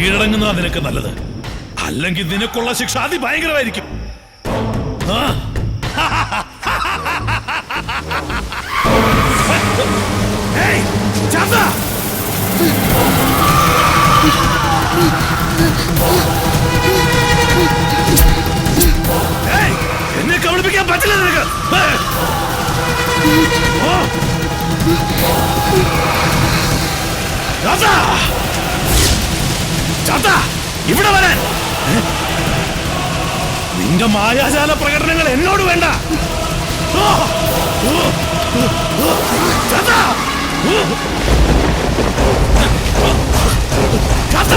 കീഴടങ്ങുന്നതാ നിനക്ക് നല്ലത്. അല്ലെങ്കിൽ നിനക്കുള്ള ശിക്ഷ അതിഭയങ്കരമായിരിക്കും. ആ. ഏയ്, ചാത്ത! ഏയ്, എന്നെ കബളിപ്പിക്കാൻ പറ്റില്ല നിനക്ക്. ചാത്ത, ഇവിടെ വരാൻ. നിന്റെ മായാജാല പ്രകടനങ്ങൾ എന്നോട് വേണ്ട. ചാത്ത! ചാത്ത!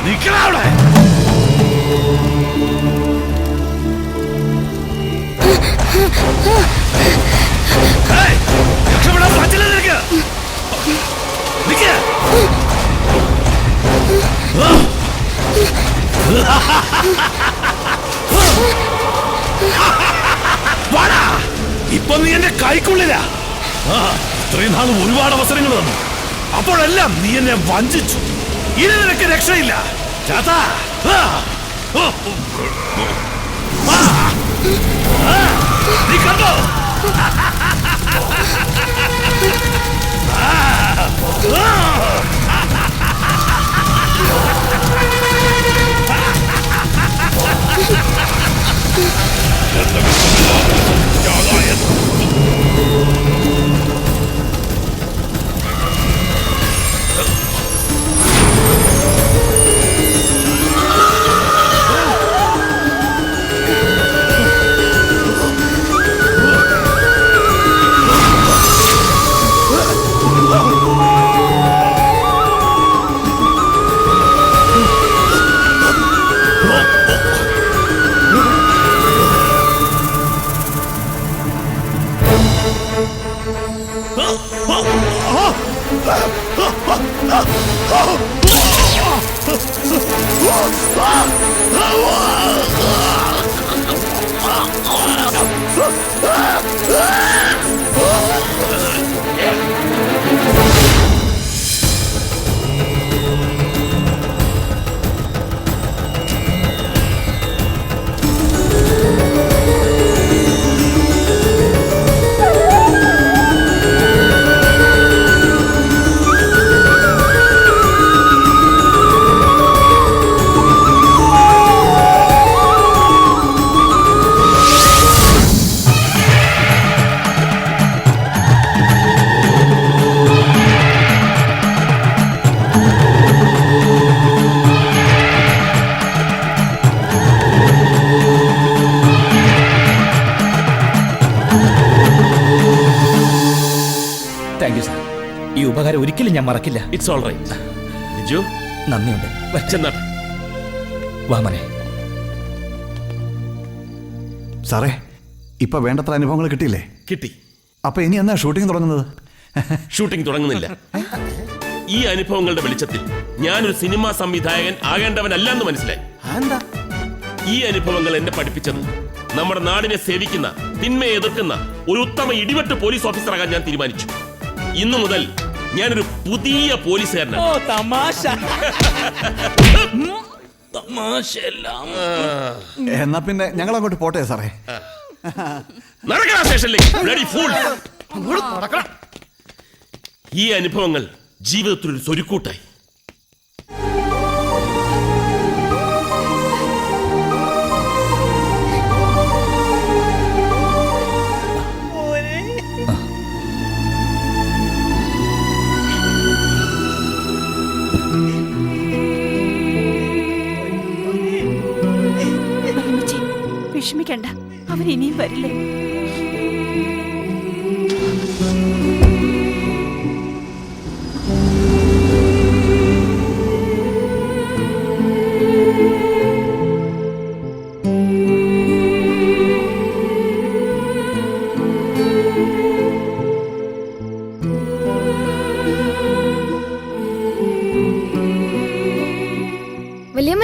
നിക്കടാ അവിടെ. രക്ഷപ്പെടാൻ പറ്റില്ല നിനക്ക്. നിക്ക്. വാടാ, ഇപ്പൊ നീ എന്റെ കൈക്കുള്ളിലാ. ഇത്രയും നാൾ ഒരുപാട് അവസരങ്ങൾ തന്നു, അപ്പോഴെല്ലാം നീ എന്നെ വഞ്ചിച്ചു. ഇനി നിനക്ക് രക്ഷയില്ല. ചാത്താ, നീ കണ്ടോ? Thank you sir. ഈ ഉപകാരം ഒരിക്കലും ഞാൻ മറക്കില്ല. It's all right. ബിജു, നന്ദിയുണ്ട്. ചെന്നാട്ടെ. വാ മോനെ. സാറേ, ഇപ്പൊ വേണ്ടത്ര അനുഭവങ്ങൾ കിട്ടിയില്ലേ? കിട്ടി. അപ്പൊ ഇനി എന്നാ ഷൂട്ടിംഗ് തുടങ്ങുന്നത്? ഷൂട്ടിംഗ് തുടങ്ങുന്നില്ല. ഈ അനുഭവങ്ങളുടെ വെളിച്ചത്തിൽ ഞാനൊരു സിനിമാ സംവിധായകൻ ആകേണ്ടവനല്ലെന്ന് മനസ്സിലായി. ഈ അനുഭവങ്ങൾ എന്നെ പഠിപ്പിച്ചത് നമ്മുടെ നാടിനെ സേവിക്കുന്ന, തിന്മയെ എതിർക്കുന്ന ഒരു ഉത്തമ ഇടിവെട്ട് പോലീസ് ഓഫീസറാകാൻ ഞാൻ തീരുമാനിച്ചു. ഇന്നു മുതൽ ഞാനൊരു പുതിയ പോലീസുകാരനാണ്. എന്നാ പിന്നെ ഞങ്ങൾ അങ്ങോട്ട് പോട്ടെ സാറേ. നടക്കണ സ്റ്റേഷനിലേക്ക്. Bloody fool. ഈ അനുഭവങ്ങൾ ജീവിതത്തിലൊരു സ്വരുക്കൂട്ടായി. വിഷമിക്കണ്ട, അവൻ ഇനിയും വരില്ലേ?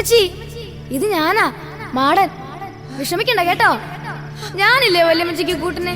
വല്യമ്മച്ചി ഇത് ഞാനാ മാടൻ. വിഷമിക്കണ്ട കേട്ടോ, ഞാനില്ലേ വല്യമ്മച്ചിക്ക് കൂട്ടിനെ.